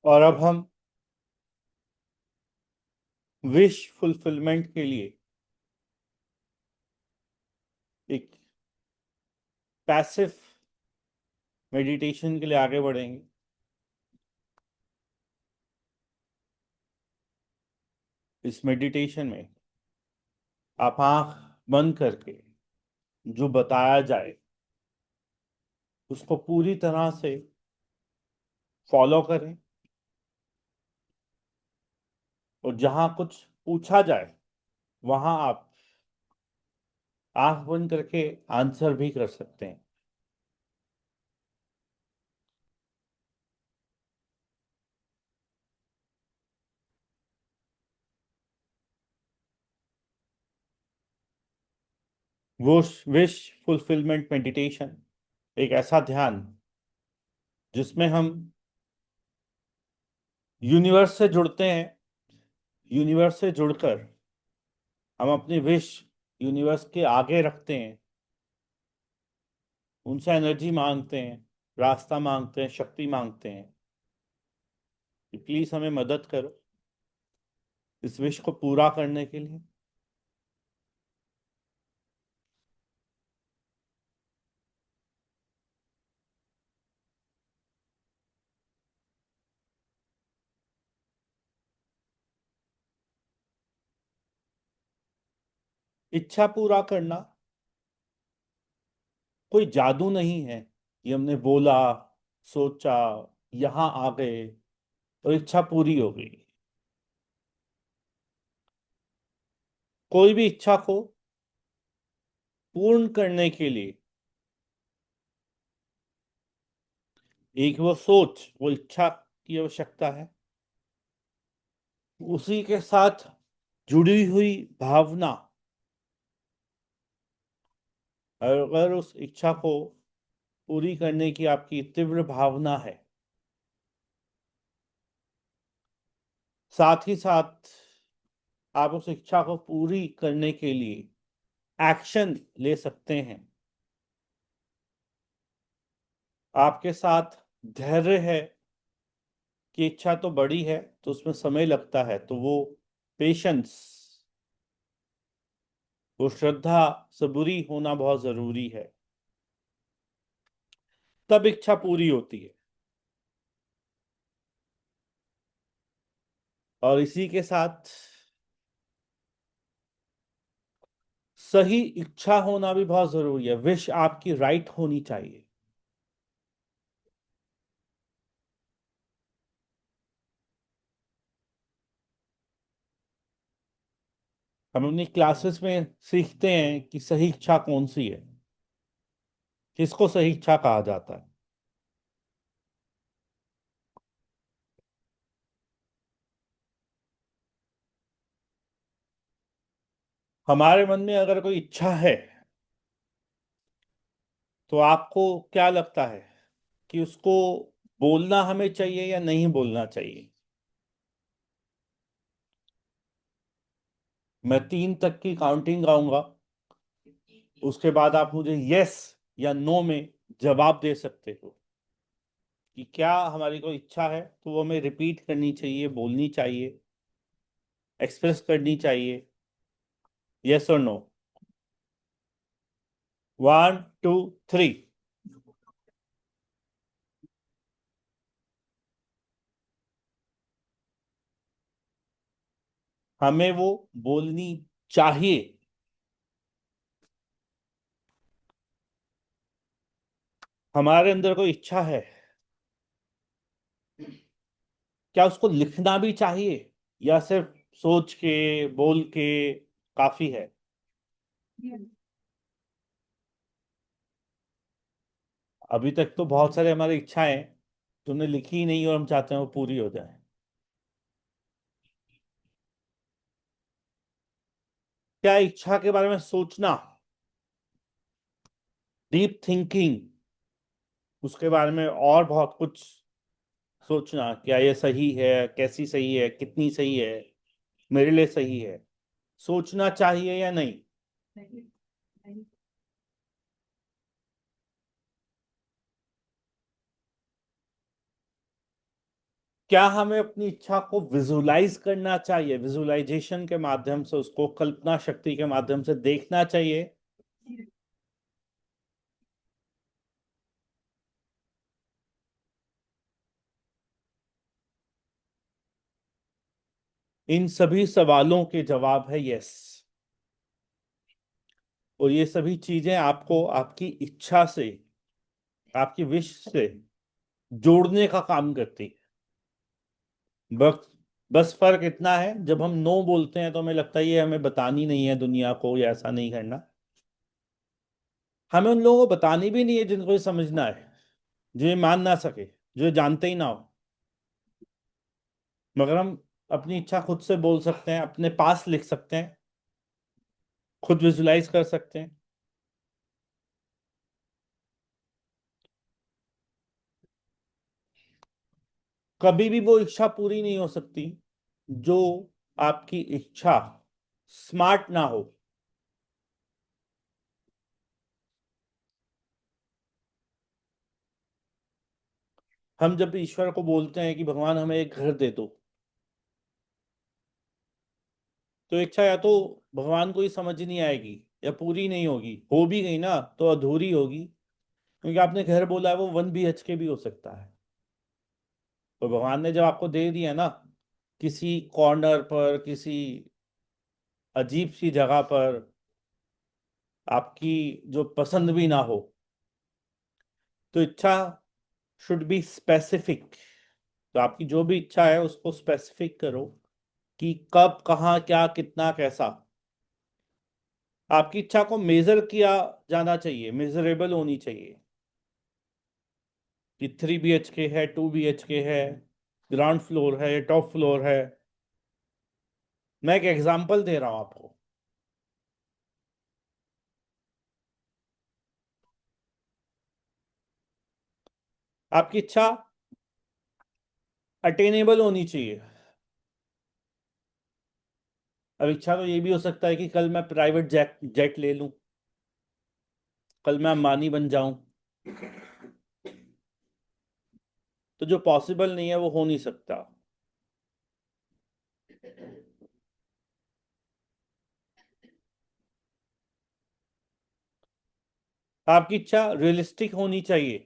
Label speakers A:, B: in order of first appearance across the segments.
A: और अब हम विश फुलफिलमेंट के लिए एक पैसिव मेडिटेशन के लिए आगे बढ़ेंगे। इस मेडिटेशन में आप आंख बंद करके जो बताया जाए उसको पूरी तरह से फॉलो करें, और जहां कुछ पूछा जाए वहां आप आंख बंद करके आंसर भी कर सकते हैं। वो विश फुलफिलमेंट मेडिटेशन एक ऐसा ध्यान जिसमें हम यूनिवर्स से जुड़ते हैं। यूनिवर्स से जुड़कर हम अपनी विश यूनिवर्स के आगे रखते हैं, उनसे एनर्जी मांगते हैं, रास्ता मांगते हैं, शक्ति मांगते हैं कि प्लीज हमें मदद करो इस विश को पूरा करने के लिए। इच्छा पूरा करना कोई जादू नहीं है कि हमने बोला, सोचा, यहां आ गए और इच्छा पूरी हो गई। कोई भी इच्छा को पूर्ण करने के लिए एक वो सोच, वो इच्छा की आवश्यकता है। उसी के साथ जुड़ी हुई भावना, और अगर उस इच्छा को पूरी करने की आपकी तीव्र भावना है, साथ ही साथ आप उस इच्छा को पूरी करने के लिए एक्शन ले सकते हैं। आपके साथ धैर्य है कि इच्छा तो बड़ी है तो उसमें समय लगता है, तो वो पेशेंस, वो श्रद्धा, सबूरी होना बहुत जरूरी है, तब इच्छा पूरी होती है। और इसी के साथ सही इच्छा होना भी बहुत जरूरी है। विश आपकी राइट होनी चाहिए। हम अपनी क्लासेस में सीखते हैं कि सही इच्छा कौन सी है, किसको सही इच्छा कहा जाता है। हमारे मन में अगर कोई इच्छा है तो आपको क्या लगता है कि उसको बोलना हमें चाहिए या नहीं बोलना चाहिए? मैं 3 तक की काउंटिंग गाऊंगा, उसके बाद आप मुझे यस या नो में जवाब दे सकते हो कि क्या हमारी कोई इच्छा है तो वो हमें रिपीट करनी चाहिए, बोलनी चाहिए, एक्सप्रेस करनी चाहिए। यस और नो। 1 2 3। हमें वो बोलनी चाहिए। हमारे अंदर कोई इच्छा है, क्या उसको लिखना भी चाहिए या सिर्फ सोच के, बोल के काफी है? अभी तक तो बहुत सारे हमारी इच्छाएं तुमने लिखी ही नहीं और हम चाहते हैं वो पूरी हो जाए। क्या इच्छा के बारे में सोचना, डीप थिंकिंग, उसके बारे में और बहुत कुछ सोचना, क्या ये सही है, कैसी सही है, कितनी सही है, मेरे लिए सही है, सोचना चाहिए या नहीं? क्या हमें अपनी इच्छा को विजुलाइज करना चाहिए, विजुलाइजेशन के माध्यम से, उसको कल्पना शक्ति के माध्यम से देखना चाहिए? इन सभी सवालों के जवाब है यस। और ये सभी चीजें आपको आपकी इच्छा से, आपकी विश से जोड़ने का काम करती है। बस बस फर्क इतना है, जब हम नो बोलते हैं तो हमें लगता है ये हमें बतानी नहीं है दुनिया को, या ऐसा नहीं करना। हमें उन लोगों को बतानी भी नहीं है जिनको ये समझना है, जो ये मान ना सके, जो ये जानते ही ना हो। मगर हम अपनी इच्छा खुद से बोल सकते हैं, अपने पास लिख सकते हैं, खुद विजुलाइज कर सकते हैं। कभी भी वो इच्छा पूरी नहीं हो सकती जो आपकी इच्छा स्मार्ट ना हो। हम जब ईश्वर को बोलते हैं कि भगवान हमें एक घर दे दो, तो इच्छा या तो भगवान को ही समझ नहीं आएगी, या पूरी नहीं होगी, हो भी गई ना तो अधूरी होगी। क्योंकि आपने घर बोला है, वो 1 BHK भी हो सकता है। तो भगवान ने जब आपको दे दिया ना, किसी कॉर्नर पर, किसी अजीब सी जगह पर, आपकी जो पसंद भी ना हो, तो इच्छा शुड बी स्पेसिफिक। तो आपकी जो भी इच्छा है उसको स्पेसिफिक करो, कि कब, कहाँ, क्या, कितना, कैसा। आपकी इच्छा को मेजर किया जाना चाहिए, मेजरेबल होनी चाहिए, कि 3 BHK है, 2 BHK है, ग्राउंड फ्लोर है, टॉप फ्लोर है। मैं एक एग्जांपल दे रहा हूं आपको। आपकी इच्छा अटेनेबल होनी चाहिए। अब इच्छा तो ये भी हो सकता है कि कल मैं प्राइवेट जेट जेट ले लूं, कल मैं अंबानी बन जाऊं। तो जो पॉसिबल नहीं है वो हो नहीं सकता। आपकी इच्छा रियलिस्टिक होनी चाहिए।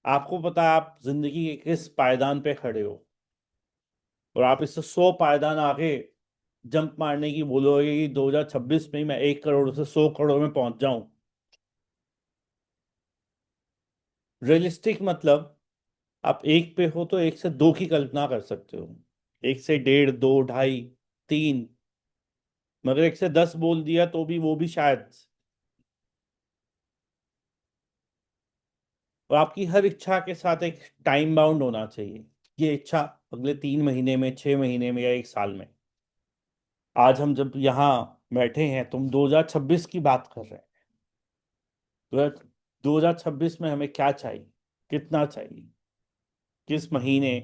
A: आपको पता है आप जिंदगी के किस पायदान पे खड़े हो, और आप इससे 100 पायदान आगे जंप मारने की बोलोगे कि 2026 में ही मैं 1 करोड़ से 100 करोड़ में पहुंच जाऊं। रियलिस्टिक मतलब, आप एक पे हो तो 1 से 2 की कल्पना कर सकते हो, 1 से 1.5, 2, 2.5, 3। मगर 1 से 10 बोल दिया तो भी वो भी शायद। और आपकी हर इच्छा के साथ एक टाइम बाउंड होना चाहिए। ये इच्छा अगले 3 महीने में, 6 महीने में, या 1 साल में। आज हम जब यहाँ बैठे हैं, तुम 2026 की बात कर रहे हैं। 2026 में हमें क्या चाहिए, कितना चाहिए, किस महीने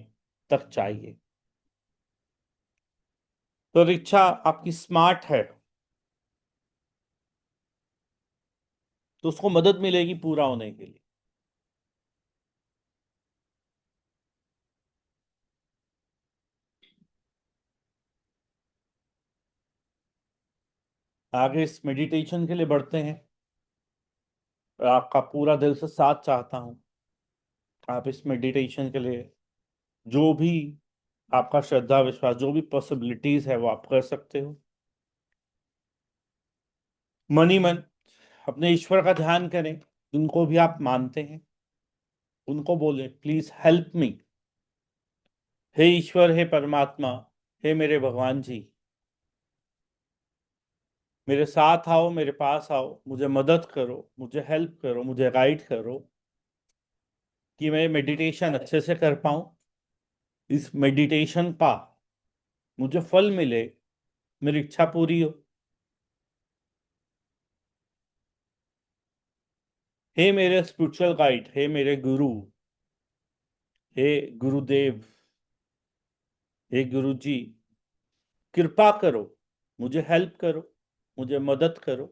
A: तक चाहिए। तो इच्छा आपकी स्मार्ट है, तो उसको मदद मिलेगी पूरा होने के लिए। आगे इस मेडिटेशन के लिए बढ़ते हैं, और आपका पूरा दिल से साथ चाहता हूँ। आप इस मेडिटेशन के लिए जो भी आपका श्रद्धा विश्वास, जो भी पॉसिबिलिटीज है, वो आप कर सकते हो। मन ही मन अपने ईश्वर का ध्यान करें, जिनको भी आप मानते हैं। उनको बोले, प्लीज हेल्प मी। हे ईश्वर, हे परमात्मा, हे मेरे भगवान जी, मेरे साथ आओ, मेरे पास आओ, मुझे मदद करो, मुझे हेल्प करो, मुझे गाइड करो, कि मैं मेडिटेशन अच्छे से कर पाऊं। इस मेडिटेशन का मुझे फल मिले, मेरी इच्छा पूरी हो। हे मेरे स्पिरिचुअल गाइड, हे मेरे गुरु, हे गुरुदेव, हे गुरु जी, कृपा करो, मुझे हेल्प करो, मुझे मदद करो।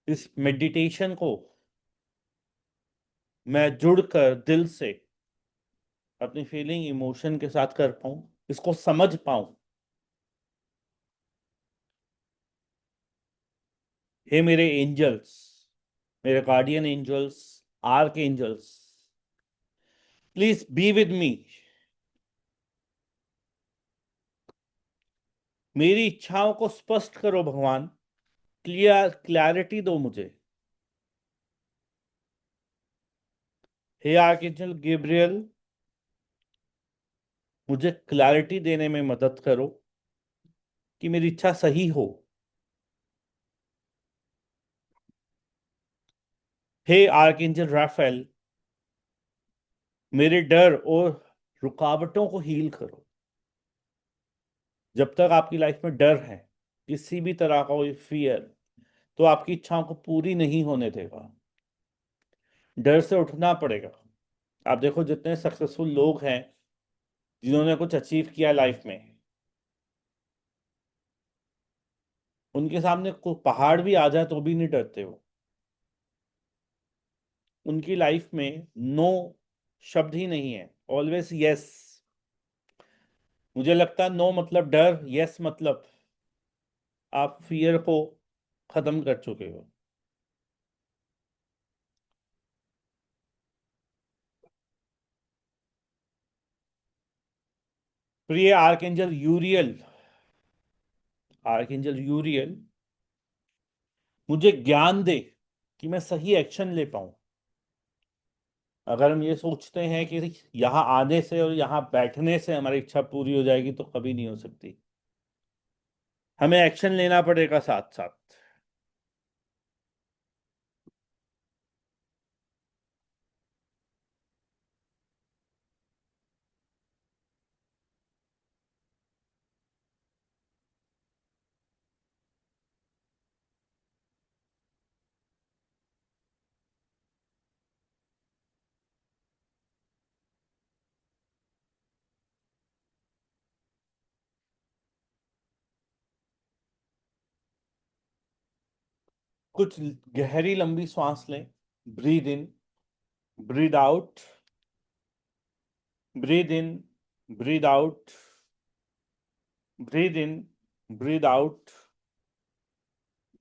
A: इस मेडिटेशन को मैं जुड़कर दिल से अपनी फीलिंग इमोशन के साथ कर पाऊं, इसको समझ पाऊं। हे मेरे एंजल्स, मेरे guardian angels, archangels, please be with me. मेरी इच्छाओं को स्पष्ट करो भगवान, क्लैरिटी दो मुझे। हे आर्कएंजल गैब्रियल, मुझे क्लैरिटी देने में मदद करो कि मेरी इच्छा सही हो। हे आर्कएंजल राफेल, मेरे डर और रुकावटों को हील करो। जब तक आपकी लाइफ में डर है, किसी भी तरह का कोई फियर, तो आपकी इच्छाओं को पूरी नहीं होने देगा। डर से उठना पड़ेगा। आप देखो जितने सक्सेसफुल लोग हैं, जिन्होंने कुछ अचीव किया लाइफ में, उनके सामने कोई पहाड़ भी आ जाए तो भी नहीं डरते वो। उनकी लाइफ में नो शब्द ही नहीं है, ऑलवेज यस। मुझे लगता है नो मतलब डर, यस मतलब आप फियर को खत्म कर चुके हो। प्रिय आर्कएंजल यूरियल, आर्कएंजल यूरियल, मुझे ज्ञान दे कि मैं सही एक्शन ले पाऊं। अगर हम ये सोचते हैं कि यहाँ आने से और यहाँ बैठने से हमारी इच्छा पूरी हो जाएगी, तो कभी नहीं हो सकती। हमें एक्शन लेना पड़ेगा साथ साथ। कुछ गहरी लंबी सांस लें। Breathe in, breathe out, breathe in, breathe out, breathe in, breathe out,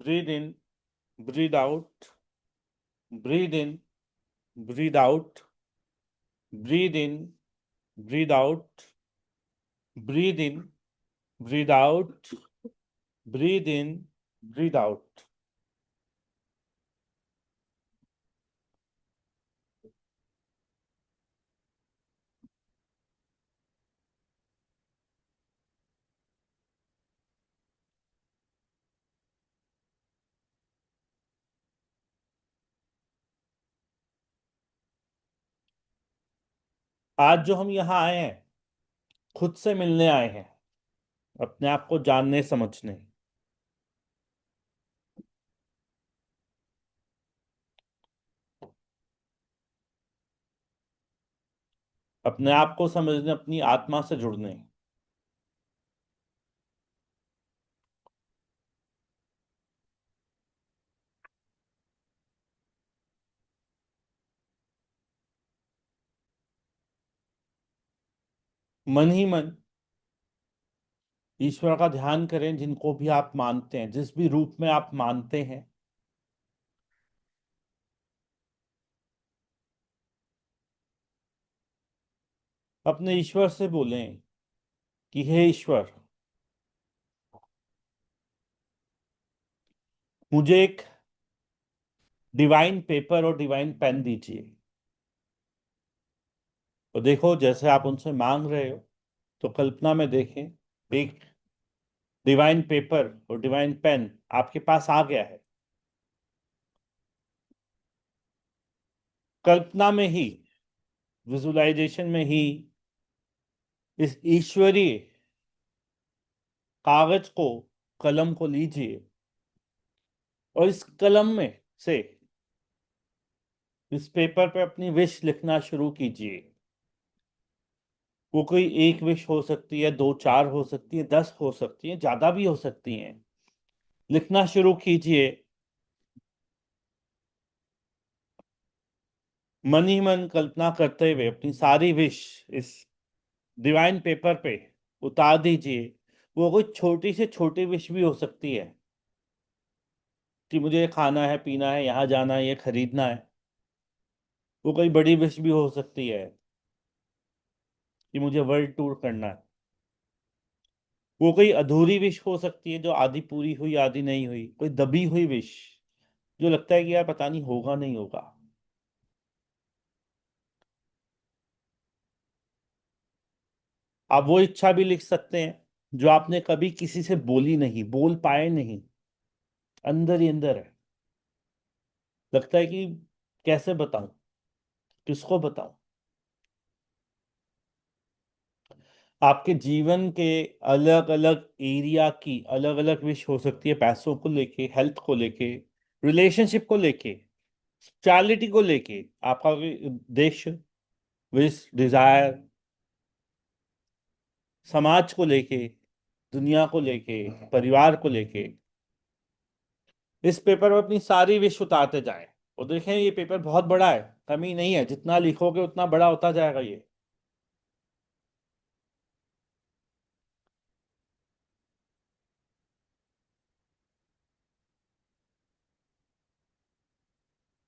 A: breathe in, breathe out, breathe in, breathe out, breathe in, breathe out, breathe in, breathe out, breathe in, breathe out. आज जो हम यहाँ आए हैं, खुद से मिलने आए हैं, अपने आप को जानने समझने। अपने आप को समझने, अपनी आत्मा से जुड़ने। मन ही मन ईश्वर का ध्यान करें, जिनको भी आप मानते हैं, जिस भी रूप में आप मानते हैं। अपने ईश्वर से बोलें कि हे ईश्वर, मुझे एक डिवाइन पेपर और डिवाइन पेन दीजिए। तो देखो, जैसे आप उनसे मांग रहे हो, तो कल्पना में देखें, एक डिवाइन पेपर और डिवाइन पेन आपके पास आ गया है। कल्पना में ही, विजुअलाइजेशन में ही इस ईश्वरीय कागज को, कलम को लीजिए और इस कलम में से, इस पेपर पे अपनी विश लिखना शुरू कीजिए। वो कोई एक विश हो सकती है, दो चार हो सकती है, 10 हो सकती है, ज्यादा भी हो सकती हैं। लिखना शुरू कीजिए। मन ही मन कल्पना करते हुए अपनी सारी विश इस डिवाइन पेपर पे उतार दीजिए। वो कोई छोटी से छोटी विश भी हो सकती है कि मुझे ये खाना है, पीना है, यहाँ जाना है, ये खरीदना है। वो कोई बड़ी विश भी हो सकती है कि मुझे वर्ल्ड टूर करना है। वो कोई अधूरी विश हो सकती है जो आधी पूरी हुई आधी नहीं हुई, कोई दबी हुई विश जो लगता है कि यार पता नहीं होगा नहीं होगा। आप वो इच्छा भी लिख सकते हैं जो आपने कभी किसी से बोली नहीं, बोल पाए नहीं, अंदर ही अंदर है। लगता है कि कैसे बताऊं, किसको बताऊं। आपके जीवन के अलग अलग एरिया की अलग अलग विश हो सकती है, पैसों को लेके, हेल्थ को लेके, रिलेशनशिप को लेके, स्पिरिचुअलिटी को लेके, आपका कोई उद्देश्य, विश, डिजायर, समाज को लेके, दुनिया को लेके, परिवार को लेके। इस पेपर में अपनी सारी विश उतारते जाएं। और देखें ये पेपर बहुत बड़ा है, कमी नहीं है, जितना लिखोगे उतना बड़ा होता जाएगा ये।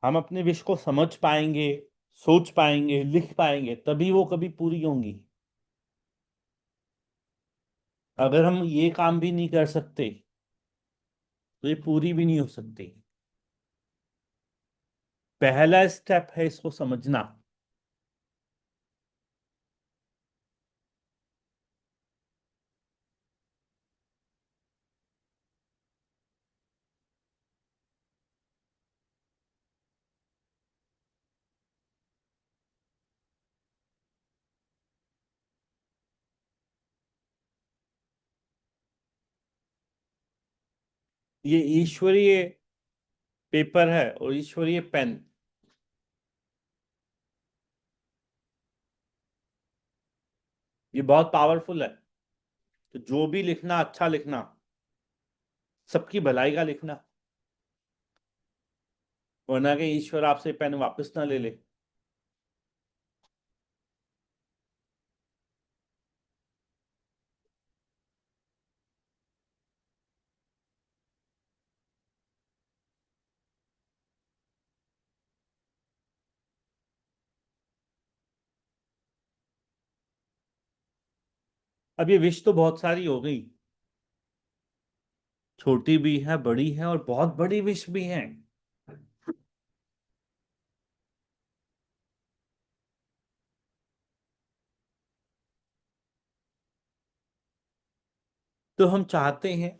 A: हम अपनी विश को समझ पाएंगे, सोच पाएंगे, लिख पाएंगे, तभी वो कभी पूरी होंगी। अगर हम ये काम भी नहीं कर सकते तो ये पूरी भी नहीं हो सकती। पहला स्टेप है इसको समझना। ये ईश्वरीय पेपर है और ईश्वरीय पेन। ये बहुत पावरफुल है। तो जो भी लिखना, अच्छा लिखना, सबकी भलाई का लिखना, वरना कि ईश्वर आपसे पेन वापस ना ले ले। अब ये विश तो बहुत सारी हो गई, छोटी भी है, बड़ी है, और बहुत बड़ी विश भी है। तो हम चाहते हैं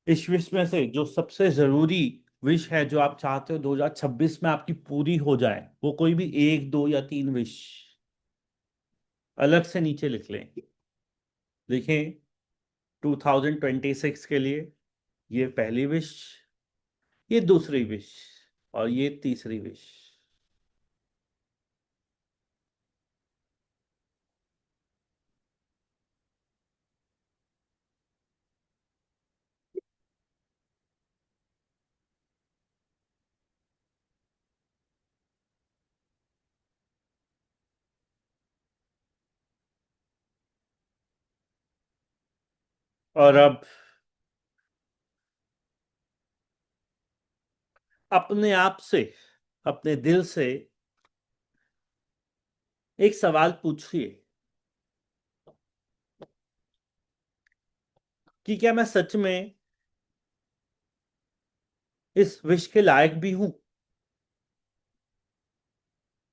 A: इस विश में से जो सबसे जरूरी विश है, जो आप चाहते हो 2026 में आपकी पूरी हो जाए, वो कोई भी एक, दो या तीन विश अलग से नीचे लिख लें। देखें, 2026 के लिए ये पहली विश, ये दूसरी विश, और ये तीसरी विश। और अब अपने आप से, अपने दिल से एक सवाल पूछिए कि क्या मैं सच में इस विश के लायक भी हूं?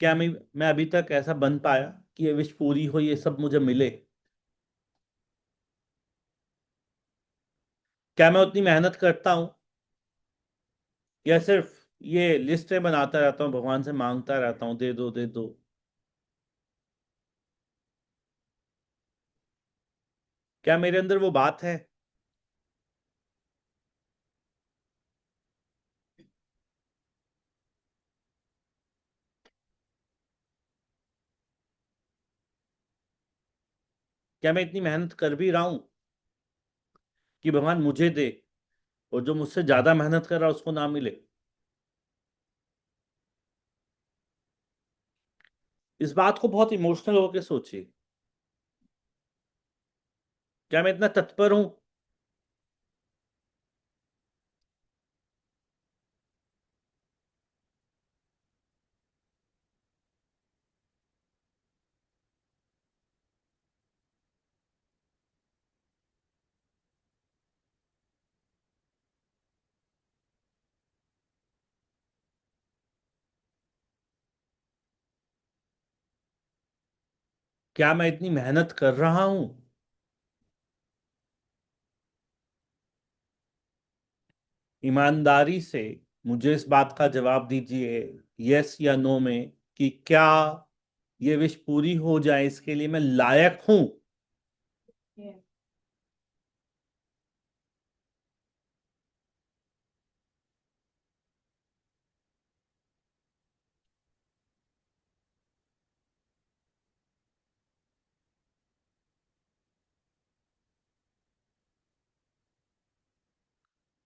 A: क्या मैं अभी तक ऐसा बन पाया कि ये विश पूरी हो, ये सब मुझे मिले? क्या मैं उतनी मेहनत करता हूँ, या सिर्फ ये लिस्टें बनाता रहता हूँ, भगवान से मांगता रहता हूँ, दे दो दे दो? क्या मेरे अंदर वो बात है? क्या मैं इतनी मेहनत कर भी रहा हूं कि भगवान मुझे दे, और जो मुझसे ज्यादा मेहनत कर रहा है उसको ना मिले? इस बात को बहुत इमोशनल होकर सोचिए। क्या मैं इतना तत्पर हूं? क्या मैं इतनी मेहनत कर रहा हूं? ईमानदारी से मुझे इस बात का जवाब दीजिए, यस या नो में, कि क्या ये विश पूरी हो जाए इसके लिए मैं लायक हूं।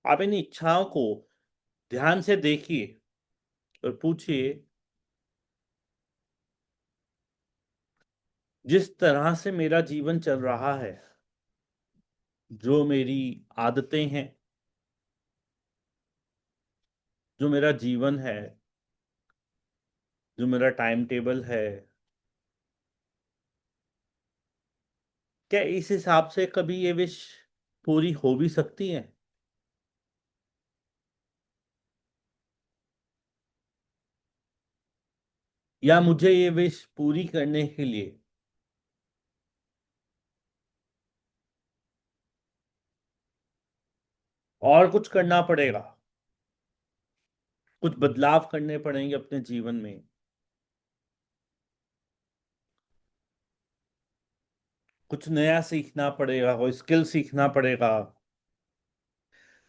A: आप इन इच्छाओं को ध्यान से देखिए और पूछिए, जिस तरह से मेरा जीवन चल रहा है, जो मेरी आदतें हैं, जो मेरा जीवन है, जो मेरा टाइम टेबल है, क्या इस हिसाब से कभी ये विश पूरी हो भी सकती है? या मुझे ये विश पूरी करने के लिए और कुछ करना पड़ेगा? कुछ बदलाव करने पड़ेंगे अपने जीवन में? कुछ नया सीखना पड़ेगा, कोई स्किल सीखना पड़ेगा,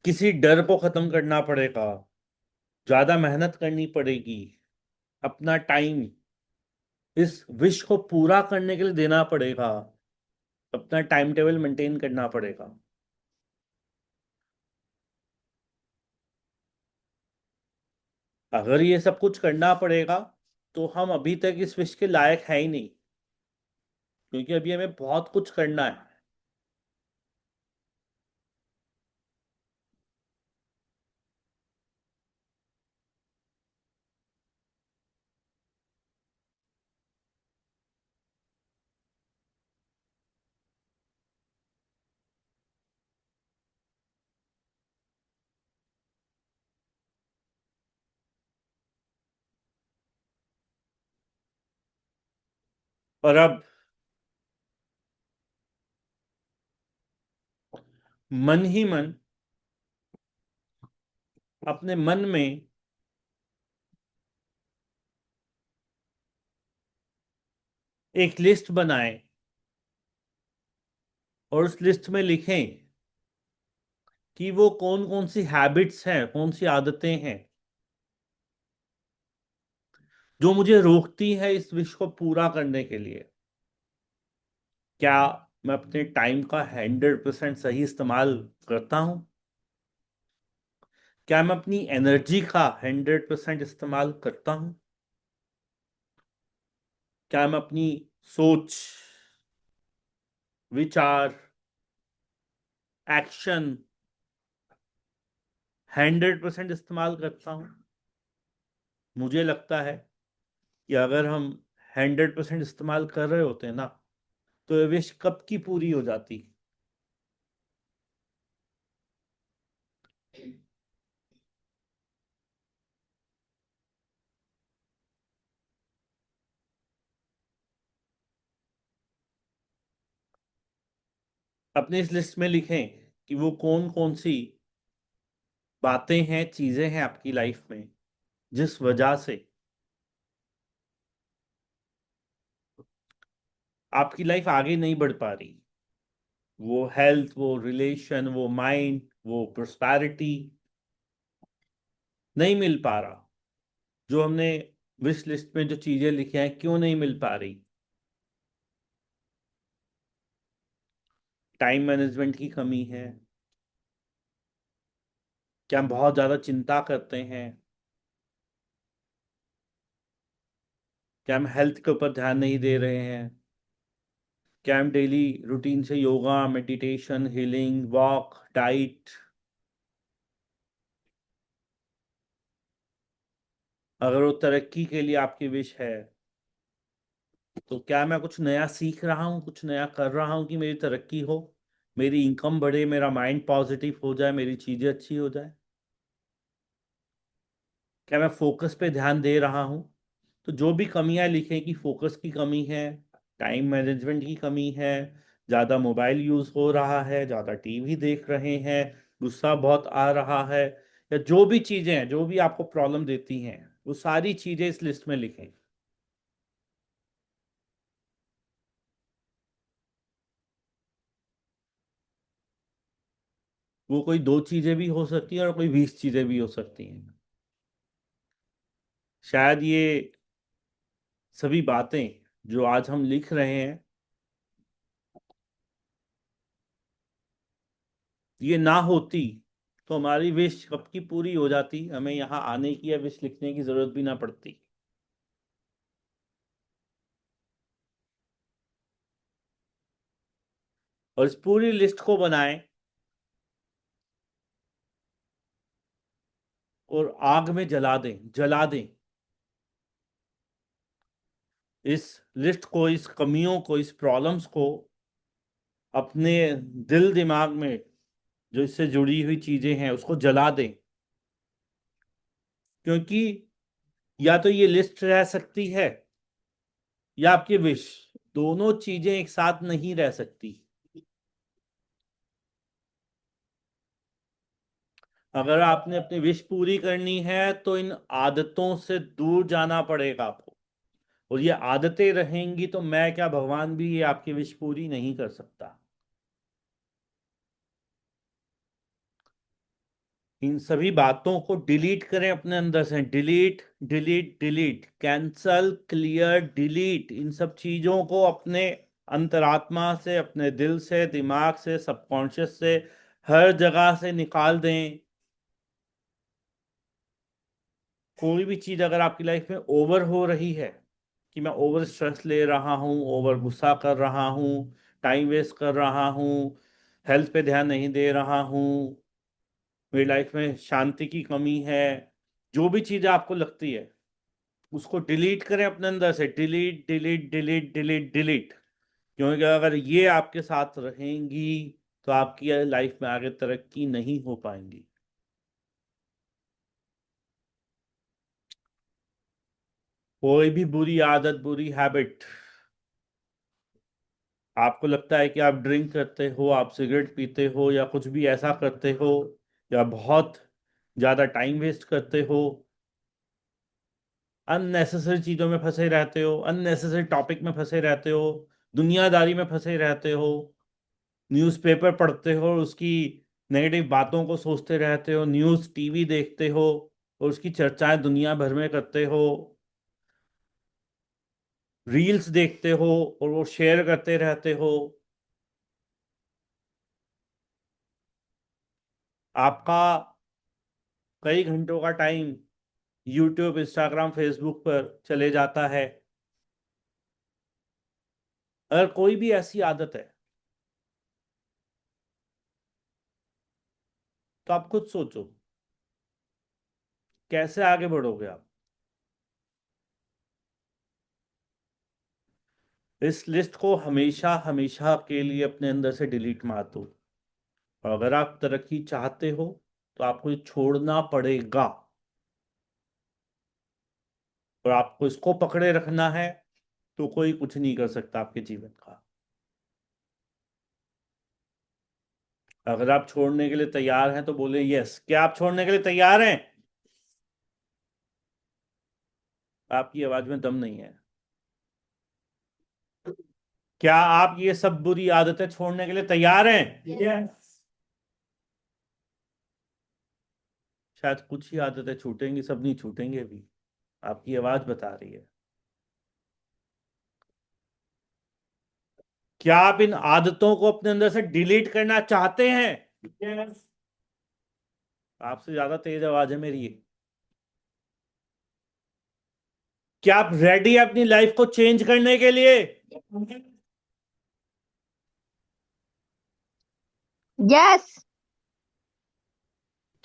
A: किसी डर को खत्म करना पड़ेगा, ज्यादा मेहनत करनी पड़ेगी, अपना टाइम इस विश को पूरा करने के लिए देना पड़ेगा, अपना टाइम टेबल मेंटेन करना पड़ेगा। अगर ये सब कुछ करना पड़ेगा तो हम अभी तक इस विश के लायक है ही नहीं, क्योंकि अभी हमें बहुत कुछ करना है। और अब मन ही मन अपने मन में एक लिस्ट बनाएं और उस लिस्ट में लिखें कि वो कौन कौन सी हैबिट्स हैं, कौन सी आदतें हैं जो मुझे रोकती है इस विश को पूरा करने के लिए। क्या मैं अपने टाइम का 100% सही इस्तेमाल करता हूँ? क्या मैं अपनी एनर्जी का 100% इस्तेमाल करता हूँ? क्या मैं अपनी सोच, विचार, एक्शन 100% इस्तेमाल करता हूँ? मुझे लगता है कि अगर हम 100% इस्तेमाल कर रहे होते ना, तो ये विश कब की पूरी हो जाती। अपनी इस लिस्ट में लिखें कि वो कौन कौन सी बातें हैं, चीजें हैं आपकी लाइफ में जिस वजह से आपकी लाइफ आगे नहीं बढ़ पा रही। वो हेल्थ, वो रिलेशन, वो माइंड, वो प्रोस्पैरिटी नहीं मिल पा रहा। जो हमने विश लिस्ट में जो चीजें लिखी हैं, क्यों नहीं मिल पा रही? टाइम मैनेजमेंट की कमी है? क्या हम बहुत ज्यादा चिंता करते हैं? क्या हम हेल्थ के ऊपर ध्यान नहीं दे रहे हैं? क्या हम डेली रूटीन से yoga, meditation, healing, walk, diet, अगर वो तरक्की के लिए आपकी विश है, तो क्या मैं कुछ नया सीख रहा हूँ, कुछ नया कर रहा हूँ कि मेरी तरक्की हो, मेरी इनकम बढ़े, मेरा माइंड पॉजिटिव हो जाए, मेरी चीजें अच्छी हो जाए? क्या मैं फोकस पे ध्यान दे रहा हूँ? तो जो भी कमियां लिखें कि फोकस की कमी है, टाइम मैनेजमेंट की कमी है, ज़्यादा मोबाइल यूज़ हो रहा है, ज़्यादा टीवी देख रहे हैं, गुस्सा बहुत आ रहा है, या जो भी चीज़ें हैं जो भी आपको प्रॉब्लम देती हैं, वो सारी चीज़ें इस लिस्ट में लिखें। वो कोई 2 चीज़ें भी हो सकती हैं और कोई 20 चीज़ें भी हो सकती हैं। शायद ये सभी बातें जो आज हम लिख रहे हैं, ये ना होती तो हमारी विश कब की पूरी हो जाती, हमें यहाँ आने की या विश लिखने की जरूरत भी ना पड़ती। और इस पूरी लिस्ट को बनाएं और आग में जला दें, जला दें इस लिस्ट को, इस कमियों को, इस प्रॉब्लम्स को अपने दिल दिमाग में, जो इससे जुड़ी हुई चीजें हैं उसको जला दें। क्योंकि या तो ये लिस्ट रह सकती है या आपकी विश, दोनों चीजें एक साथ नहीं रह सकती। अगर आपने अपनी विश पूरी करनी है तो इन आदतों से दूर जाना पड़ेगा आपको, और ये आदतें रहेंगी तो मैं क्या, भगवान भी ये आपकी विश पूरी नहीं कर सकता। इन सभी बातों को डिलीट करें अपने अंदर से, delete delete delete, cancel, clear, delete, इन सब चीजों को अपने अंतरात्मा से, अपने दिल से, दिमाग से, सबकॉन्शियस से, हर जगह से निकाल दें। कोई भी चीज अगर आपकी लाइफ में ओवर हो रही है, कि मैं ओवर स्ट्रेस ले रहा हूँ, ओवर गुस्सा कर रहा हूँ, टाइम वेस्ट कर रहा हूँ, हेल्थ पे ध्यान नहीं दे रहा हूँ, मेरी लाइफ में शांति की कमी है, जो भी चीज़ आपको लगती है उसको डिलीट करें अपने अंदर से, delete delete delete delete delete. क्योंकि अगर ये आपके साथ रहेंगी तो आपकी लाइफ में आगे तरक्की नहीं हो पाएंगी। कोई भी बुरी आदत, बुरी हैबिट, आपको लगता है कि आप ड्रिंक करते हो, आप सिगरेट पीते हो, या कुछ भी ऐसा करते हो, या बहुत ज्यादा टाइम वेस्ट करते हो, अननेसेसरी चीजों में फंसे रहते हो, अननेसेसरी टॉपिक में फंसे रहते हो, दुनियादारी में फंसे रहते हो, न्यूज़पेपर पढ़ते हो और उसकी नेगेटिव बातों को सोचते रहते हो, न्यूज़ टीवी देखते हो और उसकी चर्चाएं दुनिया भर में करते हो, रील्स देखते हो और वो शेयर करते रहते हो, आपका कई घंटों का टाइम यूट्यूब, इंस्टाग्राम, फेसबुक पर चले जाता है। अगर कोई भी ऐसी आदत है तो आप खुद सोचो कैसे आगे बढ़ोगे आप। इस लिस्ट को हमेशा हमेशा के लिए अपने अंदर से डिलीट मार दो। और अगर आप तरक्की चाहते हो तो आपको ये छोड़ना पड़ेगा, और आपको इसको पकड़े रखना है, तो कोई कुछ नहीं कर सकता आपके जीवन का। अगर आप छोड़ने के लिए तैयार हैं तो बोले यस। क्या आप छोड़ने के लिए तैयार हैं? आपकी आवाज में दम नहीं है। क्या आप ये सब बुरी आदतें छोड़ने के लिए तैयार हैं? यस। शायद कुछ ही आदतें छूटेंगी, सब नहीं छूटेंगे अभी। आपकी आवाज बता रही है। क्या आप इन आदतों को अपने अंदर से डिलीट करना चाहते हैं? यस। आपसे ज्यादा तेज आवाज है मेरी ये। क्या आप रेडी हैं अपनी लाइफ को चेंज करने के लिए?
B: यस।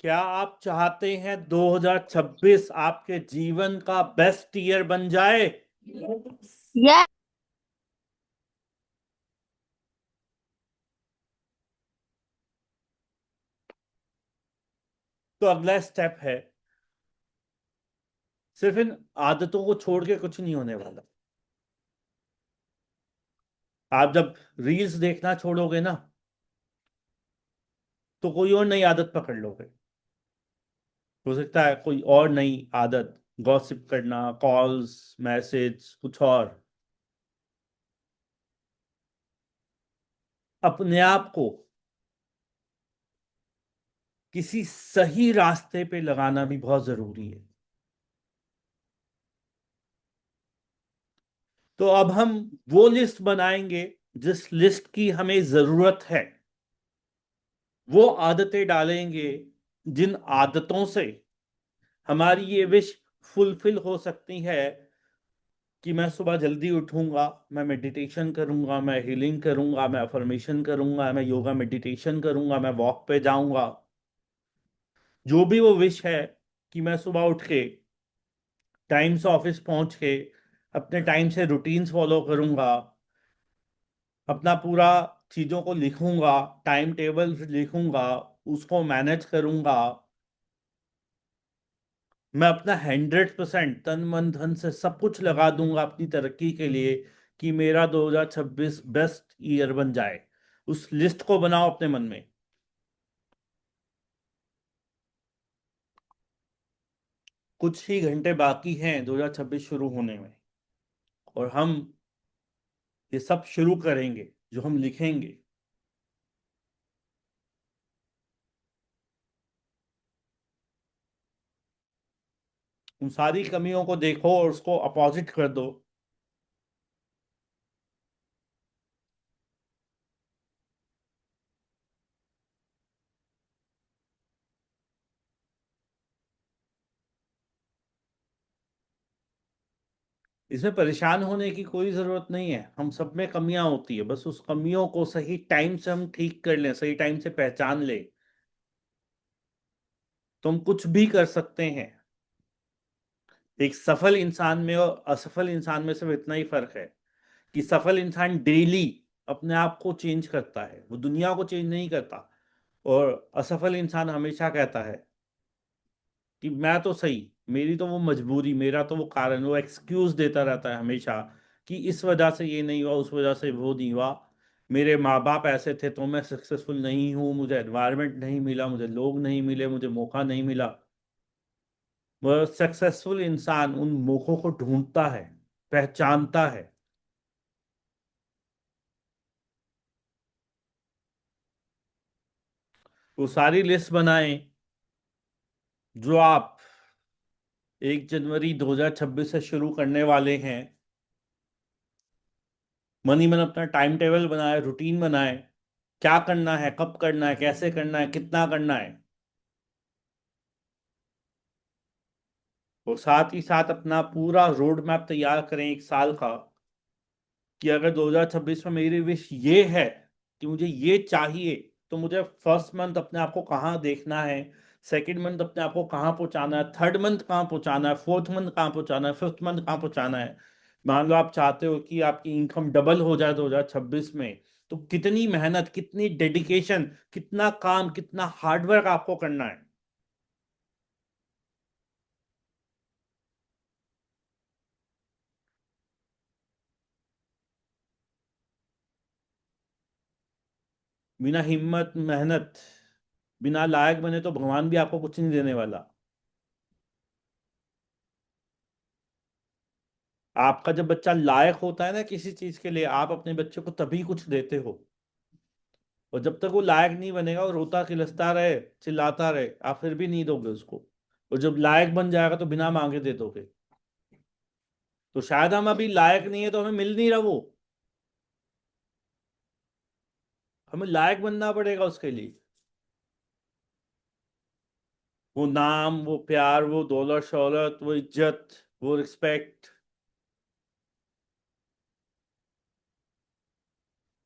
A: क्या आप चाहते हैं 2026 आपके जीवन का बेस्ट ईयर बन जाए?
B: यस।
A: तो अगला स्टेप है, सिर्फ इन आदतों को छोड़ के कुछ नहीं होने वाला। आप जब रील्स देखना छोड़ोगे ना, तो कोई और नई आदत पकड़ लोगे। हो सकता है कोई और नई आदत, गॉसिप करना, कॉल्स, मैसेज, कुछ और। अपने आप को किसी सही रास्ते पे लगाना भी बहुत जरूरी है। तो अब हम वो लिस्ट बनाएंगे जिस लिस्ट की हमें जरूरत है। वो आदतें डालेंगे जिन आदतों से हमारी ये विश फुलफिल हो सकती है कि मैं सुबह जल्दी उठूंगा, मैं मेडिटेशन करूंगा, मैं हीलिंग करूंगा, मैं अफर्मेशन करूंगा, मैं योगा मेडिटेशन करूंगा, मैं वॉक पे जाऊंगा। जो भी वो विश है कि मैं सुबह उठ के टाइम से ऑफिस पहुंच के अपने टाइम से रूटीन्स फॉलो करूंगा, अपना पूरा चीज़ों को लिखूंगा, टाइम टेबल लिखूंगा, उसको मैनेज करूंगा। मैं अपना 100% तन मन धन से सब कुछ लगा दूंगा अपनी तरक्की के लिए कि मेरा 2026 बेस्ट ईयर बन जाए। उस लिस्ट को बनाओ अपने मन में। कुछ ही घंटे बाकी हैं 2026 शुरू होने में, और हम ये सब शुरू करेंगे जो हम लिखेंगे। उन सारी कमियों को देखो और उसको अपोजिट कर दो। इसमें परेशान होने की कोई जरूरत नहीं है। हम सब में कमियां होती है, बस उस कमियों को सही टाइम से हम ठीक कर लें, सही टाइम से पहचान लें, तो हम कुछ भी कर सकते हैं। एक सफल इंसान में और असफल इंसान में सिर्फ इतना ही फर्क है कि सफल इंसान डेली अपने आप को चेंज करता है, वो दुनिया को चेंज नहीं करता। और असफल इंसान हमेशा कहता है कि मैं तो सही, मेरी तो वो मजबूरी, मेरा तो वो कारण, वो एक्सक्यूज देता रहता है हमेशा कि इस वजह से ये नहीं हुआ, उस वजह से वो नहीं हुआ। मेरे माँ बाप ऐसे थे तो मैं सक्सेसफुल नहीं हूँ, मुझे एनवायरनमेंट नहीं मिला, मुझे लोग नहीं मिले, मुझे मौका नहीं मिला। वह सक्सेसफुल इंसान उन मौकों को ढूंढता है, पहचानता है। वो सारी लिस्ट बनाएं जो आप 1 जनवरी 2026 से शुरू करने वाले हैं। मन ही मन अपना टाइम टेबल बनाए, रूटीन बनाए, क्या करना है, कब करना है, कैसे करना है, कितना करना है। और साथ ही साथ अपना पूरा रोड मैप तैयार करें 1 साल का, कि अगर 2026 में मेरी विश ये है कि मुझे ये चाहिए, तो मुझे फर्स्ट मंथ अपने आप को कहाँ देखना है, सेकंड मंथ अपने आप को कहाँ पहुंचाना है, थर्ड मंथ कहाँ पहुंचाना है, फोर्थ मंथ कहाँ पहुंचाना है, फिफ्थ मंथ कहाँ पहुंचाना है। मान लो आप चाहते हो कि आपकी इनकम डबल हो जाए 2026 में, तो कितनी मेहनत, कितनी डेडिकेशन, कितना काम, कितना हार्डवर्क आपको करना है। बिना हिम्मत मेहनत, बिना लायक बने तो भगवान भी आपको कुछ नहीं देने वाला। आपका जब बच्चा लायक होता है ना किसी चीज के लिए, आप अपने बच्चे को तभी कुछ देते हो। और जब तक वो लायक नहीं बनेगा, वो रोता खिलस्ता रहे, चिल्लाता रहे, आप फिर भी नहीं दोगे उसको। और जब लायक बन जाएगा तो बिना मांगे दे दोगे। तो शायद हम अभी लायक नहीं है तो हमें मिल नहीं रहा वो। हमें लायक बनना पड़ेगा उसके लिए। वो नाम, वो प्यार, वो दौलत शौलत, वो इज्जत, वो रिस्पेक्ट,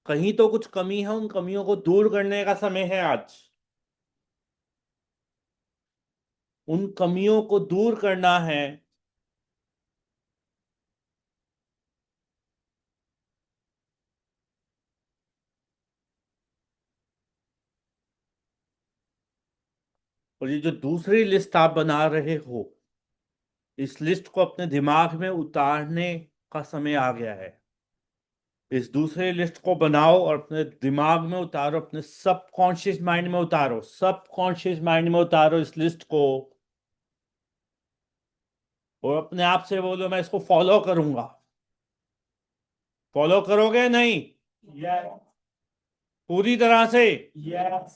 A: कहीं तो कुछ कमी है, उन कमियों को दूर करने का समय है आज। उन कमियों को दूर करना है। और ये जो दूसरी लिस्ट आप बना रहे हो, इस लिस्ट को अपने दिमाग में उतारने का समय आ गया है। इस दूसरे लिस्ट को बनाओ और अपने दिमाग में उतारो, अपने सबकॉन्शियस माइंड में उतारो, सबकॉन्शियस माइंड में उतारो इस लिस्ट को। और अपने आप से बोलो, मैं इसको फॉलो करूंगा। फॉलो करोगे नहीं?
C: Yes.
A: पूरी तरह से?
C: Yes.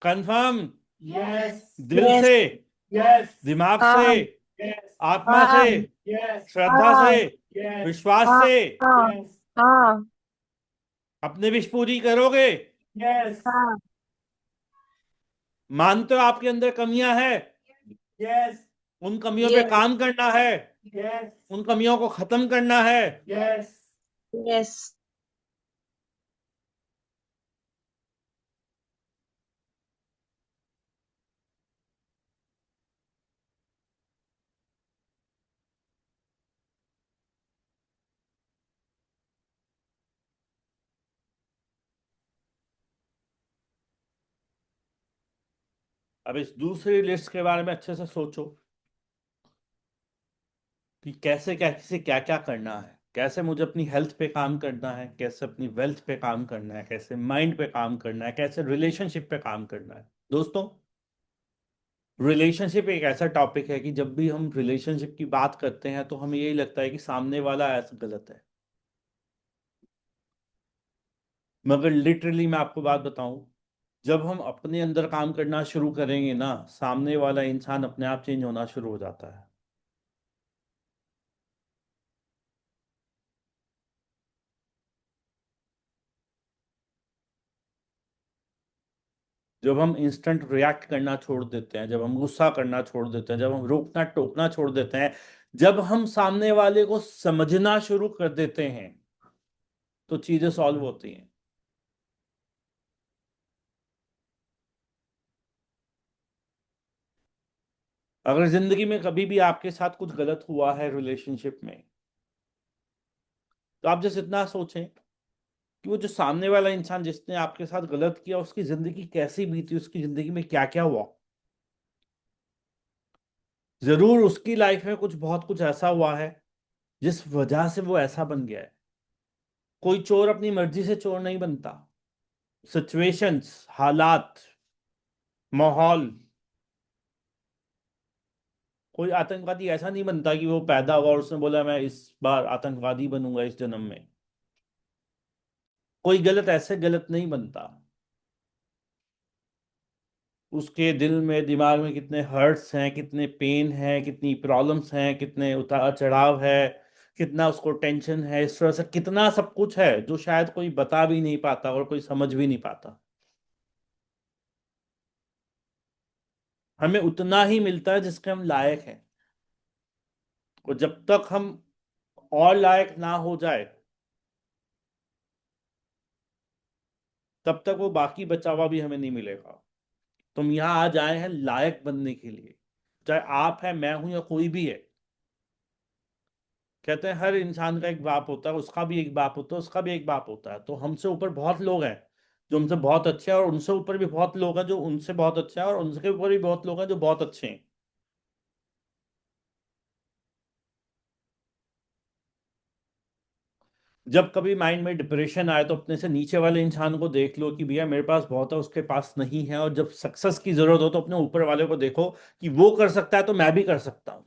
A: कंफर्म?
C: Yes.
A: दिल
B: Yes.
A: से?
C: Yes.
A: दिमाग से?
B: हाँ
C: Yes.
A: आत्मा से?
C: Yes.
A: श्रद्धा
B: हाँ
A: से?
C: Yes.
A: विश्वास
B: हाँ
A: से?
B: हाँ
C: Yes.
B: हाँ
A: अपनी विश पूरी करोगे?
C: Yes.
B: हाँ
A: मानते हो आपके अंदर कमियां हैं?
C: Yes.
A: उन कमियों पे
B: Yes.
A: काम करना है।
C: Yes.
A: उन कमियों को खत्म करना है।
C: Yes.
B: Yes.
A: अब इस दूसरी लिस्ट के बारे में अच्छे से सोचो कि कैसे कैसे क्या क्या करना है, कैसे मुझे अपनी हेल्थ पे काम करना है, कैसे अपनी वेल्थ पे काम करना है, कैसे माइंड पे काम करना है, कैसे रिलेशनशिप पे काम करना है। दोस्तों, रिलेशनशिप एक ऐसा टॉपिक है कि जब भी हम रिलेशनशिप की बात करते हैं तो हमें यही लगता है कि सामने वाला ऐसा गलत है। मगर लिटरली मैं आपको बात बताऊं, जब हम अपने अंदर काम करना शुरू करेंगे ना, सामने वाला इंसान अपने आप चेंज होना शुरू हो जाता है। जब हम इंस्टेंट रिएक्ट करना छोड़ देते हैं, जब हम गुस्सा करना छोड़ देते हैं, जब हम रोकना टोकना छोड़ देते हैं, जब हम सामने वाले को समझना शुरू कर देते हैं, तो चीजें सॉल्व होती हैं। अगर जिंदगी में कभी भी आपके साथ कुछ गलत हुआ है रिलेशनशिप में, तो आप जस्ट इतना सोचें कि वो जो सामने वाला इंसान जिसने आपके साथ गलत किया, उसकी जिंदगी कैसी बीती, उसकी जिंदगी में क्या क्या हुआ। जरूर उसकी लाइफ में कुछ बहुत कुछ ऐसा हुआ है जिस वजह से वो ऐसा बन गया है। कोई चोर अपनी मर्जी से चोर नहीं बनता। सिचुएशंस, हालात, माहौल। कोई आतंकवादी ऐसा नहीं बनता कि वो पैदा हुआ और उसने बोला मैं इस बार आतंकवादी बनूंगा इस जन्म में। कोई गलत ऐसे गलत नहीं बनता। उसके दिल में, दिमाग में कितने हर्ट्स हैं, कितने पेन हैं, कितनी प्रॉब्लम्स हैं, कितने उतार चढ़ाव है, कितना उसको टेंशन है, इस तरह से कितना सब कुछ है जो शायद कोई बता भी नहीं पाता और कोई समझ भी नहीं पाता। हमें उतना ही मिलता है जिसके हम लायक हैं। और जब तक हम और लायक ना हो जाए, तब तक वो बाकी बचा हुआ भी हमें नहीं मिलेगा। तुम यहाँ आज आए हैं लायक बनने के लिए। चाहे आप हैं, मैं हूं, या कोई भी है। कहते हैं हर इंसान का एक बाप होता है, उसका भी एक बाप होता है, उसका भी एक बाप होता है। तो हमसे ऊपर बहुत लोग हैं जो हमसे बहुत अच्छे हैं, और उनसे ऊपर भी बहुत लोग हैं जो उनसे बहुत अच्छे हैं, और उनके ऊपर भी बहुत लोग हैं जो बहुत अच्छे हैं। जब कभी माइंड में डिप्रेशन आए तो अपने से नीचे वाले इंसान को देख लो कि भैया मेरे पास बहुत है, उसके पास नहीं है। और जब सक्सेस की जरूरत हो तो अपने ऊपर वाले को देखो कि वो कर सकता है तो मैं भी कर सकता हूं।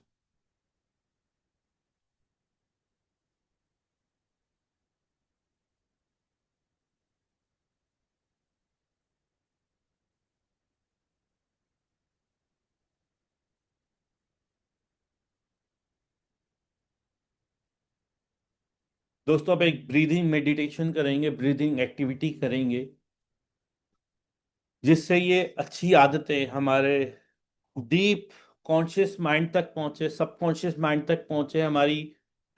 A: दोस्तों, अब एक ब्रीदिंग मेडिटेशन करेंगे, ब्रीदिंग एक्टिविटी करेंगे, जिससे ये अच्छी आदतें हमारे डीप कॉन्शियस माइंड तक पहुंचे, सबकॉन्शियस माइंड तक पहुंचे, हमारी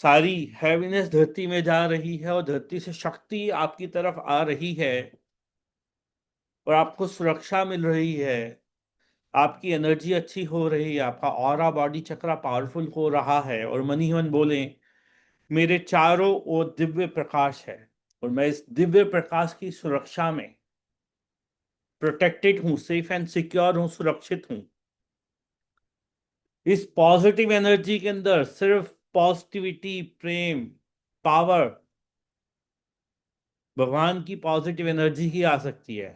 A: सारी हैवीनेस धरती में जा रही है और धरती से शक्ति आपकी तरफ आ रही है और आपको सुरक्षा मिल रही है। आपकी एनर्जी अच्छी हो रही है, आपका ऑरा बॉडी चक्रा पावरफुल हो रहा है और मन ही मन बोले, मेरे चारों ओर दिव्य प्रकाश है और मैं इस दिव्य प्रकाश की सुरक्षा में प्रोटेक्टेड हूं, सेफ एंड सिक्योर हूं, सुरक्षित हूं। इस पॉजिटिव एनर्जी के अंदर सिर्फ पॉजिटिविटी, प्रेम, पावर, भगवान की पॉजिटिव एनर्जी ही आ सकती है।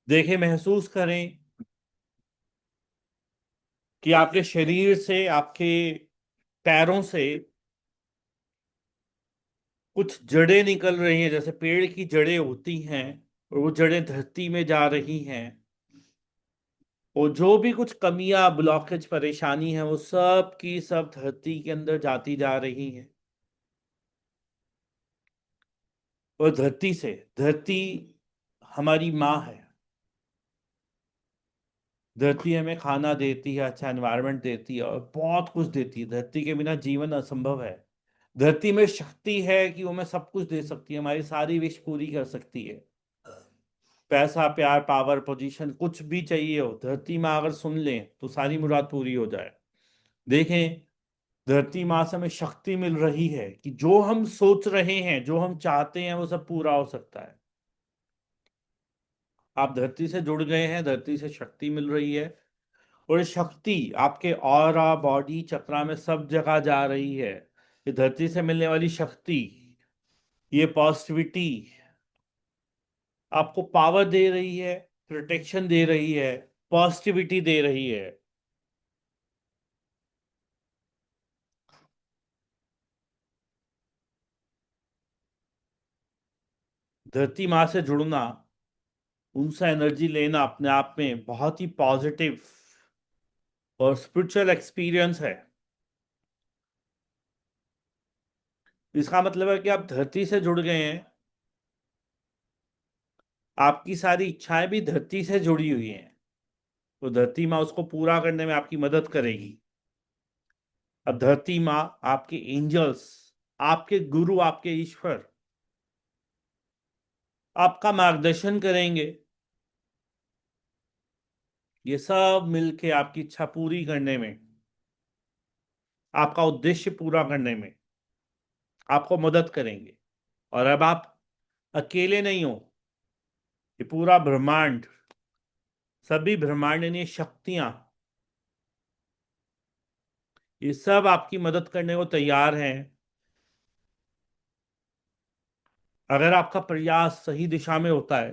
A: देखें, महसूस करें कि आपके शरीर से, आपके पैरों से कुछ जड़ें निकल रही हैं, जैसे पेड़ की जड़ें होती हैं, और वो जड़ें धरती में जा रही हैं। और जो भी कुछ कमियां, ब्लॉकेज, परेशानी है, वो सब की सब धरती के अंदर जाती जा रही हैं। और धरती हमारी माँ है। धरती हमें खाना देती है, अच्छा एनवायरनमेंट देती है और बहुत कुछ देती है। धरती के बिना जीवन असंभव है। धरती में शक्ति है कि वो हमें सब कुछ दे सकती है, हमारी सारी विश पूरी कर सकती है। पैसा, प्यार, पावर, पोजीशन, कुछ भी चाहिए हो, धरती माँ अगर सुन ले तो सारी मुराद पूरी हो जाए। देखें, धरती माँ से हमें शक्ति मिल रही है कि जो हम सोच रहे हैं, जो हम चाहते हैं, वो सब पूरा हो सकता है। आप धरती से जुड़ गए हैं, धरती से शक्ति मिल रही है और ये शक्ति आपके ऑरा, बॉडी चक्रा में सब जगह जा रही है। ये धरती से मिलने वाली शक्ति, ये पॉजिटिविटी आपको पावर दे रही है, प्रोटेक्शन दे रही है, पॉजिटिविटी दे रही है। धरती माँ से जुड़ना, उनसे एनर्जी लेना अपने आप में बहुत ही पॉजिटिव और स्पिरिचुअल एक्सपीरियंस है। इसका मतलब है कि आप धरती से जुड़ गए हैं, आपकी सारी इच्छाएं भी धरती से जुड़ी हुई हैं, तो धरती माँ उसको पूरा करने में आपकी मदद करेगी। अब धरती माँ, आपके एंजल्स, आपके गुरु, आपके ईश्वर आपका मार्गदर्शन करेंगे। ये सब मिलके आपकी इच्छा पूरी करने में, आपका उद्देश्य पूरा करने में आपको मदद करेंगे। और अब आप अकेले नहीं हो। ये पूरा ब्रह्मांड, सभी ब्रह्मांडीय शक्तियां, ये सब आपकी मदद करने को तैयार हैं। अगर आपका प्रयास सही दिशा में होता है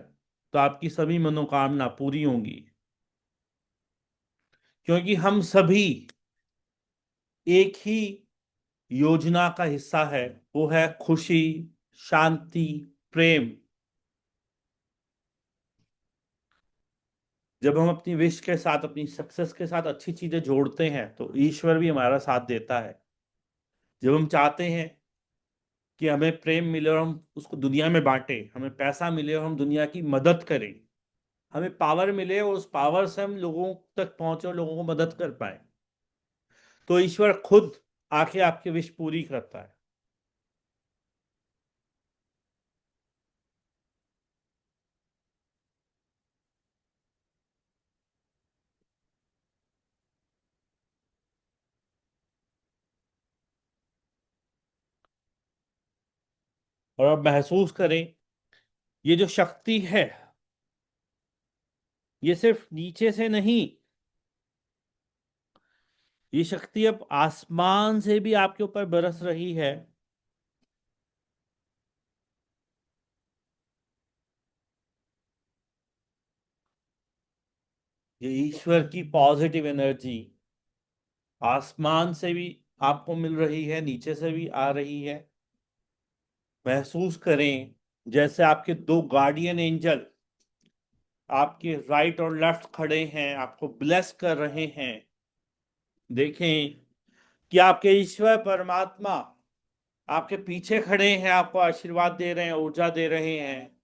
A: तो आपकी सभी मनोकामना पूरी होंगी, क्योंकि हम सभी एक ही योजना का हिस्सा है। वो है खुशी, शांति, प्रेम। जब हम अपनी विश के साथ, अपनी सक्सेस के साथ अच्छी चीजें जोड़ते हैं तो ईश्वर भी हमारा साथ देता है। जब हम चाहते हैं कि हमें प्रेम मिले और हम उसको दुनिया में बांटें, हमें पैसा मिले और हम दुनिया की मदद करें, हमें पावर मिले और उस पावर से हम लोगों तक पहुंचे और लोगों को मदद कर पाए, तो ईश्वर खुद आके आपकी विश पूरी करता है। और अब महसूस करें, ये जो शक्ति है, ये सिर्फ नीचे से नहीं, ये शक्ति अब आसमान से भी आपके ऊपर बरस रही है। ये ईश्वर की पॉजिटिव एनर्जी आसमान से भी आपको मिल रही है, नीचे से भी आ रही है। महसूस करें जैसे आपके दो गार्डियन एंजल आपके राइट और लेफ्ट खड़े हैं, आपको ब्लेस कर रहे हैं। देखें कि आपके ईश्वर परमात्मा आपके पीछे खड़े हैं, आपको आशीर्वाद दे रहे हैं, ऊर्जा दे रहे हैं।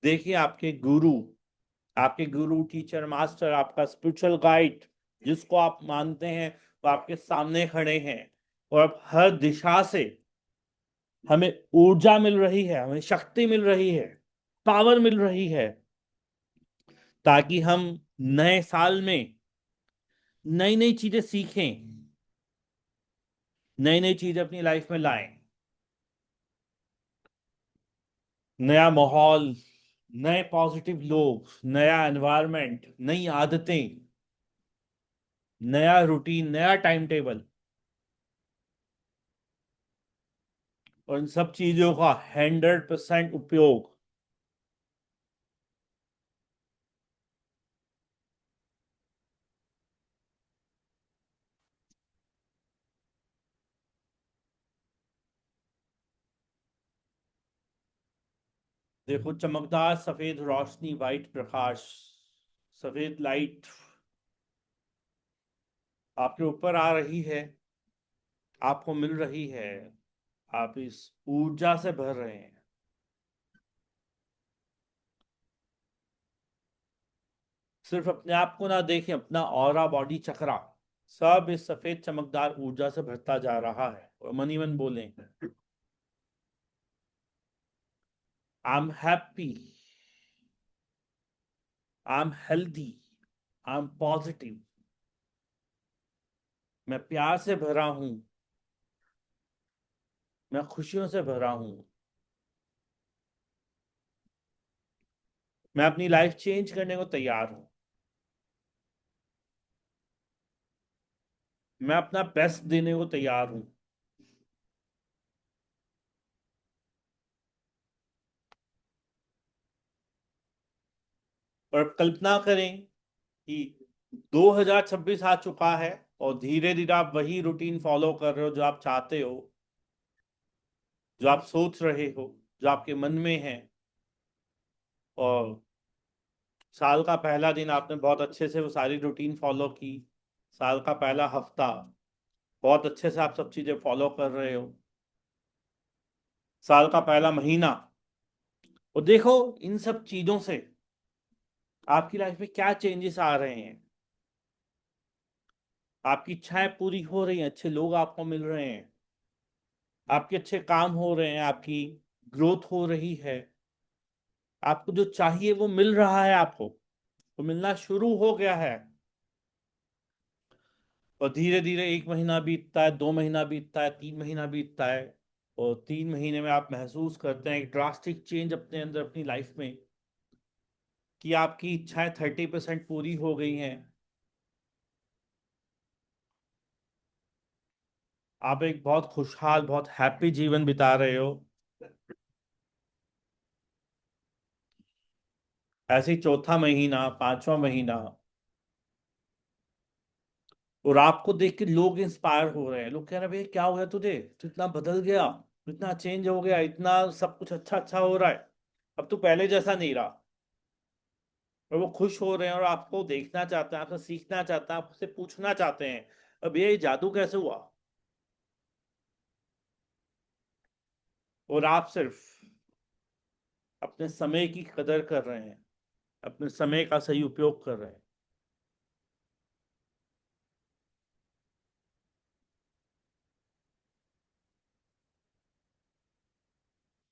A: देखिए आपके गुरु टीचर मास्टर, आपका स्पिरिचुअल गाइड जिसको आप मानते हैं, वो आपके सामने खड़े हैं। और अब हर दिशा से हमें ऊर्जा मिल रही है, हमें शक्ति मिल रही है, पावर मिल रही है, ताकि हम नए साल में नई नई चीजें सीखें, नई नई चीजें अपनी लाइफ में लाएं। नया माहौल, नए पॉजिटिव लोग, नया एनवायरनमेंट, नई आदतें, नया रूटीन, नया टाइम टेबल, और इन सब चीजों का 100% उपयोग देखो, चमकदार सफेद रोशनी, वाइट प्रकाश, सफेद लाइट आपके ऊपर आ रही है, आपको मिल रही है। आप इस ऊर्जा से भर रहे हैं। सिर्फ अपने आप को ना देखें, अपना ऑरा, बॉडी चक्रा सब इस सफेद चमकदार ऊर्जा से भरता जा रहा है। और मन ही मन बोलें, I am happy, I am healthy, I am positive. मैं प्यार से भरा हूं, मैं खुशियों से भरा हूं। मैं अपनी लाइफ चेंज करने को तैयार हूं। मैं अपना बेस्ट देने को तैयार हूं। और अब कल्पना करें कि 2026 आ चुका है और धीरे धीरे आप वही रूटीन फॉलो कर रहे हो जो आप चाहते हो, जो आप सोच रहे हो, जो आपके मन में है। और साल का पहला दिन आपने बहुत अच्छे से वो सारी रूटीन फॉलो की। साल का पहला हफ्ता बहुत अच्छे से आप सब चीजें फॉलो कर रहे हो। साल का पहला महीना, और देखो इन सब चीजों से आपकी लाइफ में क्या चेंजेस आ रहे हैं। आपकी इच्छाएं पूरी हो रही हैं, अच्छे लोग आपको मिल रहे हैं, आपके अच्छे काम हो रहे हैं, आपकी ग्रोथ हो रही है, आपको जो चाहिए वो मिल रहा है, आपको वो मिलना शुरू हो गया है। और धीरे धीरे 1 महीना बीतता है, 2 महीना बीतता है, 3 महीना बीतता है। और 3 महीने में आप महसूस करते हैं एक ड्रास्टिक चेंज अपने अंदर, अपनी लाइफ में, कि आपकी इच्छाएं 30% पूरी हो गई हैं। आप एक बहुत खुशहाल, बहुत हैप्पी जीवन बिता रहे हो। ऐसे ही चौथा महीना, पांचवा महीना, और आपको देख के लोग इंस्पायर हो रहे हैं। लोग कह रहे हैं, भैया क्या हो गया तुझे, तू इतना बदल गया, तू इतना चेंज हो गया, इतना सब कुछ अच्छा अच्छा हो रहा है, अब तू पहले जैसा नहीं रहा। और वो खुश हो रहे हैं और आपको देखना चाहते हैं, आपसे सीखना चाहते हैं, आपसे पूछना चाहते हैं, अब ये जादू कैसे हुआ। और आप सिर्फ अपने समय की कदर कर रहे हैं, अपने समय का सही उपयोग कर रहे हैं।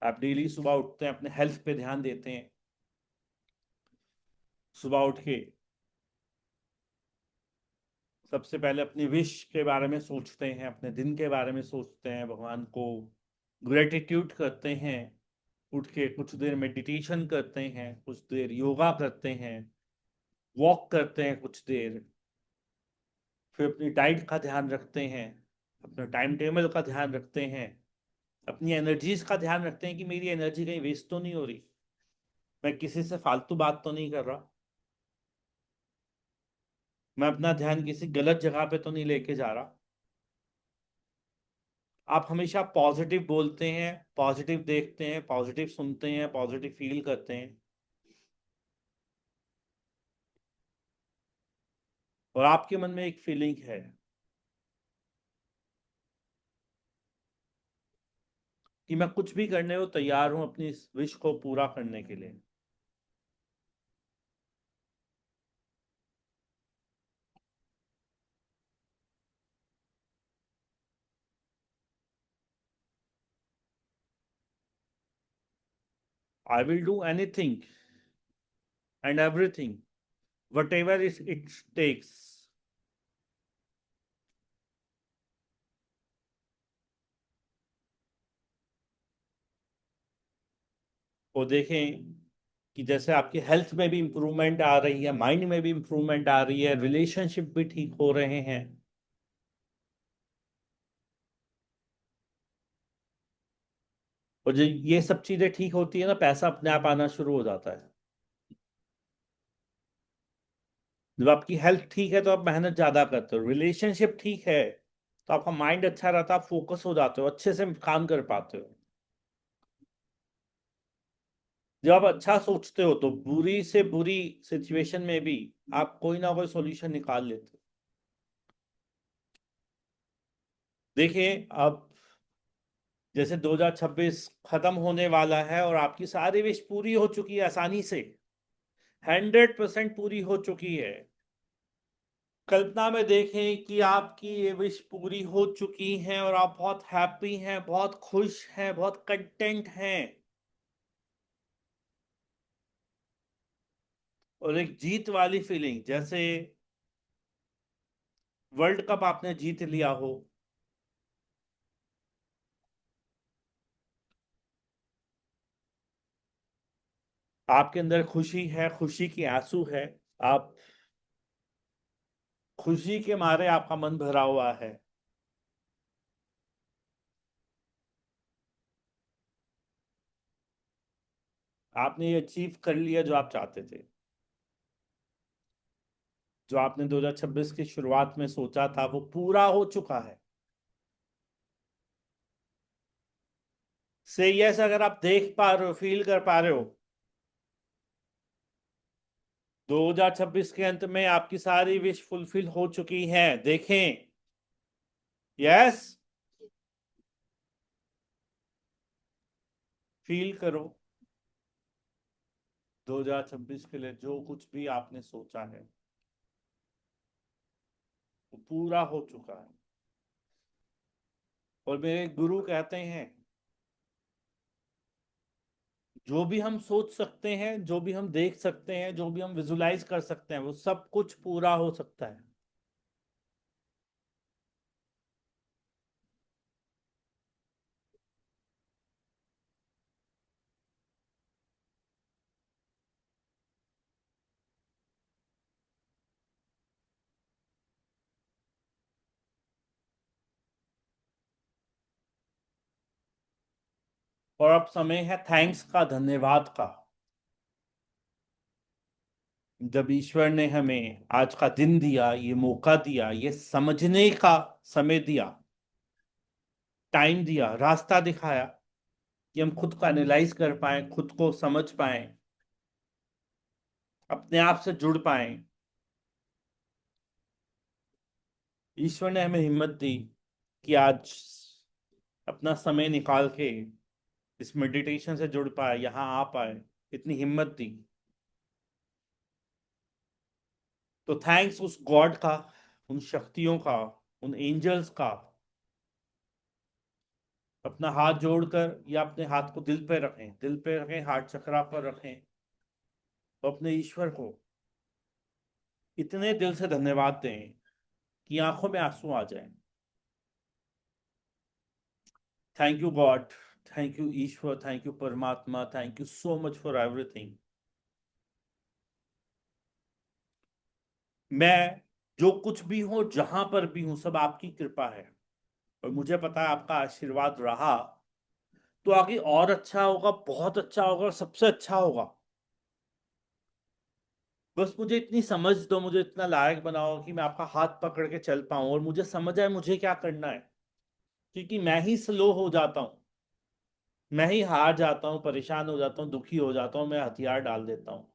A: आप डेली सुबह उठते हैं, अपने हेल्थ पे ध्यान देते हैं। सुबह उठ के सबसे पहले अपनी विश के बारे में सोचते हैं, अपने दिन के बारे में सोचते हैं, भगवान को ग्रेटिट्यूड करते हैं। उठ के कुछ देर मेडिटेशन करते हैं, कुछ देर योगा करते हैं, वॉक करते हैं कुछ देर। फिर अपनी डाइट का ध्यान रखते हैं, अपने टाइम टेबल का ध्यान रखते हैं, अपनी एनर्जीज का ध्यान रखते हैं कि मेरी एनर्जी कहीं वेस्ट तो नहीं हो रही, मैं किसी से फालतू बात तो नहीं कर रहा, मैं अपना ध्यान किसी गलत जगह पे तो नहीं लेके जा रहा। आप हमेशा पॉजिटिव बोलते हैं, पॉजिटिव देखते हैं, पॉजिटिव सुनते हैं, पॉजिटिव फील करते हैं, और आपके मन में एक फीलिंग है कि मैं कुछ भी करने को तैयार हूं अपनी इस विश को पूरा करने के लिए। I will do anything and everything whatever it takes। वो देखें कि जैसे आपकी हेल्थ में भी इंप्रूवमेंट आ रही है, माइंड में भी इंप्रूवमेंट आ रही है, रिलेशनशिप भी ठीक हो रहे हैं। और जब ये सब चीजें ठीक होती है ना, पैसा अपने आप आना शुरू हो जाता है। जब आपकी हेल्थ ठीक है तो आप मेहनत ज्यादा करते हो, रिलेशनशिप ठीक है तो आपका माइंड अच्छा रहता है, आप फोकस हो जाते हो, अच्छे से काम कर पाते हो। जब आप अच्छा सोचते हो तो बुरी से बुरी सिचुएशन में भी आप कोई ना कोई सॉल्यूशन निकाल लेते हो। देखिए, अब जैसे 2026 खत्म होने वाला है और आपकी सारी विश पूरी हो चुकी है, आसानी से 100% पूरी हो चुकी है। कल्पना में देखें कि आपकी ये विश पूरी हो चुकी है और आप बहुत हैप्पी हैं, बहुत खुश हैं, बहुत कंटेंट हैं, और एक जीत वाली फीलिंग, जैसे वर्ल्ड कप आपने जीत लिया हो। आपके अंदर खुशी है, खुशी की आंसू है, आप खुशी के मारे आपका मन भरा हुआ है। आपने ये अचीव कर लिया जो आप चाहते थे, जो आपने 2026 की शुरुआत में सोचा था वो पूरा हो चुका है। से यस, अगर आप देख पा रहे हो, फील कर पा रहे हो, 2026 के अंत में आपकी सारी विश फुलफिल हो चुकी हैं, देखें। यस, फील करो। 2026 के लिए जो कुछ भी आपने सोचा है वो पूरा हो चुका है। और मेरे गुरु कहते हैं, जो भी हम सोच सकते हैं, जो भी हम देख सकते हैं, जो भी हम विजुलाइज कर सकते हैं, वो सब कुछ पूरा हो सकता है। और अब समय है थैंक्स का, धन्यवाद का। जब ईश्वर ने हमें आज का दिन दिया, ये मौका दिया, ये समझने का समय दिया, टाइम दिया, रास्ता दिखाया कि हम खुद को एनालाइज कर पाए, खुद को समझ पाए, अपने आप से जुड़ पाए। ईश्वर ने हमें हिम्मत दी कि आज अपना समय निकाल के इस मेडिटेशन से जुड़ पाए, यहाँ आ पाए, इतनी हिम्मत दी। तो थैंक्स उस गॉड का, उन शक्तियों का, उन एंजल्स का। अपना हाथ जोड़कर या अपने हाथ को दिल पे रखें, दिल पे रखें, हार्ट चक्रा पर रखें, तो अपने ईश्वर को इतने दिल से धन्यवाद दें कि आंखों में आंसू आ जाएं। Thank you God, thank you ईश्वर, थैंक यू परमात्मा, thank you so much for everything. मैं जो कुछ भी हूं, जहां पर भी हूं, सब आपकी कृपा है, और मुझे पता है आपका आशीर्वाद रहा तो आगे और अच्छा होगा, बहुत अच्छा होगा, सबसे अच्छा होगा। बस मुझे इतनी समझ दो, मुझे इतना लायक बनाओ कि मैं आपका हाथ पकड़ के चल पाऊं और मुझे समझ आए मुझे क्या करना है। क्योंकि मैं ही स्लो हो जाता हूँ, मैं ही हार जाता हूँ, परेशान हो जाता हूँ, दुखी हो जाता हूँ, मैं हथियार डाल देता हूँ।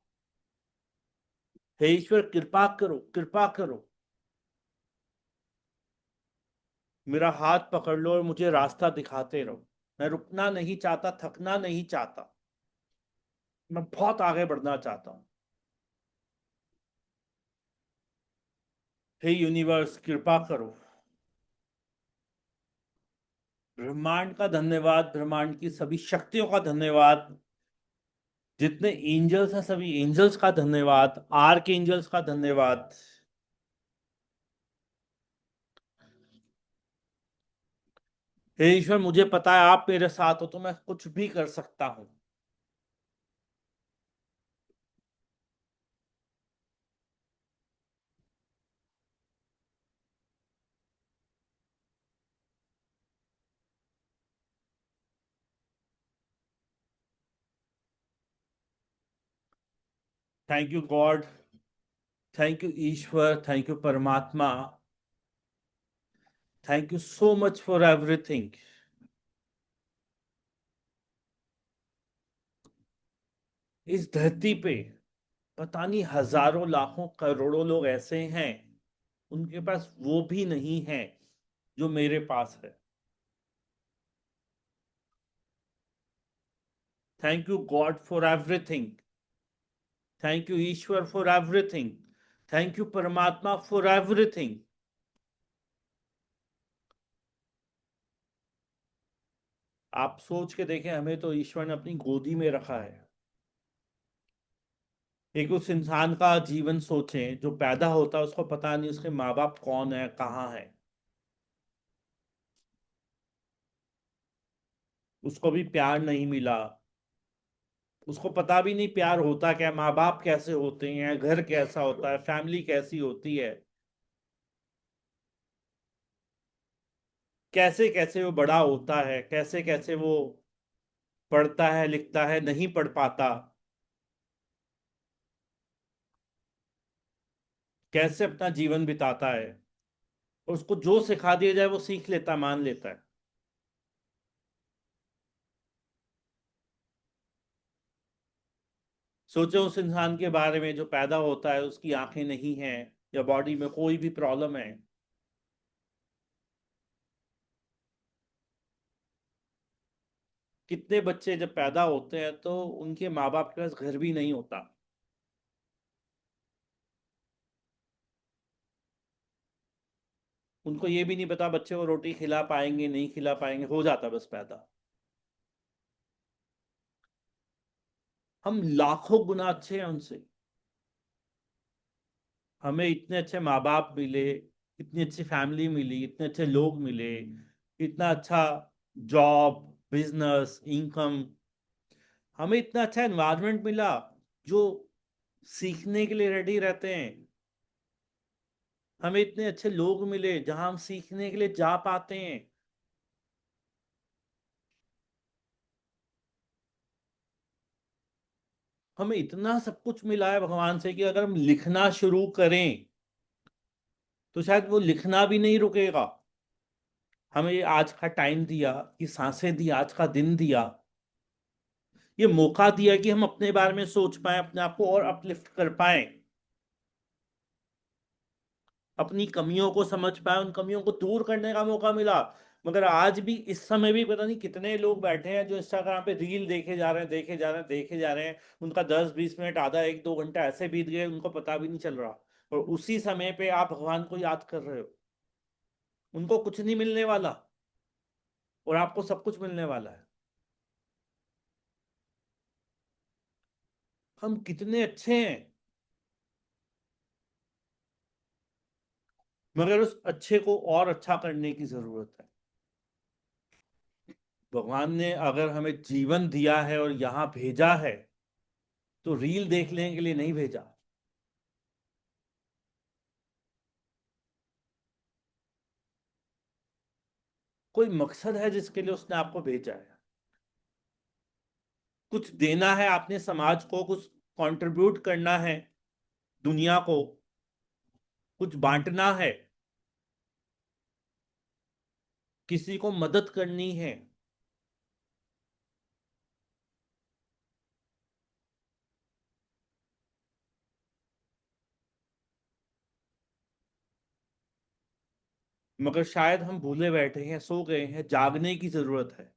A: हे ईश्वर, कृपा करो, कृपा करो, मेरा हाथ पकड़ लो और मुझे रास्ता दिखाते रहो। मैं रुकना नहीं चाहता, थकना नहीं चाहता, मैं बहुत आगे बढ़ना चाहता हूँ। हे यूनिवर्स, कृपा करो। ब्रह्मांड का धन्यवाद, ब्रह्मांड की सभी शक्तियों का धन्यवाद, जितने एंजल्स हैं सभी एंजल्स का धन्यवाद, आर्क एंजल्स का धन्यवाद। हे ईश्वर, मुझे पता है आप मेरे साथ हो तो मैं कुछ भी कर सकता हूँ। Thank you God, thank you ईश्वर, थैंक यू परमात्मा, thank you so much for everything. इस धरती पे पता नहीं हजारों लाखों करोड़ों लोग ऐसे हैं, उनके पास वो भी नहीं है जो मेरे पास है। Thank you God for everything, thank you Ishwar for everything, thank you परमात्मा फॉर एवरीथिंग। आप सोच के देखें, हमें तो ईश्वर ने अपनी गोदी में रखा है। एक उस इंसान का जीवन सोचें जो पैदा होता है, उसको पता नहीं उसके माँ बाप कौन है, कहाँ है, उसको भी प्यार नहीं मिला, उसको पता भी नहीं प्यार होता क्या, माँ बाप कैसे होते हैं, घर कैसा होता है, फैमिली कैसी होती है, कैसे कैसे वो बड़ा होता है, कैसे कैसे वो पढ़ता है, लिखता है, नहीं पढ़ पाता, कैसे अपना जीवन बिताता है। और उसको जो सिखा दिया जाए वो सीख लेता, मान लेता है। सोचो उस इंसान के बारे में जो पैदा होता है, उसकी आंखें नहीं हैं या बॉडी में कोई भी प्रॉब्लम है। कितने बच्चे जब पैदा होते हैं तो उनके माँ बाप के पास घर भी नहीं होता, उनको ये भी नहीं पता बच्चे को रोटी खिला पाएंगे नहीं खिला पाएंगे, हो जाता बस पैदा। हम लाखों गुना अच्छे हैं उनसे। हमें इतने अच्छे माँ बाप मिले, इतनी अच्छी फैमिली मिली, इतने अच्छे लोग मिले, इतना अच्छा जॉब, बिजनेस, इनकम, हमें इतना अच्छा एनवायरनमेंट मिला जो सीखने के लिए रेडी रहते हैं। हमें इतने अच्छे लोग मिले जहां हम सीखने के लिए जा पाते हैं। हमें इतना सब कुछ मिला है भगवान से कि अगर हम लिखना शुरू करें तो शायद वो लिखना भी नहीं रुकेगा। हमें ये आज का टाइम दिया, ये सांसें दी, आज का दिन दिया, ये मौका दिया कि हम अपने बारे में सोच पाए, अपने आप को और अपलिफ्ट कर पाए, अपनी कमियों को समझ पाए, उन कमियों को दूर करने का मौका मिला। मगर आज भी इस समय भी पता नहीं कितने लोग बैठे हैं जो इंस्टाग्राम पे रील देखे जा रहे हैं, देखे जा रहे हैं, देखे जा रहे हैं। उनका 10-20 मिनट, आधा 1-2 घंटा ऐसे बीत गए, उनको पता भी नहीं चल रहा। और उसी समय पे आप भगवान को याद कर रहे हो। उनको कुछ नहीं मिलने वाला और आपको सब कुछ मिलने वाला है। हम कितने अच्छे हैं, मगर उस अच्छे को और अच्छा करने की जरूरत है। भगवान ने अगर हमें जीवन दिया है और यहाँ भेजा है तो रील देखने के लिए नहीं भेजा। कोई मकसद है जिसके लिए उसने आपको भेजा है। कुछ देना है आपने समाज को, कुछ कंट्रीब्यूट करना है दुनिया को, कुछ बांटना है। किसी को मदद करनी है, मगर शायद हम भूले बैठे हैं, सो गए हैं, जागने की जरूरत है।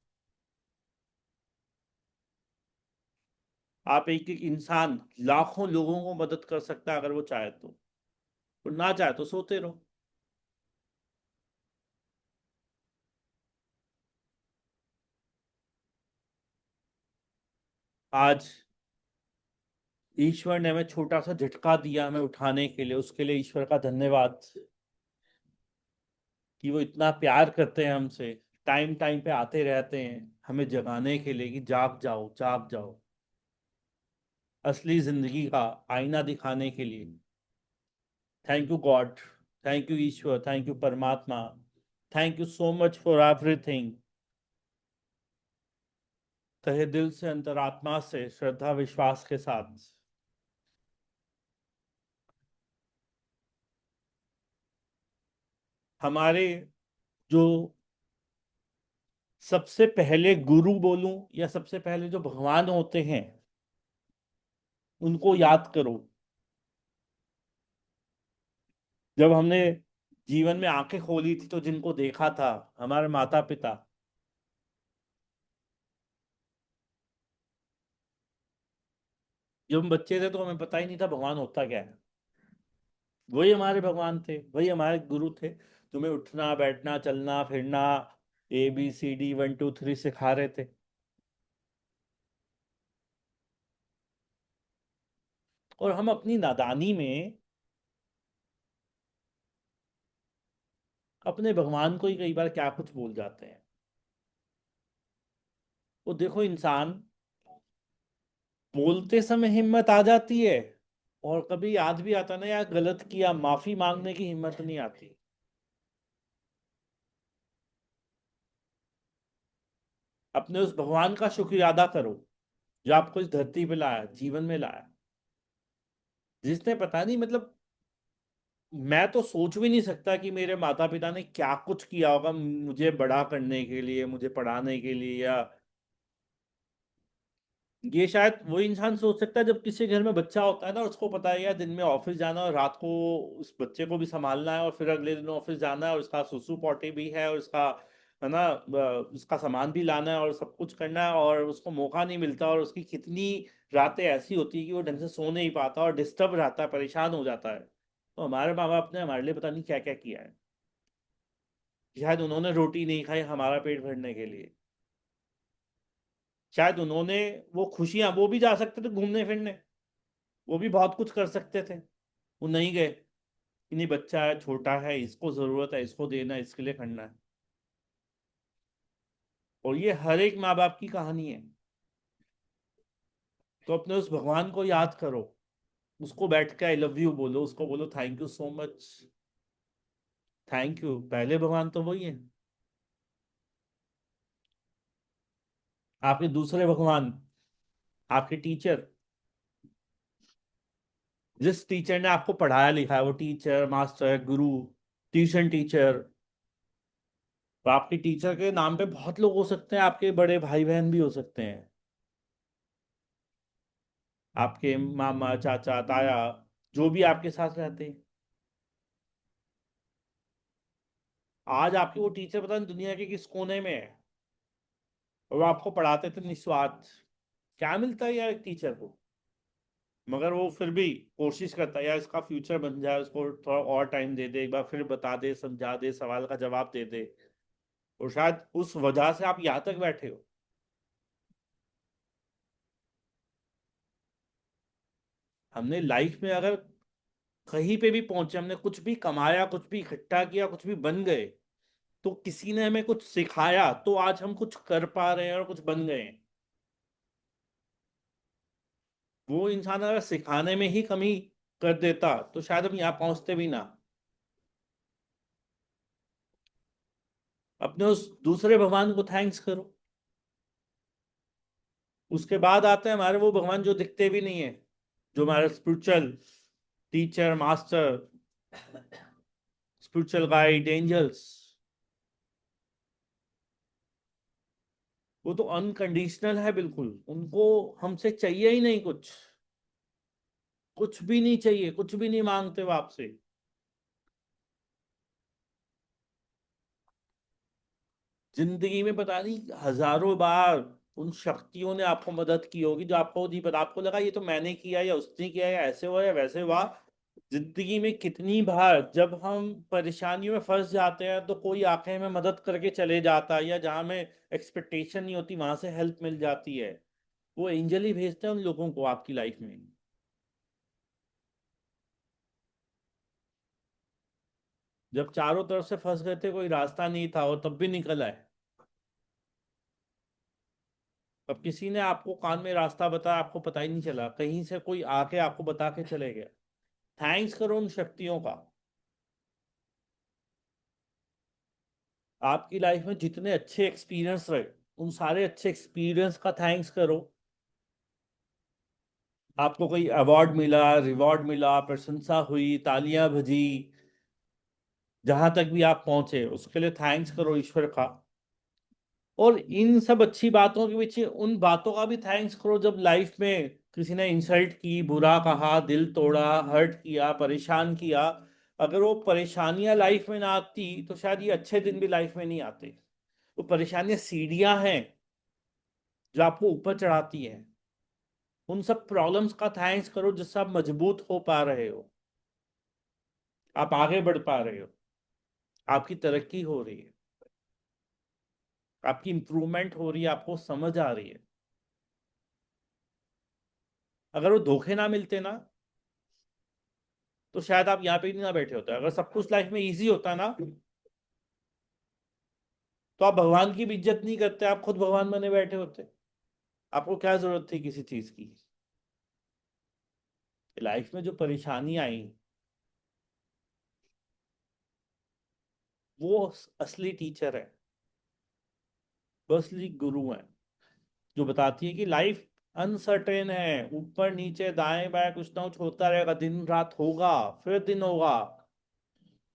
A: आप एक एक इंसान लाखों लोगों को मदद कर सकता है अगर वो चाहे तो, और ना चाहे तो सोते रहो। आज ईश्वर ने हमें छोटा सा झटका दिया हमें उठाने के लिए, उसके लिए ईश्वर का धन्यवाद कि वो इतना प्यार करते हैं हमसे, टाइम टाइम पे आते रहते हैं हमें जगाने के लिए कि जाग जाओ जाग जाओ, असली जिंदगी का आईना दिखाने के लिए। Thank you God, thank you ईश्वर, थैंक यू परमात्मा, thank you so much for everything. तहे दिल से, अंतरात्मा से, श्रद्धा विश्वास के साथ हमारे जो सबसे पहले गुरु बोलूं या सबसे पहले जो भगवान होते हैं, उनको याद करो। जब हमने जीवन में आंखें खोली थी तो जिनको देखा था, हमारे माता पिता। जब हम बच्चे थे तो हमें पता ही नहीं था भगवान होता क्या है। वही हमारे भगवान थे, वही हमारे गुरु थे, तुम्हें उठना बैठना चलना फिरना, ABCD 1 2 3 सिखा रहे थे। और हम अपनी नादानी में अपने भगवान को ही कई बार क्या कुछ बोल जाते हैं। वो देखो इंसान, बोलते समय हिम्मत आ जाती है, और कभी याद भी आता ना यार गलत किया, माफी मांगने की हिम्मत नहीं आती। अपने उस भगवान का शुक्रिया अदा करो जो आपको इस धरती पे लाया, जीवन में लाया, जिसने पता नहीं मतलब, मैं तो सोच भी नहीं सकता कि मेरे माता पिता ने क्या कुछ किया होगा मुझे बड़ा करने के लिए, मुझे पढ़ाने के लिए, या ये शायद वही इंसान सोच सकता है जब किसी घर में बच्चा होता है ना, उसको पता है यार दिन में ऑफिस जाना और रात को उस बच्चे को भी संभालना है, और फिर अगले दिन ऑफिस जाना है और उसका सुसु पॉटी भी है, और उसका है ना उसका सामान भी लाना है और सब कुछ करना है, और उसको मौका नहीं मिलता, और उसकी कितनी रातें ऐसी होती है कि वो ढंग से सो नहीं पाता और डिस्टर्ब रहता है, परेशान हो जाता है। तो हमारे माँ बाप ने हमारे लिए पता नहीं क्या क्या किया है। शायद उन्होंने रोटी नहीं खाई हमारा पेट भरने के लिए। शायद उन्होंने वो खुशियां, वो भी जा सकते थे घूमने फिरने, वो भी बहुत कुछ कर सकते थे, वो नहीं गए कि नहीं बच्चा है, छोटा है, इसको जरूरत है, इसको देना है, इसके लिए करना है। और ये हर एक माँ बाप की कहानी है। तो अपने उस भगवान को याद करो, उसको बैठ के आई लव यू बोलो, उसको बोलो thank you so much. Thank you, पहले भगवान तो वही है। आपके दूसरे भगवान, आपके टीचर, जिस टीचर ने आपको पढ़ाया लिखा है, वो टीचर, मास्टर, गुरु, ट्यूशन टीचर। तो आपके टीचर के नाम पे बहुत लोग हो सकते हैं, आपके बड़े भाई बहन भी हो सकते हैं, आपके मामा चाचा ताया, जो भी आपके साथ रहते हैं। आज आपके वो टीचर पता नहीं दुनिया के किस कोने में है, और वो आपको पढ़ाते थे निस्वार्थ। क्या मिलता है यार एक टीचर को, मगर वो फिर भी कोशिश करता है यार इसका फ्यूचर बन जाए, उसको थोड़ा और टाइम दे दे, एक बार फिर बता दे, समझा दे, सवाल का जवाब दे दे। और शायद उस वजह से आप यहाँ तक बैठे हो। हमने लाइफ में अगर कहीं पे भी पहुंचे, हमने कुछ भी कमाया, कुछ भी इकट्ठा किया, कुछ भी बन गए, तो किसी ने हमें कुछ सिखाया, तो आज हम कुछ कर पा रहे हैं और कुछ बन गए हैं। वो इंसान अगर सिखाने में ही कमी कर देता तो शायद हम यहाँ पहुंचते भी ना। अपने उस दूसरे भगवान को थैंक्स करो। उसके बाद आते हैं हमारे वो भगवान जो दिखते भी नहीं है, जो हमारे spiritual teacher, master, spiritual guide, angels. वो तो अनकंडीशनल है बिल्कुल, उनको हमसे चाहिए ही नहीं कुछ, कुछ भी नहीं चाहिए, कुछ भी नहीं मांगते वो आपसे। जिंदगी में पता नहीं हजारों बार उन शक्तियों ने आपको मदद की होगी जो आपको नहीं पता, आपको लगा ये तो मैंने किया या उसने किया या ऐसे हुआ या वैसे हुआ। जिंदगी में कितनी बार जब हम परेशानियों में फंस जाते हैं तो कोई आके हमें मदद करके चले जाता है, या जहां हमें एक्सपेक्टेशन नहीं होती वहां से हेल्प मिल जाती है। वो एंजल ही भेजते हैं उन लोगों को आपकी लाइफ में। जब चारों तरफ से फंस गए थे, कोई रास्ता नहीं था, और तब भी निकल आए। अब किसी ने आपको कान में रास्ता बताया, आपको पता ही नहीं चला, कहीं से कोई आके आपको बता के चले गया। थैंक्स करो उन शक्तियों का। आपकी लाइफ में जितने अच्छे एक्सपीरियंस रहे, उन सारे अच्छे एक्सपीरियंस का थैंक्स करो। आपको कोई अवार्ड मिला, रिवॉर्ड मिला, प्रशंसा हुई, तालियां बजी, जहां तक भी आप पहुंचे उसके लिए थैंक्स करो ईश्वर का। और इन सब अच्छी बातों के पीछे उन बातों का भी थैंक्स करो जब लाइफ में किसी ने इंसल्ट की, बुरा कहा, दिल तोड़ा, हर्ट किया, परेशान किया। अगर वो परेशानियां लाइफ में ना आती तो शायद ये अच्छे दिन भी लाइफ में नहीं आते। वो परेशानियां सीढ़ियां हैं जो आपको ऊपर चढ़ाती हैं। उन सब प्रॉब्लम्स का थैंक्स करो जिससे आप मजबूत हो पा रहे हो, आप आगे बढ़ पा रहे हो, आपकी तरक्की हो रही है, आपकी इंप्रूवमेंट हो रही है, आपको समझ आ रही है। अगर वो धोखे ना मिलते ना तो शायद आप यहाँ पे भी ना बैठे होते। अगर सब कुछ लाइफ में इजी होता ना तो आप भगवान की भी इज्जत नहीं करते, आप खुद भगवान बने बैठे होते। आपको क्या जरूरत थी किसी चीज की? लाइफ में जो परेशानी आई, वो असली टीचर है, वो असली गुरु है, जो बताती है कि लाइफ अनसर्टेन है, ऊपर नीचे दाएं बाएं कुछ ना कुछ होता रहेगा, दिन रात होगा, फिर दिन होगा।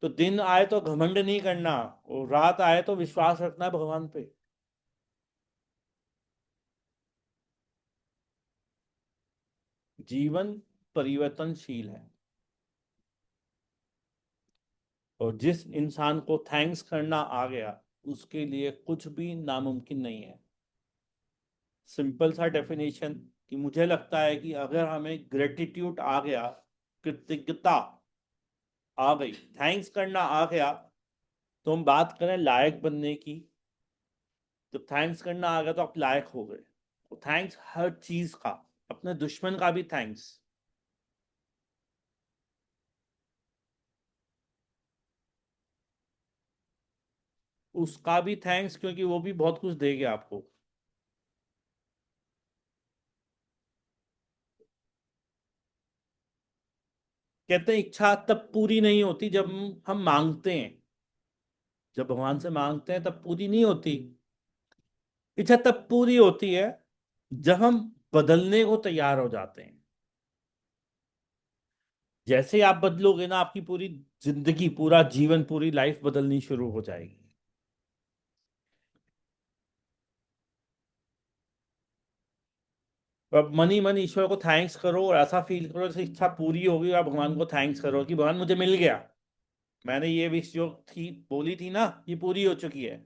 A: तो दिन आए तो घमंड नहीं करना, और रात आए तो विश्वास रखना है भगवान पे। जीवन परिवर्तनशील है, और जिस इंसान को थैंक्स करना आ गया उसके लिए कुछ भी नामुमकिन नहीं है। सिंपल सा डेफिनेशन कि मुझे लगता है कि अगर हमें ग्रेटिट्यूड आ गया, कृतज्ञता आ गई, थैंक्स करना आ गया, तो हम बात करें लायक बनने की। जब थैंक्स करना आ गया तो आप लायक हो गए। तो थैंक्स हर चीज का, अपने दुश्मन का भी थैंक्स, उसका भी थैंक्स, क्योंकि वो भी बहुत कुछ दे गया आपको। कहते हैं इच्छा तब पूरी नहीं होती जब हम मांगते हैं। जब भगवान से मांगते हैं तब पूरी नहीं होती। इच्छा तब पूरी होती है जब हम बदलने को तैयार हो जाते हैं। जैसे ही आप बदलोगे ना, आपकी पूरी जिंदगी, पूरा जीवन, पूरी लाइफ बदलनी शुरू हो जाएगी। तो अब मन ही मन ईश्वर को थैंक्स करो, और ऐसा फील करो जैसे इच्छा पूरी होगी, और भगवान को थैंक्स करो कि भगवान मुझे मिल गया, मैंने ये विश जो थी बोली थी ना, ये पूरी हो चुकी है।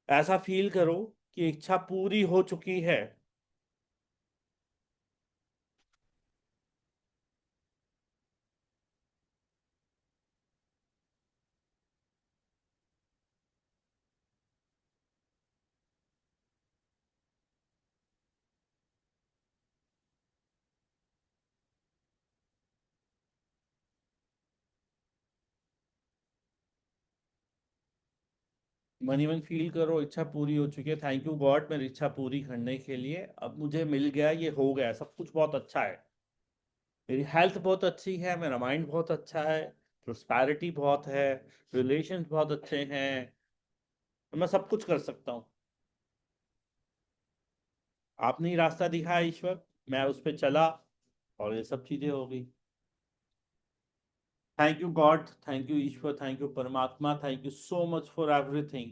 A: ऐसा फील करो कि इच्छा पूरी हो चुकी है। मन ही मन फील करो इच्छा पूरी हो चुकी है, थैंक यू गॉड मेरी इच्छा पूरी करने के लिए, अब मुझे मिल गया, ये हो गया, सब कुछ बहुत अच्छा है। मेरी हेल्थ बहुत अच्छी है, मेरा माइंड बहुत अच्छा है, प्रोस्पैरिटी बहुत है, रिलेशंस बहुत अच्छे हैं, तो मैं सब कुछ कर सकता हूँ। आपने ही रास्ता दिखाया ईश्वर, मैं उस पर चला, और ये सब चीजें हो गई। Thank you God, thank you ईश्वर, थैंक यू परमात्मा, thank you so much for everything.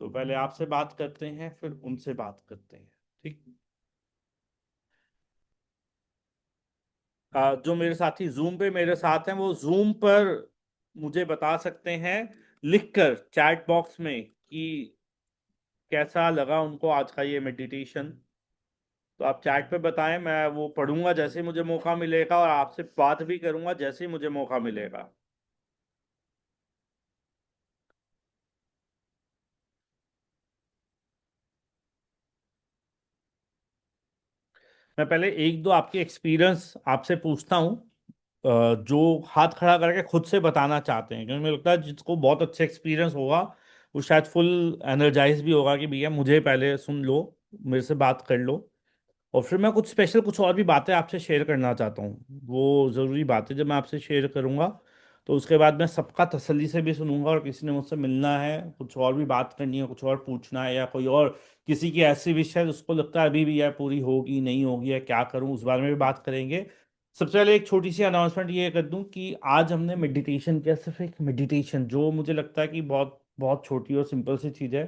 A: तो पहले आपसे बात करते हैं, फिर उनसे बात करते हैं। ठीक। जो मेरे साथी जूम पे मेरे साथ हैं, वो जूम पर मुझे बता सकते हैं लिखकर चैट बॉक्स में कि कैसा लगा उनको आज का ये मेडिटेशन। तो आप चैट पे बताएं, मैं वो पढ़ूंगा जैसे ही मुझे मौका मिलेगा, और आपसे बात भी करूंगा जैसे ही मुझे मौका मिलेगा। मैं पहले एक दो आपके एक्सपीरियंस आपसे पूछता हूँ, जो हाथ खड़ा करके खुद से बताना चाहते हैं, क्योंकि मुझे लगता है जिसको बहुत अच्छा एक्सपीरियंस होगा वो शायद फुल एनर्जाइज भी होगा कि भैया मुझे पहले सुन लो, मेरे से बात कर लो। और फिर मैं कुछ स्पेशल कुछ और भी बातें आपसे शेयर करना चाहता हूँ। वो ज़रूरी बातें जब मैं आपसे शेयर करूँगा, तो उसके बाद मैं सबका तसल्ली से भी सुनूंगा, और किसी ने मुझसे मिलना है, कुछ और भी बात करनी है, कुछ और पूछना है, या कोई और किसी की ऐसी विश है उसको लगता है अभी भी यार पूरी होगी नहीं होगी या क्या करूँ, उस बारे में भी बात करेंगे। सबसे पहले एक छोटी सी अनाउंसमेंट ये कर दूं कि आज हमने मेडिटेशन किया, सिर्फ एक मेडिटेशन, जो मुझे लगता है कि बहुत बहुत छोटी और सिंपल सी चीज़ है।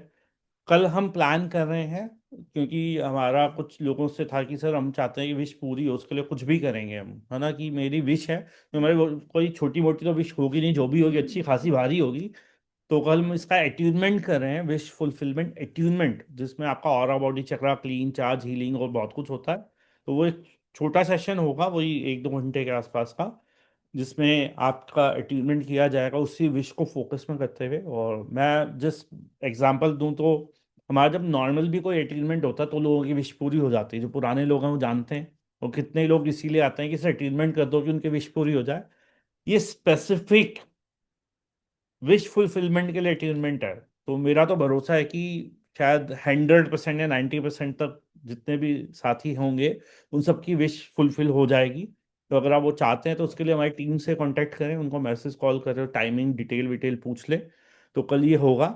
A: कल हम प्लान कर रहे हैं, क्योंकि हमारा कुछ लोगों से था कि सर हम चाहते हैं कि विश पूरी हो, उसके लिए कुछ भी करेंगे हम, है ना, कि मेरी विश है तो हमारी कोई छोटी मोटी तो विश होगी नहीं, जो भी होगी अच्छी खासी भारी होगी। तो कल हम इसका अट्यूनमेंट कर रहे हैं, विश फुलफिलमेंट अट्यूनमेंट, जिसमें आपका ऑरा बॉडी चक्रा क्लीन चार्ज हीलिंग और बहुत कुछ होता है। तो वो एक छोटा सेशन होगा, वही 1-2 घंटे के आसपास का, जिसमें आपका अट्यूनमेंट किया जाएगा उसी विश को फोकस में करते हुए। और मैं जिस एग्जांपल दूं, तो हमारा जब नॉर्मल भी कोई अट्यूनमेंट होता है तो लोगों की विश पूरी हो जाती है, जो पुराने लोग हैं वो जानते हैं। और कितने लोग इसीलिए आते हैं कि सर अट्यूनमेंट कर दो कि उनकी विश पूरी हो जाए। ये स्पेसिफिक विश फुलफिलमेंट के लिए अट्यूनमेंट है। तो मेरा तो भरोसा है कि शायद 100% या 90% तक जितने भी साथी होंगे उन सबकी विश फुलफिल हो जाएगी। तो अगर आप वो चाहते हैं तो उसके लिए हमारी टीम से कांटेक्ट करें, उनको मैसेज कॉल करें, टाइमिंग डिटेल विटेल पूछ लें। तो कल ये होगा।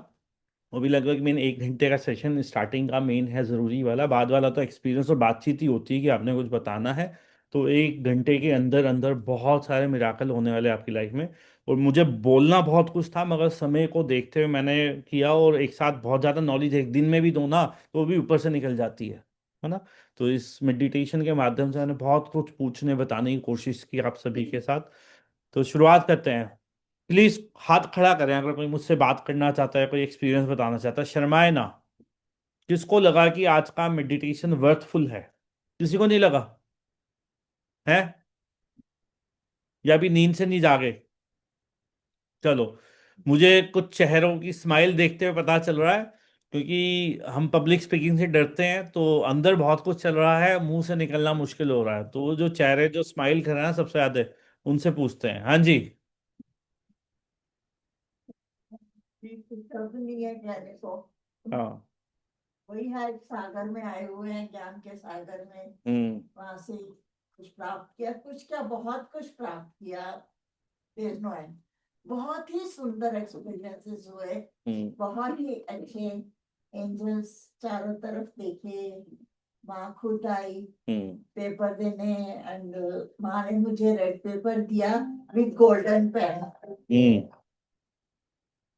A: वो भी लगभग मेन 1 घंटे का सेशन, स्टार्टिंग का मेन है ज़रूरी वाला, बाद वाला तो एक्सपीरियंस और बातचीत ही होती है कि आपने कुछ बताना है। तो 1 घंटे के अंदर अंदर बहुत सारे मिराकल होने वाले हैं आपकी लाइफ में। और मुझे बोलना बहुत कुछ था, मगर समय को देखते हुए मैंने किया, और एक साथ बहुत ज़्यादा नॉलेज एक दिन में भी दो ना तो वो भी ऊपर से निकल जाती है ना। तो इस मेडिटेशन के माध्यम से मैंने बहुत कुछ पूछने बताने की कोशिश की आप सभी के साथ। तो शुरुआत करते हैं। प्लीज हाथ खड़ा करें अगर कोई मुझसे बात करना चाहता है, कोई एक्सपीरियंस बताना चाहता है, शर्माए ना। किसको लगा कि आज का मेडिटेशन वर्थफुल है? किसी को नहीं लगा है? या अभी नींद से नहीं जागे? चलो, मुझे कुछ चेहरों की स्माइल देखते हुए पता चल रहा है, क्योंकि हम पब्लिक स्पीकिंग से डरते हैं, तो अंदर बहुत कुछ चल रहा है, मुंह से निकलना मुश्किल हो रहा है। तो वो जो चेहरे जो स्माइल कर रहे हैं सबसे ज्यादा, उनसे पूछते हैं। हाँ जी।
D: कुछ नहीं है कहने को।
A: हाँ।
D: वही है, सागर में आए हुए हैं, ज्ञान के सागर में।
A: हम्म।
D: वहां से कुछ प्राप्त किया, कुछ क्या बहुत कुछ प्राप्त किया। There no end. बहुत ही सुंदर एक्सपीरियंसेस हुए।
A: हम्म।
D: बहुत ही अच्छे एंजल्स चारों तरफ देखे। माँ खुद आई
A: हम्म।
D: पेपर देने, एंड माँ ने मुझे रेड पेपर दिया with golden pen.
A: Hmm.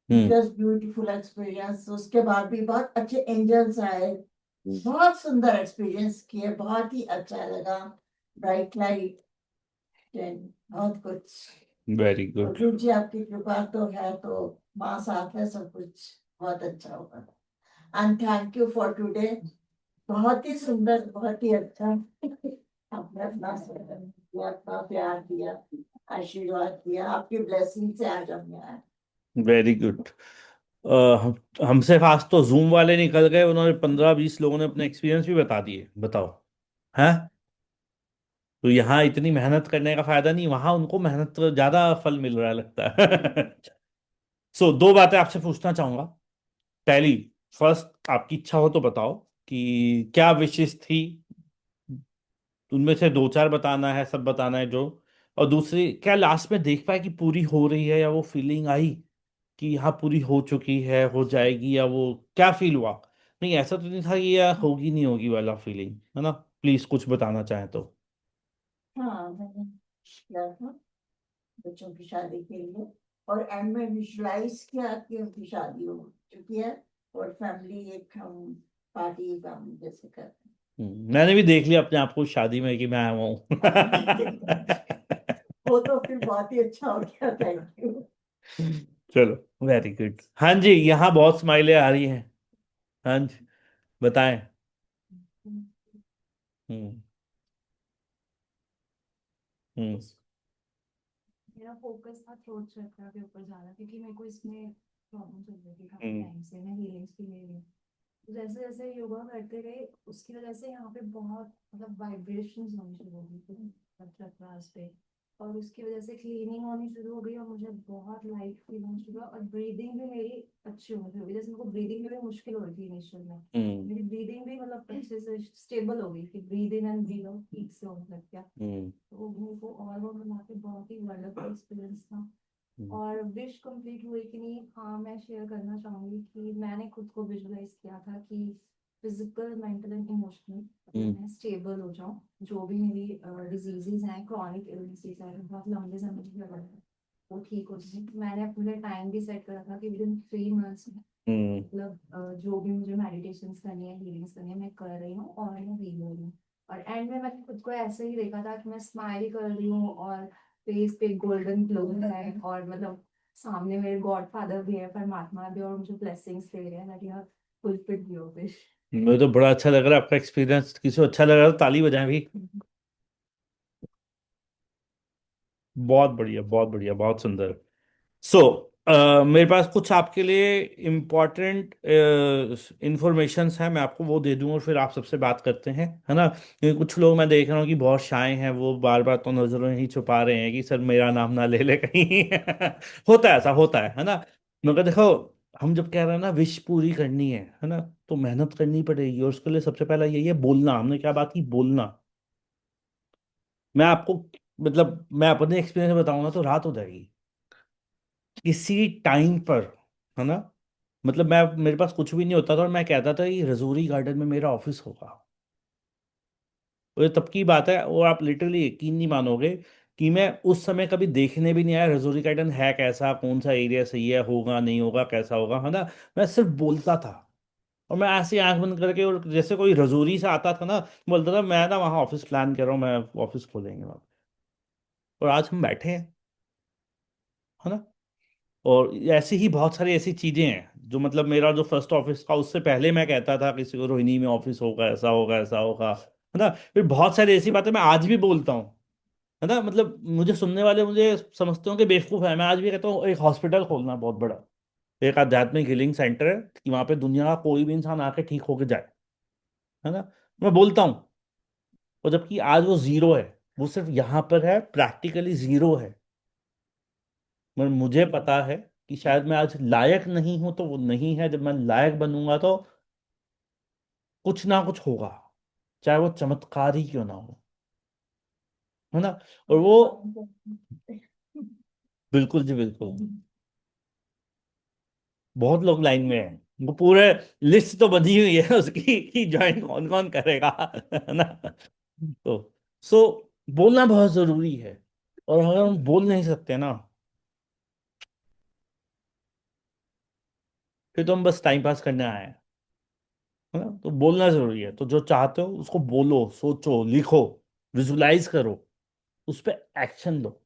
A: Hmm.
D: Just beautiful experience. उसके बाद भी बहुत अच्छे एंजल्स आए। बहुत सुंदर एक्सपीरियंस किए, बहुत ही अच्छा लगा। ब्राइट लाइट, बहुत कुछ।
A: वेरी
D: और
A: गुड।
D: गुरु जी आपकी कृपा तो है, तो माँ साथ है, सब कुछ बहुत अच्छा होगा। And thank you for today. बहुत ही सुंदर, बहुत ही अच्छा। आपने अपना समय दिया, अपना प्यार दिया, आशीर्वाद दिया। आपकी ब्लेसिंग से आज हम यहाँ आए।
A: Very good. हमसे फास्ट तो जूम वाले निकल गए, उन्होंने 15-20 लोगों ने अपने एक्सपीरियंस भी बता दिए। बताओ। हैं? तो यहाँ इतनी मेहनत करने का फायदा नहीं, वहां उनको मेहनत तो ज्यादा फल मिल रहा है लगता है। सो दो बातें आपसे पूछना चाहूंगा। पहली, फर्स्ट, आपकी इच्छा हो तो बताओ कि क्या विशेष थी, उनमें से दो चार बताना है, सब बताना है जो। और दूसरी, क्या लास्ट में देख पाए कि पूरी हो रही है, या वो फीलिंग आई कि हाँ पूरी हो चुकी है, हो जाएगी, या वो क्या फील हुआ? नहीं, ऐसा तो नहीं था कि यह होगी नहीं होगी वाला फीलिंग, है ना? प्लीज कुछ बताना चाहें तो।
D: हाँ, मैंने किया था बच्चों की शादी के लिए। और एंड में विजुलाइज किया कि उनकी शादी हो चुकी है। और फैमिली एक हम पार्टी हम जैसे करते
A: मैंने भी देख लिया अपने आप को शादी में कि मैं आया हुआ हूँ।
D: हैं। वो तो फिर बहुत ही अच्छा हो गया, थैंक यू।
A: चलो वेरी गुड। हाँ जी, यहाँ बहुत स्माइलें आ रही हैं। हाँ जी, बताएं। हम्म। हम्म।
E: मेरा फोकस था थ्रोट चक्र के ऊपर ज्यादा, क्योंकि मेरे को इसमें प्रॉब्लम चल रही थी काफी
A: हम्म।
E: टाइम से। मैं हीलिंग्स के लिए भी तो जैसे जैसे योगा करते गए उसकी वजह से यहाँ पे बहुत मतलब वाइब्रेशंस होनी शुरू हो गई थी चक्रास पे, और उसकी वजह से क्लीनिंग होनी शुरू हो गई और मुझे बहुत लाइट फील होना शुरू हुआ, और ब्रीदिंग भी मेरी अच्छी होनी शुरू हो गई। जैसे मेरे को ब्रीदिंग में भी मुश्किल हो रही थी इनिशियल में,
A: हम्म।
E: मेरी ब्रीदिंग भी मतलब अच्छे से स्टेबल हो गई कि breathe in and breathe out ठीक से होने लग गया।
A: हम्म।
E: तो वो मेरे को और वो मिला के बहुत ही वंडरफुल एक्सपीरियंस था।
A: हम्म।
E: और विश कंप्लीट हुई कि नहीं, हाँ मैं शेयर करना चाहूंगी कि मैंने खुद को विजुलाइज किया था कि फिजिकल मेंटल एंड इमोशनल
A: हम्म।
E: मैं स्टेबल हो जाऊँ। जो भी मेरी डिजीजेज हैं, क्रॉनिक इलनेसेस हैं, बहुत लंबे समय तक लगा है, वो ठीक हो जाए। मैंने अपने टाइम भी सेट करा था कि विद इन 3 मंथ्स में
A: हम्म।
E: मतलब जो भी मुझे मेडिटेशंस करनी है, हीलिंग्स करनी है, मैं कर रही हूँ और मैं हील हो रही हूँ। और एंड में मैंने खुद को ऐसे ही देखा था कि मैं स्माइल कर रही हूँ और फेस पे गोल्डन ग्लो है, और मतलब सामने मेरे गॉड फादर भी है, परमात्मा भी, और मुझे ब्लेसिंग्स दे रहे हैं that you have fulfilled your wish.
A: मुझे तो बड़ा अच्छा लग रहा है आपका एक्सपीरियंस। किसी को अच्छा लग रहा है तो ताली बजाएं भी। बहुत बढ़िया, बहुत बढ़िया, बहुत सुंदर। सो मेरे पास कुछ आपके लिए इम्पोर्टेंट इंफॉर्मेशंस हैं, मैं आपको वो दे दूं और फिर आप सबसे बात करते हैं, है ना। क्योंकि कुछ लोग मैं देख रहा हूँ कि बहुत शाय हैं, वो बार बार तो नजरों ही छुपा रहे हैं कि सर मेरा नाम ना ले ले कहीं। होता है, ऐसा होता है ना। मगर देखो, हम जब कह रहे हैं ना विश पूरी करनी है ना, तो मेहनत करनी पड़ेगी, और उसके लिए सबसे पहला यही है बोलना। हमने क्या बात की, बोलना। मैं आपको मतलब मैं अपने एक्सपीरियंस बताऊंगा तो रात हो जाएगी किसी टाइम पर, है ना। मतलब मैं, मेरे पास कुछ भी नहीं होता था और मैं कहता था कि रजौरी गार्डन में मेरा ऑफिस होगा। और ये तब की बात है, और आप लिटरली यकीन नहीं मानोगे कि मैं उस समय कभी देखने भी नहीं आया रजौरी गार्डन है कैसा, कौन सा एरिया सही है, होगा नहीं होगा, कैसा होगा, है ना। मैं सिर्फ बोलता था, और मैं ऐसे ही आंख बंद करके, और जैसे कोई रजौरी से आता था ना, बोलता था मैं ना वहाँ ऑफिस प्लान कर रहा हूँ, मैं ऑफिस खोलेंगे वहाँ। और आज हम बैठे हैं, है ना। और ऐसी ही बहुत सारी ऐसी चीजें हैं जो मतलब मेरा जो फर्स्ट ऑफिस था उससे पहले मैं कहता था किसी को रोहिणी में ऑफिस होगा, ऐसा होगा, ऐसा होगा, है ना। फिर बहुत सारी ऐसी बातें मैं आज भी बोलता हूँ, है ना। मतलब मुझे सुनने वाले मुझे समझते हो कि बेवकूफ़ है, मैं आज भी कहता हूँ एक हॉस्पिटल खोलना बहुत बड़ा, एक आध्यात्मिक हीलिंग सेंटर है कि वहां पे दुनिया का कोई भी इंसान आके ठीक होके जाए, है ना। मैं बोलता हूँ, और जबकि आज वो जीरो है, वो सिर्फ यहाँ पर है, प्रैक्टिकली जीरो है। मगर मुझे पता है कि शायद मैं आज लायक नहीं हूं, तो वो नहीं है, जब मैं लायक बनूंगा तो कुछ ना कुछ होगा, चाहे वो चमत्कार ही क्यों ना हो, है ना। और वो बिल्कुल जी, बिल्कुल। बहुत लोग लाइन में हैं, वो पूरे लिस्ट तो बनी हुई है उसकी कि ज्वाइन कौन कौन करेगा, है ना। तो सो बोलना बहुत जरूरी है, और अगर हम बोल नहीं सकते ना, फिर तो हम बस टाइम पास करने आए हैं, है ना। तो बोलना जरूरी है, तो जो चाहते हो उसको बोलो, सोचो, लिखो, विजुलाइज करो, उस पर एक्शन लो।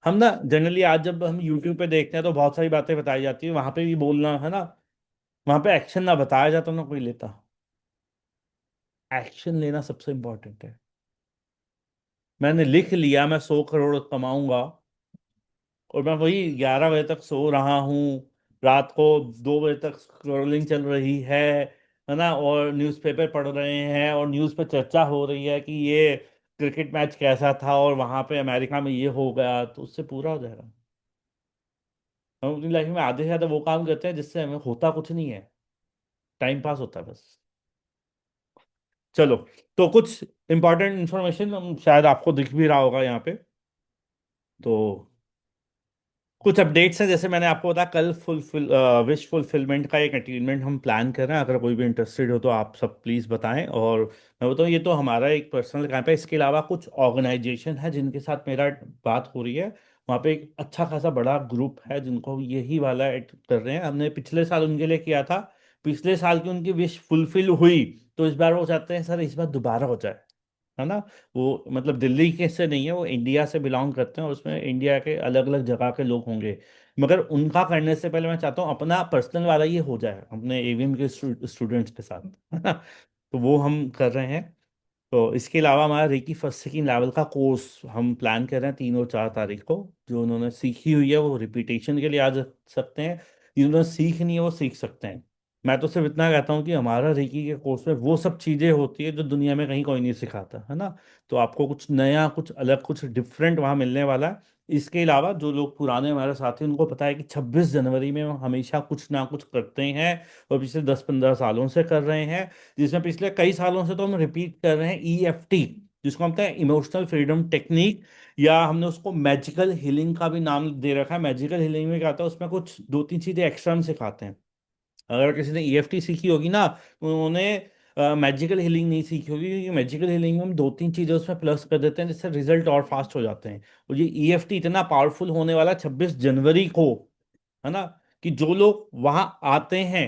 A: हम ना जनरली आज जब हम यूट्यूब पे देखते हैं तो बहुत सारी बातें बताई जाती है, वहां पे भी बोलना, है ना। वहां पे एक्शन ना बताया जाता ना कोई लेता। एक्शन लेना सबसे इंपॉर्टेंट है। मैंने लिख लिया मैं 100 करोड़ कमाऊंगा, और मैं वही 11 बजे तक सो रहा हूँ, रात को 2 बजे तक स्क्रॉलिंग चल रही है ना, और न्यूज़पेपर पढ़ रहे हैं, और न्यूज़ पे चर्चा हो रही है कि ये क्रिकेट मैच कैसा था और वहां पे अमेरिका में ये हो गया, तो उससे पूरा हो जाएगा। हम अपनी लाइफ में आधे से ज्यादा वो काम करते हैं जिससे हमें होता कुछ नहीं है, टाइम पास होता है बस। चलो, तो कुछ इंपॉर्टेंट इंफॉर्मेशन शायद आपको दिख भी रहा होगा यहाँ पे। तो कुछ अपडेट्स हैं, जैसे मैंने आपको बताया कल विश फुलफिलमेंट का एक अटेनमेंट हम प्लान कर रहे हैं। अगर कोई भी इंटरेस्टेड हो तो आप सब प्लीज़ बताएं। और मैं बताऊँ, ये तो हमारा एक पर्सनल कैंप है, इसके अलावा कुछ ऑर्गेनाइजेशन है जिनके साथ मेरा बात हो रही है, वहाँ पे एक अच्छा खासा बड़ा ग्रुप है जिनको यही वाला कर रहे हैं। हमने पिछले साल उनके लिए किया था, पिछले साल की उनकी विश फुलफिल हुई, तो इस बार वो चाहते हैं सर इस बार दोबारा हो जाए, है ना। वो मतलब दिल्ली के से नहीं है, वो इंडिया से बिलोंग करते हैं, और उसमें इंडिया के अलग अलग जगह के लोग होंगे। मगर उनका करने से पहले मैं चाहता हूँ अपना पर्सनल वाला ये हो जाए अपने एवीएम के स्टूडेंट्स के साथ, है ना। तो वो हम कर रहे हैं। तो इसके अलावा हमारा रेकी फर्स्ट सेकंड लेवल का कोर्स हम प्लान कर रहे हैं 3 और 4 तारीख को। जो उन्होंने सीखी हुई है वो रिपीटेशन के लिए आ सकते हैं, जिन्होंने सीखनी है वो सीख सकते हैं। मैं तो सिर्फ इतना कहता हूँ कि हमारा रेकी के कोर्स में वो सब चीज़ें होती है जो दुनिया में कहीं कोई नहीं सिखाता, है ना। तो आपको कुछ नया, कुछ अलग, कुछ डिफरेंट वहाँ मिलने वाला है। इसके अलावा जो लोग पुराने हमारे साथी उनको पता है कि 26 जनवरी में हम हमेशा कुछ ना कुछ करते हैं, और पिछले 10-15 सालों से कर रहे हैं, जिसमें पिछले कई सालों से तो हम रिपीट कर रहे हैं EFT, जिसको हम कहते हैं इमोशनल फ्रीडम टेक्निक, या हमने उसको मैजिकल हीलिंग का भी नाम दे रखा है। मैजिकल हीलिंग में क्या होता है, उसमें कुछ 2-3 चीजें एक्स्ट्रा हम सिखाते हैं। अगर किसी ने EFT सीखी होगी ना, तो उन्होंने मैजिकल हीलिंग नहीं सीखी होगी, क्योंकि मैजिकल हीलिंग में हम 2-3 चीजें उसमें प्लस कर देते हैं जिससे रिजल्ट और फास्ट हो जाते हैं। और ये EFT इतना पावरफुल होने वाला 26 जनवरी को, है ना, कि जो लोग वहां आते हैं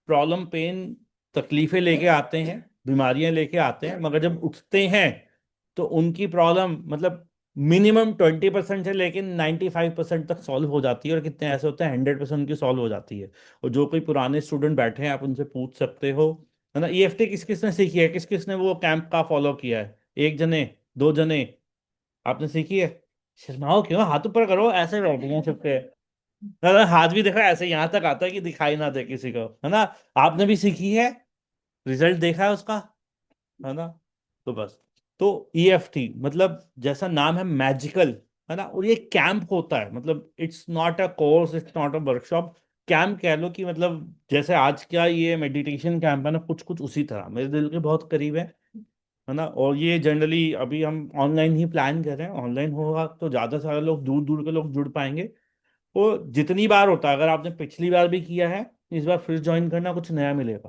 A: प्रॉब्लम, पेन, तकलीफें लेके आते हैं, बीमारियां लेके आते हैं, मगर जब उठते हैं तो उनकी प्रॉब्लम मतलब मिनिमम 20% से लेके 95% तक सॉल्व हो जाती है। और कितने ऐसे होते हैं 100% की सॉल्व हो जाती है। और जो कोई पुराने स्टूडेंट बैठे हैं आप उनसे पूछ सकते हो, है ना। EFT किस किस ने सीखी है, किस किस ने वो कैंप का फॉलो किया है? 1 जने, 2 जने, आपने सीखी है? शर्माओ क्यों, हाथ ऊपर करो, ऐसे बैठे हैं चुपके। अगर हाथ भी देखा ऐसे यहाँ तक आता है कि दिखाई ना दे किसी को, है ना। आपने भी सीखी है, रिजल्ट देखा है उसका, है ना। तो बस, तो EFT मतलब जैसा नाम है मैजिकल, है ना। और ये कैंप होता है, मतलब it's not a course, it's not a workshop, camp कह लो। कि मतलब जैसे आज का ये मेडिटेशन कैंप है ना, कुछ कुछ उसी तरह मेरे दिल के बहुत करीब है ना। और ये जनरली अभी हम ऑनलाइन ही प्लान कर रहे हैं, ऑनलाइन होगा तो ज़्यादा से ज़्यादा लोग, दूर दूर के लोग जुड़ पाएंगे। वो जितनी बार होता है, अगर आपने पिछली बार भी किया है, इस बार फिर ज्वाइन करना, कुछ नया मिलेगा,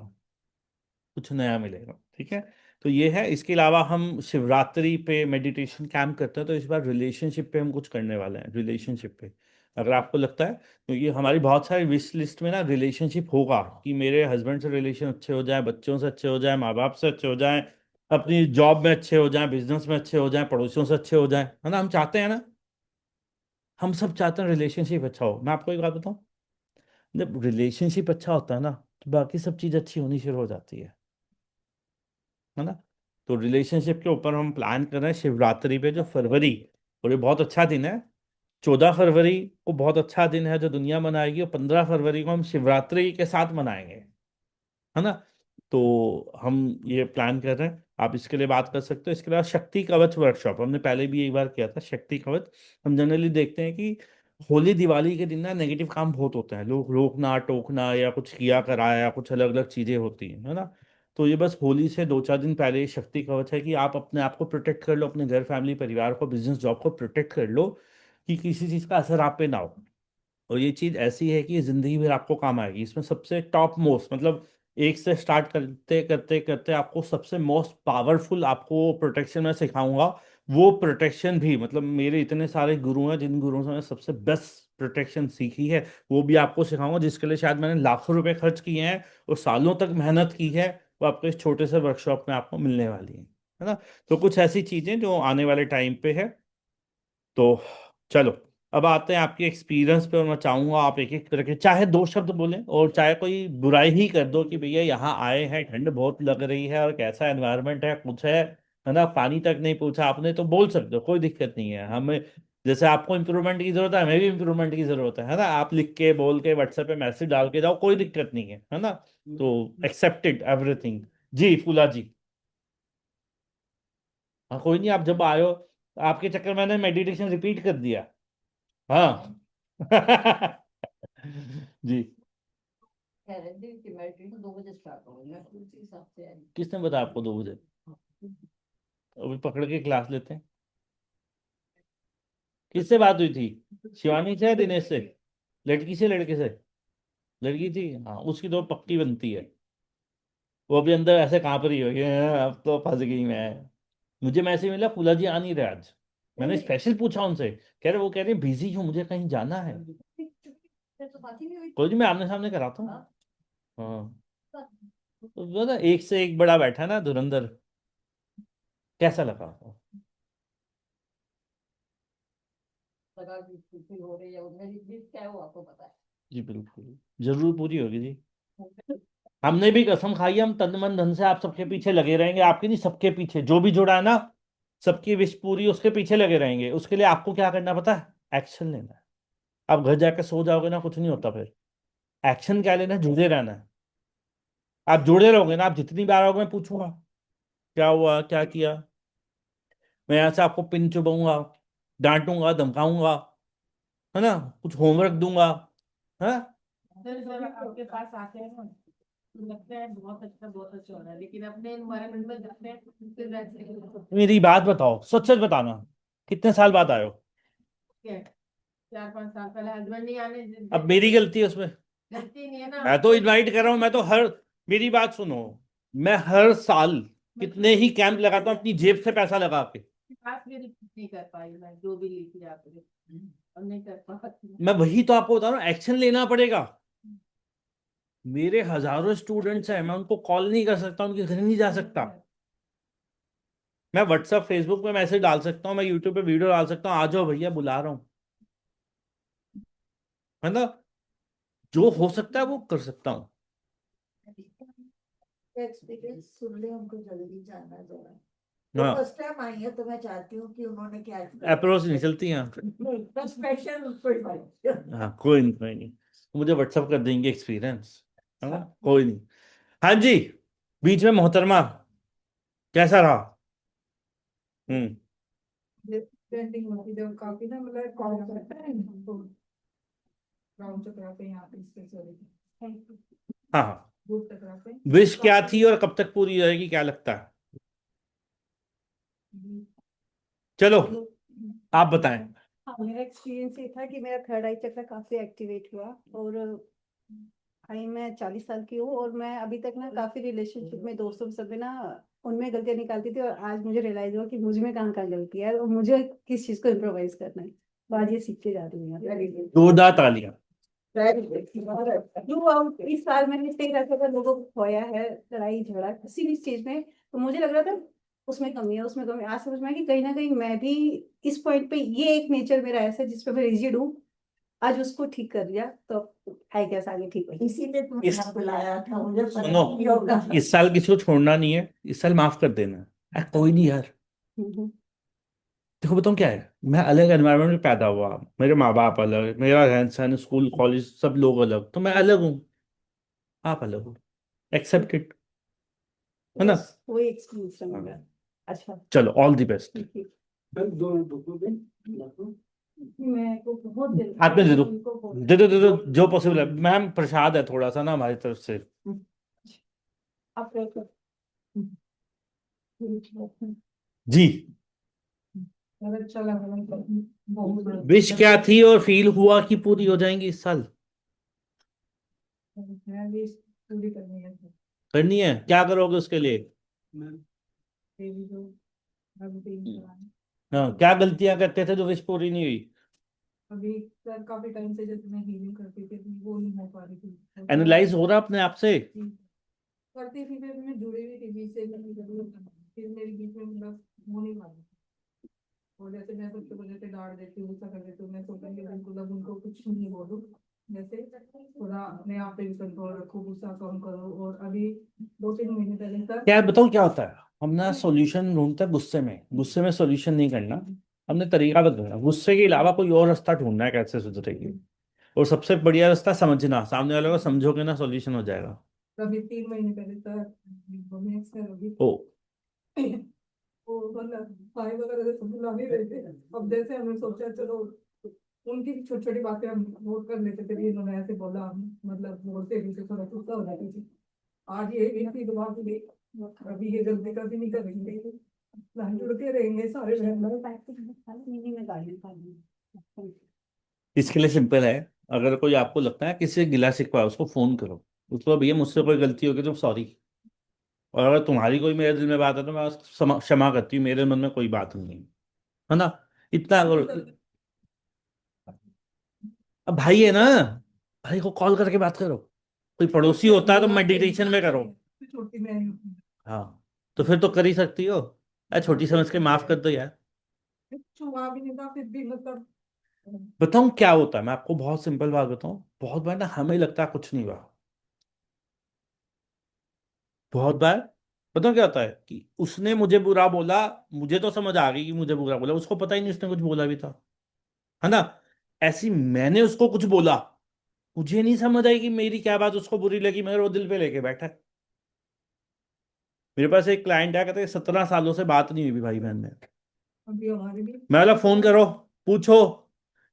A: कुछ नया मिलेगा, ठीक है। तो ये है। इसके अलावा हम शिवरात्रि पे मेडिटेशन कैंप करते हैं, तो इस बार रिलेशनशिप पे हम कुछ करने वाले हैं, रिलेशनशिप पे। अगर आपको लगता है, क्योंकि हमारी बहुत सारी विश लिस्ट में ना रिलेशनशिप होगा, कि मेरे हस्बैंड से रिलेशन अच्छे हो जाए, बच्चों से अच्छे हो जाए, माँ बाप से अच्छे हो जाए, अपनी जॉब में अच्छे हो जाए, बिजनेस में अच्छे हो जाए, पड़ोसियों से अच्छे हो जाए, है ना। हम चाहते हैं ना, हम सब चाहते हैं रिलेशनशिप अच्छा हो। मैं आपको एक बात बताऊं, जब रिलेशनशिप अच्छा होता है ना, तो बाकी सब चीज़ अच्छी होनी शुरू हो जाती है ना। तो रिलेशनशिप के ऊपर हम प्लान कर रहे हैं शिवरात्रि पे, जो फरवरी, और ये बहुत अच्छा दिन है। 14 फरवरी को बहुत अच्छा दिन है जो दुनिया मनाएगी, और 15 फरवरी को हम शिवरात्रि के साथ मनाएंगे, है ना। तो हम ये प्लान कर रहे हैं, आप इसके लिए बात कर सकते हो। इसके अलावा शक्ति कवच वर्कशॉप हमने पहले भी एक बार किया था। शक्ति कवच, हम जनरली देखते हैं कि होली दिवाली के दिन ना नेगेटिव काम बहुत होते हैं, लोग रोकना टोकना या कुछ किया कराया या कुछ अलग अलग चीजें होती हैं, है ना। तो ये बस होली से 2-4 दिन पहले ये शक्ति कवच है, कि आप अपने आप को प्रोटेक्ट कर लो, अपने घर, फैमिली, परिवार को, बिजनेस, जॉब को प्रोटेक्ट कर लो, कि किसी चीज का असर आप पे ना हो। और ये चीज ऐसी है कि ये जिंदगी भर आपको काम आएगी। इसमें सबसे टॉप मोस्ट, मतलब एक से स्टार्ट करते करते करते आपको सबसे मोस्ट पावरफुल आपको प्रोटेक्शन मैं सिखाऊंगा। वो प्रोटेक्शन भी, मतलब मेरे इतने सारे गुरु हैं जिन गुरुओं से मैंने सबसे बेस्ट प्रोटेक्शन सीखी है, वो भी आपको सिखाऊंगा, जिसके लिए शायद मैंने लाखों रुपए खर्च किए हैं और सालों तक मेहनत की है। वो आपको इस छोटे से वर्कशॉप में आपको मिलने वाली है ना। तो कुछ ऐसी चीजें जो आने वाले टाइम पे है। तो चलो, अब आते हैं आपके एक्सपीरियंस पे, और मैं चाहूंगा आप एक एक करके चाहे 2 शब्द बोलें, और चाहे कोई बुराई ही कर दो कि भैया यहाँ आए हैं, ठंड बहुत लग रही है और कैसा एनवायरनमेंट है, कुछ है ना, पानी तक नहीं पूछा आपने, तो बोल सकते हो, कोई दिक्कत नहीं है। हमें जैसे आपको इंप्रूवमेंट की जरूरत है, हमें भी इंप्रूवमेंट की जरूरत है ना। आप लिख के, बोल के, व्हाट्सएप पे मैसेज डाल के जाओ, कोई दिक्कत नहीं है ना। तो एक्सेप्टेड एवरीथिंग। जी फूला जी। हाँ कोई नहीं, आप जब आए हो, आपके चक्कर में मैंने मेडिटेशन रिपीट कर दिया। हाँ जी।
D: कह रहे थे कि मेडिटेशन 2 बजे स्टार्ट होगा, मैं उसी हिसाब से आई।
A: किसने बताया आपको 2 बजे? अभी पकड़ के क्लास लेते हैं। किससे बात हुई थी? शिवानी से या दिनेश से? लड़की से, लड़के से? लड़की थी, हाँ, उसकी तो पक्की बनती है। वो अभी अंदर ऐसे कांप रही होगी, "हाँ, अब तो फंस गई मैं"। मुझे मैसेज मिला फूला जी आ नहीं रहे आज। मैंने स्पेशल पूछा उनसे, कह रहे वो कह रहे बिजी हूँ, मुझे कहीं जाना है।
E: तो बात ही नहीं हुई।
A: कोई नहीं, मैं आमने सामने कराता हूँ। हाँ, तो वो ना एक से एक बड़ा बैठा ना धुरंधर, कैसा लगा आपको?
E: लगा कि खुशी हो रही है, और मेरी जिद क्या है वो आपको पता है।
A: जी बिल्कुल, जरूर पूरी होगी जी। हमने भी कसम खाई है, हम तन मन धन से आप सबके पीछे लगे रहेंगे, आपके नहीं सबके पीछे, जो भी जुड़ा है ना, सबकी विश पूरी, उसके पीछे लगे रहेंगे। उसके लिए आपको क्या करना पता है? एक्शन लेना है। आप घर जाकर सो जाओगे ना, कुछ नहीं होता फिर। एक्शन क्या लेना है? जुड़े रहना है। आप जुड़े रहोगे ना, आप जितनी बार आओगे मैं पूछूंगा क्या हुआ, क्या किया। मैं यहाँ से आपको पिन चुभाऊंगा, डांटूंगा, धमकाऊंगा, है ना, कुछ होमवर्क दूंगा, है।
C: जब आपके पास आते हैं ना, तो लगता है बहुत अच्छा हो रहा है, लेकिन अपने एनवायरनमेंट में जाते हैं फिर वैसे ही होता
A: मेरी बात बताओ, सच सच बताना, कितने साल बाद आए हो?
C: है। 4-5 साल पहले हस्बैंड नहीं आने
A: अब मेरी गलती है उसमें?
C: गलती नहीं है ना।
A: मैं तो इनवाइट कर रहा हूँ, मैं तो हर, मेरी बात सुनो, मैं हर साल कितने ही कैंप लगाता हूँ अपनी जेब से पैसा लगा के।
C: बात भी नहीं कर पाई मैं, जो भी लिखी आपने और नहीं कर पाती।
A: मैं वही तो आपको बता रहा हूँ, एक्शन लेना पड़ेगा। मेरे हजारों स्टूडेंट्स हैं, मैं उनको कॉल नहीं कर सकता, उनके घर नहीं जा सकता। मैं व्हाट्सएप फेसबुक पे मैसेज डाल सकता हूँ, मैं यूट्यूब पे वीडियो डाल सकता हूँ, आ जाओ भैया बुला रहा हूँ, है ना। जो हो सकता है वो कर सकता हूँ।
D: एक्सपीरियंस सुन ले, हमको जल्दी जाना जरा। वो
A: हाँ,
D: फर्स्ट टाइम आई है तो मैं चाहती हूँ कि उन्होंने क्या
A: अप्रोच नहीं चलती यहाँ।
D: स्पेशल कोई बात
A: हाँ कोई नहीं, कोई नहीं, मुझे व्हाट्सएप कर देंगे एक्सपीरियंस, है ना, कोई नहीं। हाँ जी, बीच में मोहतरमा कैसा रहा? हम्म।
E: पेंटिंग होती है काफी ना, मतलब कॉल करता है हमको राउंड चक्राते हैं यहाँ पे स्पेशली। Thank you.
A: हाँ हाँ,
E: दूर चक्राते हैं।
A: विश क्या थी और कब तक पूरी रहेगी, क्या लगता है? चलो आप बताएं।
E: हाँ, मेरा एक्सपीरियंस ये था कि मेरा थर्ड आई चक्र काफी एक्टिवेट हुआ, और भाई मैं 40 साल की हूँ, और मैं अभी तक ना काफी रिलेशनशिप में, दोस्तों में, सब में ना उनमें गलतियां निकालती थी, और आज मुझे रियलाइज हुआ कि मुझ में कहाँ कहाँ गलती है और मुझे किस चीज को इम्प्रोवाइज करना है। तो आज ये सीख के जा रही हूँ।
A: जोरदार तालियां।
E: थ्रू आउट इस साल मैंने कई अगर लोगों को खोया है, लड़ाई झगड़ा किसी भी चीज में, तो मुझे लग रहा था उसमें कमी है, उसमें कमी है। आज समझ में आया कि कहीं ना कहीं मैं भी इस पॉइंट पे, ये एक नेचर मेरा ऐसा है जिस पे मैं रिजिड हूँ। आज उसको ठीक कर लिया तो आई गेस आगे ठीक होगी।
D: इसीलिए तुमने
A: इस
D: यहाँ बुलाया था, मुझे पता
A: सुनो,
D: नहीं होगा।
A: इस साल किसी को छोड़ना नहीं है, इस साल माफ कर देना है। कोई नहीं यार,
E: हम्म।
A: देखो बताऊँ क्या है, मैं अलग एनवायरनमेंट में पैदा हुआ, मेरे माँ बाप अलग, मेरा रहन सहन, स्कूल कॉलेज सब लोग अलग, तो मैं अलग हूँ, आप अलग हो, एक्सेप्ट इट, है ना।
E: बस वही एक्सपीरियंस रहा मेरा।
A: हाँ,
E: अच्छा।
A: चलो all the best.
E: Thank you. मैं को बहुत दिल
A: हाथ में दे दो,
E: उनको बोला।
A: दे दो, दे दो, जो पॉसिबल है। मैम प्रसाद है थोड़ा सा ना हमारी तरफ से।
E: आप pray करो।
A: जी,
E: बहुत अच्छा लगा बहुत बड़ा।
A: विश क्या थी और फील हुआ कि पूरी हो जाएंगी इस साल?
E: मैं भी पूरी करनी है।
A: करनी है, क्या करोगे उसके लिए?
E: देवी जो अभी भी करानी।
A: हाँ, क्या गलतियां करते थे जो विश पूरी नहीं हुई?
E: अभी सर काफी टाइम से जैसे मैं हीलिंग करती थी, वो नहीं हो पा रही थी।
A: एनालाइज हो रहा अपने आप से?
E: करती थी, फिर मैं जुड़ी हुई थी बीच से, फिर मेरी बीच में मतलब हो नहीं पा रही। और जैसे मैं सबसे पहले से डांट देती हूँ, गुस्सा कर देती हूँ, मैं सोचती हूँ बिल्कुल अब उनको कुछ नहीं बोलूँ, जैसे थोड़ा अपने आप पे भी कंट्रोल रखो, गुस्सा कम करो। और अभी 2-3 महीने पहले तक
A: क्या बताऊँ क्या होता है, हम ना सॉल्यूशन ढूंढते हैं गुस्से में, गुस्से में सॉल्यूशन नहीं करना, हमने तरीका बदलना, गुस्से के अलावा कोई और रास्ता ढूंढना है कैसे सुधरेगी। और सबसे बढ़िया रास्ता समझना, सामने वाले को समझोगे ना, सॉल्यूशन हो जाएगा।
E: अभी 3 महीने पहले तक मम्मी अक्सर अभी
A: ओ,
E: वो मतलब भाई वगैरह जैसे बुला नहीं रहे थे। अब जैसे हमने सोचा चलो उनकी छोटी छोटी बातें हम नोट कर लेते थे, इन्होंने ऐसे बोला, मतलब बोलते भी थे, थोड़ा गुस्सा हो जाती थी। आज ये इनकी दिमाग में अभी ये गलती कभी नहीं करेंगे, लाइन जुड़ते रहेंगे सारे बहन।
A: इसके लिए सिंपल है, अगर कोई आपको लगता है किसी से गिला शिकवा है, उसको फोन करो, उसको भैया मुझसे कोई गलती होगी तो सॉरी। और अगर तुम्हारी कोई मेरे दिल में बात है तो मैं उसको क्षमा करती हूँ, मेरे मन में कोई बात नहीं है, है ना। इतना करो। अब भाई है ना, भाई को कॉल करके बात करो। कोई पड़ोसी होता है तो मेडिटेशन में करो।
C: छोटी मैं ही
A: हाँ, तो फिर तो कर ही सकती हो। अरे छोटी समझ के माफ कर दो यार।
C: हूँ। छुआ भी नहीं था फिर भी मतलब
A: बताऊं क्या होता है, मैं आपको बहुत सिंपल बात बताऊं, बहुत बार ना हमें लगता है कुछ नहीं हुआ। बहुत बार बताऊं क्या होता है कि उसने मुझे बुरा बोला, मुझे तो समझ आ गई कि मुझे बुरा बोला, उसको पता ही नहीं उसने कुछ बोला भी था, है ना। ऐसी मैंने उसको कुछ बोला, मुझे नहीं समझ आई कि मेरी क्या बात उसको बुरी लगी, मगर वो दिल पे लेके बैठा है। मेरे पास एक क्लाइंट है, कहते हैं 17 सालों से बात नहीं हुई भाई बहन में।
C: अभी हमारे भी
A: मैं बोला फोन करो, पूछो।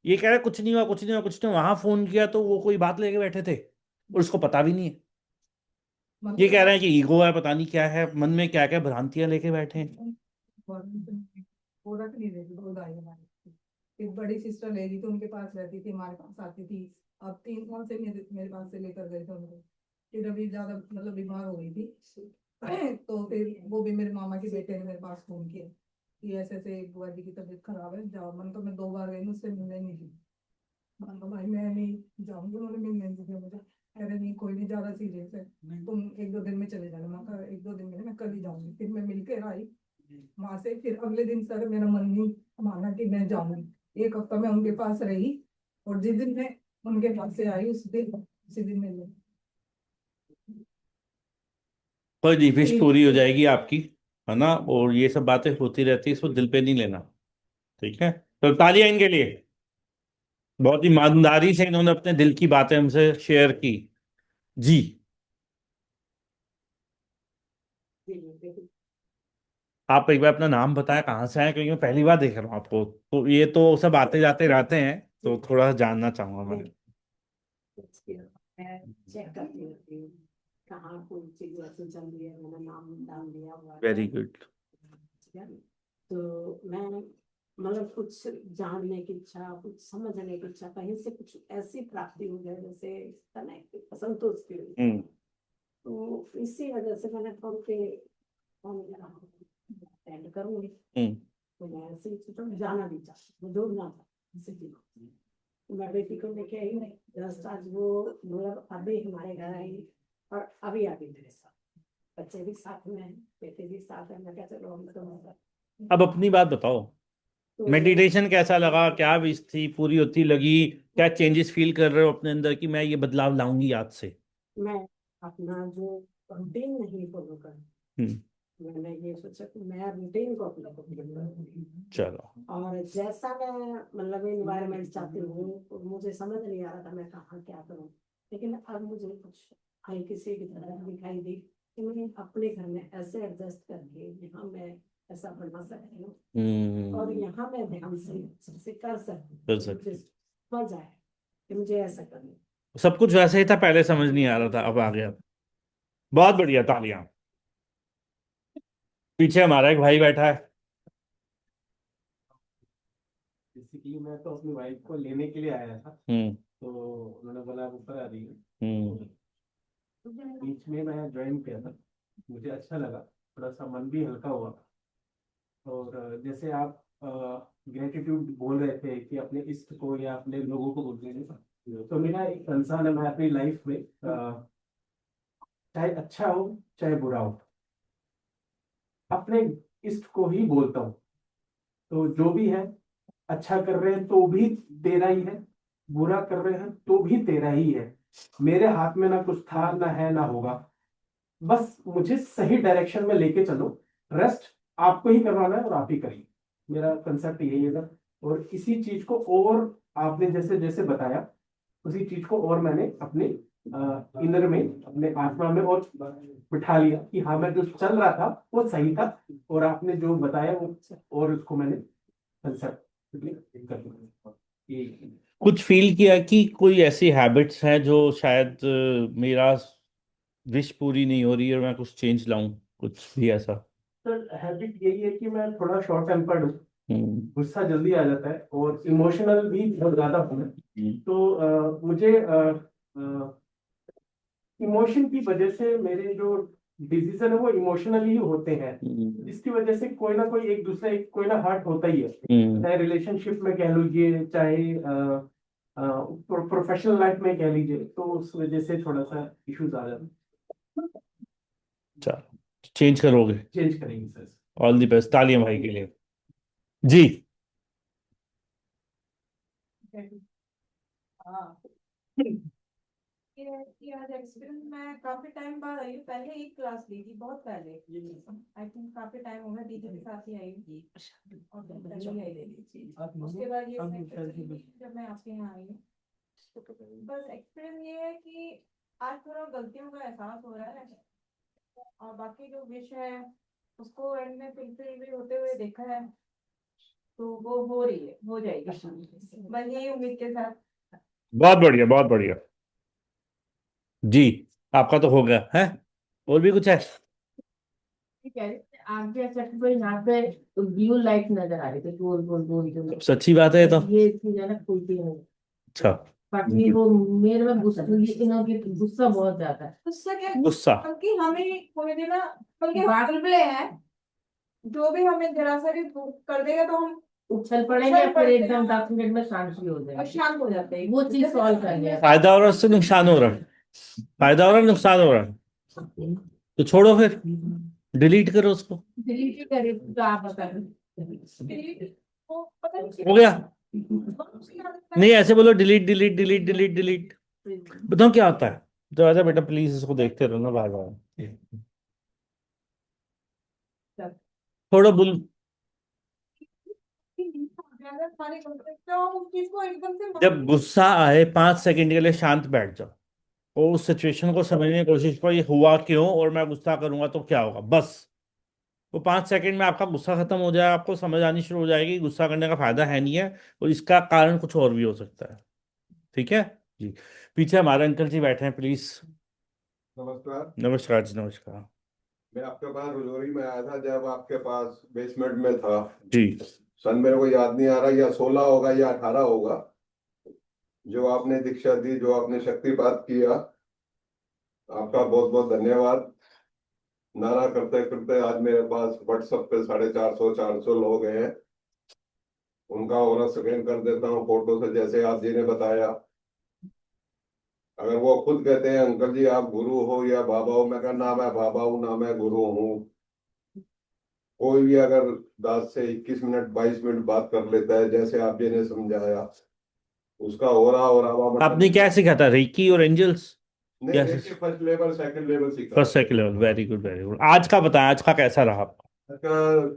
A: ये कह रहा कुछ नहीं हुआ, कुछ नहीं हुआ, कुछ नहीं हुआ। वहां फोन किया तो वो कोई बात लेके बैठे थे और उसको पता भी नहीं है। ये कह रहे हैं कि ईगो है, पता नहीं क्या है, मन में क्या क्या भ्रांतियां लेके बैठे हैं।
C: वो रख नहीं रही थी, दो दाई हमारी एक बड़ी सिस्टर ले गई थी, उनके पास रहती थी, हमारे पास आती थी। अब 3 साल से मेरे पास से लेकर गए थे उनको। फिर अभी ज्यादा मतलब बीमार हो गई थी तो फिर वो भी मेरे मामा के बेटे ने मेरे पास फोन किया कि ऐसे ऐसे बुआ जी की तबीयत खराब है, जाओ। मन तो मैं 2 बार गई, मुझसे मिलने नहीं दी। मन तो भाई मैं नहीं जाऊंगी, उन्होंने मिलने नहीं दिया मुझे। कह रहे नहीं कोई नहीं, ज्यादा सीरियस है, तुम 1-2 दिन में चले जाना। मैं कहा 1-2 दिन में नहीं, मैं कल ही जाऊंगी। फिर मैं मिलकर आई वहां से। फिर अगले दिन सर मेरा मन नहीं माना कि मैं जाऊंगी। 1 हफ्ता मैं उनके पास रही, और जिस दिन मैं उनके पास से आई उसी दिन मिल गई।
A: कोई नहीं, विश
C: ठीक
A: पूरी हो जाएगी आपकी, है ना। और ये सब बातें होती रहती है, इसको दिल पे नहीं लेना। ठीक है, तो तालियां इनके लिए। बहुत ही ईमानदारी से इन्होंने अपने दिल की बातें हमसे शेयर की। जी। आप एक बार अपना नाम बताएं, कहाँ से आए, क्योंकि मैं पहली बार देख रहा हूँ आपको, तो ये तो सब आते जाते रहते हैं, तो थोड़ा सा जानना चाहूंगा मैं।
F: मैं चेक करती रहती हूँ कहाँ कौन सी ऐसे चल रही है, मैंने नाम डाल दिया हुआ है।
A: Very good.
F: ठीक है, तो मैं मतलब कुछ जानने की इच्छा, कुछ समझने की इच्छा, कहीं से कुछ ऐसी प्राप्ति हो जाए जैसे संतोष की हुई।
A: हम्म।
F: तो इसी वजह से मैंने फोन अटेंड करूंगी।
A: हम्म।
F: तो मैं ऐसे ही तो जाना भी चाहती हूँ, जोड़ना चाहती हूँ। मैं बेटी को लेके आई नहीं, जस्ट आज वो मतलब अभी हमारे घर आई और अभी आ गई मेरे साथ। बच्चे भी साथ में हैं, बेटे भी साथ है। मैं क्या चलो हम तो
A: अब अपनी बात बताओ, मेडिटेशन कैसा लगा, क्या विश थी पूरी होती लगी, क्या चेंजेस फील कर रहे हो अपने अंदर कि मैं ये बदलाव लाऊंगी आज से।
F: मैं अपना जो रूटीन नहीं फॉलो कर,
A: हम्म।
F: मैंने ये सोचा कि मैं रूटीन को अपना
A: चलो।
F: और जैसा मैं मतलब इन्वायरमेंट चाहती हूँ, तो मुझे समझ नहीं आ रहा था मैं कहाँ क्या करूँ। लेकिन अब मुझे कुछ हल्की सी तरह दिखाई दी कि मैं अपने घर में ऐसे एडजस्ट करके यहाँ मैं ऐसा बना सकती हूँ और यहाँ मैं ध्यान से कर सकती
A: कर
F: हूँ।
A: सकती
F: मुझे समझ आया कि मुझे ऐसा करना है।
A: सब कुछ वैसे ही था, पहले समझ नहीं आ रहा था, अब आ गया। बहुत बढ़िया, तालियां। पीछे हमारा एक भाई बैठा है।
G: बेसिकली मैं तो अपनी वाइफ को लेने के लिए आया था,
A: हम्म।
G: तो उन्होंने बोला आप ऊपर आ रही है।
A: हम्म।
G: बीच में मैं ज्वाइन किया था, मुझे अच्छा लगा, थोड़ा सा मन भी हल्का हुआ। और जैसे आप ग्रेटिट्यूड बोल रहे थे कि अपने इष्ट को या अपने लोगों को बोलते हैं, तो मेरा एक कंसर्न है, मैं अपनी लाइफ में चाहे अच्छा हो चाहे बुरा हो, अपने इष्ट को ही बोलता हूँ। तो जो भी है, अच्छा कर रहे हैं तो भी तेरा ही है, बुरा कर रहे हैं तो भी तेरा ही है। मेरे हाथ में ना कुछ था, ना है, ना होगा। बस मुझे सही डायरेक्शन में लेके चलो, रेस्ट आपको ही करवाना है और आप ही करिए। मेरा कंसेप्ट यही है सर। और इसी चीज को और आपने जैसे जैसे बताया, उसी चीज को और मैंने अपने इनर में, अपने आत्मा में और बिठा लिया कि हाँ, मैं जो चल रहा था वो सही था, और आपने जो बताया वो, और उसको मैंने कंसेप्ट कर लिया।
A: कुछ फील किया कि कोई ऐसी हैबिट्स हैं जो शायद मेरा विश पूरी नहीं हो रही है और मैं कुछ चेंज लाऊं, कुछ भी ऐसा।
G: सर हैबिट यही है कि मैं थोड़ा शॉर्ट टेम्पर्ड हूँ,
A: हम्म।
G: गुस्सा जल्दी आ जाता है और इमोशनल भी बहुत ज्यादा हूँ मैं। तो मुझे इमोशन की वजह से मेरे जो डिसीजन है वो इमोशनली ही होते हैं, जिसकी वजह से कोई ना कोई एक दूसरे कोई ना हर्ट होता ही है, चाहे रिलेशनशिप में कह लीजिए, चाहे प्रोफेशनल लाइफ में कह लीजिए, तो उस वजह से थोड़ा सा इश्यूज आ जाते हैं।
A: चलो चेंज करोगे?
G: चेंज करेंगे सर।
A: ऑल द बेस्ट, तालियां भाई के लिए। जी
C: हाँ ये है कि आज एक्सपीरियंस मैं काफी टाइम बाद आई हूँ। पहले एक क्लास ली थी, बहुत पहले, आई थिंक काफी टाइम हो गया, टीचर के साथ ही आई हूँ और then पहले ही आई थी। उसके बाद ये जब मैं आपके यहाँ आई हूँ, बस एक्सपीरियंस ये है कि आज थोड़ा गलतियों का एहसास हो रहा है, और बाकी जो विश है उसको एंड में फुलफिल भी होते हुए देखा है, तो वो हो रही है, हो जाएगी बस यही उम्मीद के साथ।
A: बहुत बढ़िया, बहुत बढ़िया। जी आपका तो हो गया है, और भी कुछ है?
H: ठीक है। आगे सेट पे यहाँ पे ब्लू लाइट नजर आ रही थी, गोल गोल गोल गोल।
A: सच्ची बात है ये तो।
H: ये चीज है ना, खुलती है।
A: अच्छा
H: बाकी वो मेरे में गुस्सा, इनों की गुस्सा बहुत ज्यादा है।
C: गुस्सा क्या,
A: गुस्सा
C: बल्कि हमें कोई देना, बल्कि
H: बात-
C: बुलबुले हैं, जो भी हमें जरा सा भी दुख कर देगा तो हम
H: उछल पड़ेंगे, फिर एकदम 10 मिनट में शांति हो जाएगी।
C: शांत हो जाते हैं।
H: वो चीज सॉल्व कर लिया।
A: फायदा हो रहा है उससे, नुकसान हो रहा है? फायदा हो रहा है, नुकसान हो रहा है? तो छोड़ो फिर, डिलीट करो उसको।
H: डिलीट करे तो आप बता दो।
C: वो पता नहीं
A: हो गया?
C: क्यों-
A: नहीं ऐसे बोलो, delete delete delete delete delete. बताओ क्या होता है? तो ऐसा बेटा प्लीज इसको देखते रहो ना बार बार। थोड़ा बुल
C: ज्यादा खाने को तो हम उस चीज को एकदम से
A: जब गुस्सा आए 5 सेकंड के लिए शांत बैठ जाओ और उस सिचुएशन को समझने की कोशिश करो, ये हुआ क्यों और मैं गुस्सा करूंगा तो क्या होगा, बस। वो 5 सेकंड में आपका गुस्सा खत्म हो जाए, आपको समझ आनी शुरू हो जाएगी गुस्सा करने का फायदा है नहीं है, और इसका कारण कुछ और भी हो सकता है। ठीक है जी। पीछे हमारे अंकल जी बैठे हैं, प्लीज।
I: नमस्कार।
A: नमस्कार जी, नमस्कार
I: मैं आपके पास रजौरी में आया था जब आपके पास बेसमेंट में था।
A: जी।
I: सन मेरे को याद नहीं आ रहा, या 16 होगा या 18 होगा, जो आपने दीक्षा दी, जो आपने शक्तिपात किया, आपका बहुत बहुत धन्यवाद। नारा करते करते आज मेरे पास व्हाट्सएप पे 450 लोग हैं। उनका और स्कैन कर देता हूँ फोटो से, जैसे आप जी ने बताया। अगर वो खुद कहते हैं अंकल जी आप गुरु हो या बाबा हो, मैं कहा ना मैं बाबा हूँ ना मैं गुरु हूँ। कोई भी अगर 10 से 21 मिनट 22 मिनट बात कर लेता है, जैसे आप जी ने समझाया, उसका हो रहा और हवा
A: आपने क्या सिखाया, रेकी और एंजल्स?
I: नहीं देखिए, फर्स्ट लेवल सेकंड लेवल सीखा।
A: First second level, very good very good. आज का बताएं, आज का कैसा रहा आपका?
I: इसका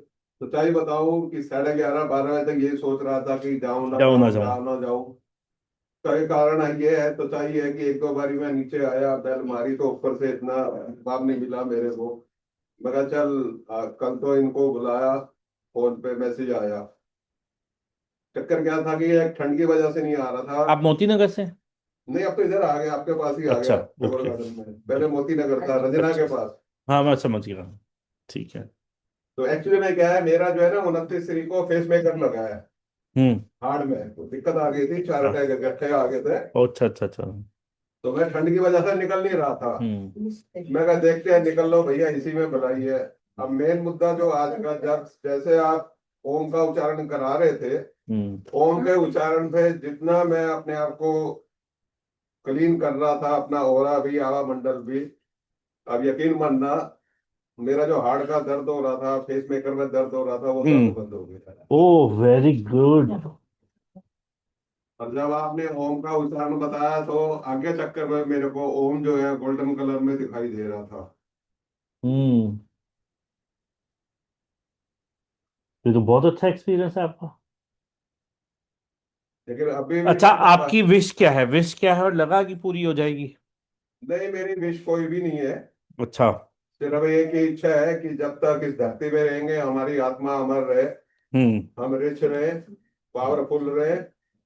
I: सच्चाई बताऊं कि 11:30 12 बजे तक ये सोच रहा था कि जाऊं ना
A: जाऊं ना
I: जाऊं,
A: जाऊं।
I: जाऊं ना जाऊं। तो एक कारण ये है, सच्चाई है कि एक दो बारी मैं नीचे आया, बेल मारी तो ऊपर से इतना जवाब नहीं मिला मेरे को। मैं कहा चल कल तो इनको बुलाया, फोन पे मैसेज आया। चक्कर क्या था कि एक ठंड की वजह से नहीं आ रहा था।
A: आप मोती नगर से?
I: नहीं, अब तो इधर आ गया, आपके पास ही आ
A: अच्छा,
I: गया, ओवर
A: ओके।
I: गार्डन में। पहले मोती नगर था, रंजना के पास।
A: हाँ मैं समझ गया, ठीक है।
I: तो एक्चुअली में क्या है, मेरा जो है ना 29 तारीख को फेस मेकर लगा है
A: हम्म।
I: हार्ड में, तो दिक्कत आ गई थी, 4
A: अच्छा
I: अटैक इकट्ठे आ गए थे।
A: अच्छा अच्छा अच्छा।
I: तो मैं ठंड की वजह से निकल नहीं रहा था।
A: हम्म।
I: मैं कहा देखते हैं, निकल लो भैया, इसी में भलाई है। अब मेन मुद्दा जो आज का, जब जैसे आप ओम का उच्चारण करा रहे थे, ओम के उच्चारण पे जितना मैं अपने आप को क्लीन कर रहा था, अपना ओरा भी, आवा मंडल भी, अब यकीन मानना मेरा जो हार्ट का दर्द हो रहा था, फेस मेकर में दर्द हो रहा था, वो दर्द बंद हो गया।
A: Oh very good.
I: और जब आपने ओम का उच्चारण बताया तो आगे चक्कर में मेरे को ओम जो है गोल्डन कलर में दिखाई दे रहा था।
A: हम्म। ये तो बहुत अच्छा एक्सपीरियंस है आपका।
I: लेकिन अभी भी
A: अच्छा,
I: मेरे पास,
A: आपकी विश क्या है? विश क्या है और लगा कि पूरी हो जाएगी?
I: नहीं मेरी विश कोई भी नहीं है।
A: अच्छा।
I: सिर्फ एक ही इच्छा है कि जब तक इस धरती में रहेंगे हमारी आत्मा अमर रहे, हम रिच रहे, पावरफुल रहे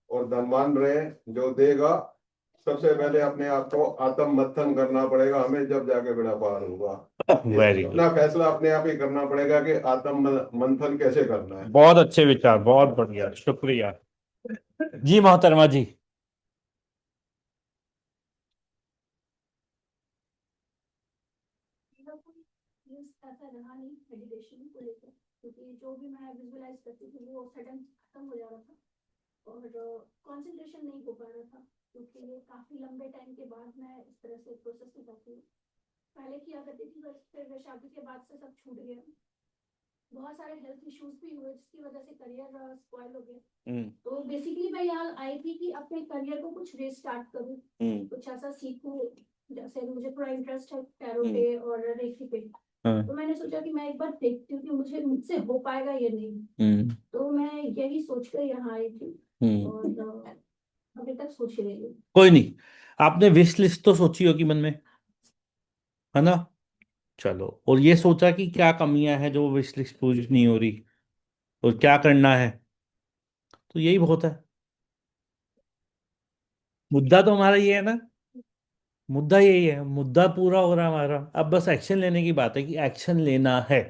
I: और धनवान रहे। जो देगा, सबसे पहले अपने आप को आत्म मंथन करना पड़ेगा हमें, जब जाके बेड़ा पार होगा।
A: Very good.
I: अपना फैसला अपने आप ही करना पड़ेगा कि आत्म मंथन कैसे करना है।
A: बहुत अच्छे विचार, बहुत बढ़िया, शुक्रिया जी मोहतरमा जी।
E: रहा नहीं मेडिटेशन को लेकर, क्योंकि जो भी मैं विजुअलाइज करती थी वो सडन खत्म हो जा रहा था और कंसंट्रेशन नहीं हो पा रहा था, क्योंकि काफी लंबे टाइम के बाद मैं इस तरह से प्रोसेस में जाती हूँ। पहले किया करती थी बस, फिर शादी के बाद से सब छूट गया। बहुत सारे हेल्थ इश्यूज भी हुए जिसकी वजह से करियर स्पॉइल हो गया। तो बेसिकली मैं यहाँ आई थी कि अपने करियर को कुछ रीस्टार्ट करूँ, कुछ ऐसा सीखूं। जैसे मुझे थोड़ा इंटरेस्ट है टैरो पे और रेकी पे, तो मैंने सोचा कि मैं एक बार देखती हूँ कि मुझसे हो पाएगा ये नहीं। तो मैं यही सोचकर यहाँ आई थी और अभी तक सोच रही हूँ।
A: कोई नहीं, आपने विश लिस्ट तो सोची होगी मन में, है ना? चलो, और ये सोचा कि क्या कमियां हैं जो विश लिस्ट पूरी नहीं हो रही और क्या करना है, तो यही बहुत है। मुद्दा तो हमारा ये है ना, मुद्दा यही है, मुद्दा पूरा हो रहा है हमारा। अब बस एक्शन लेने की बात है कि एक्शन लेना है,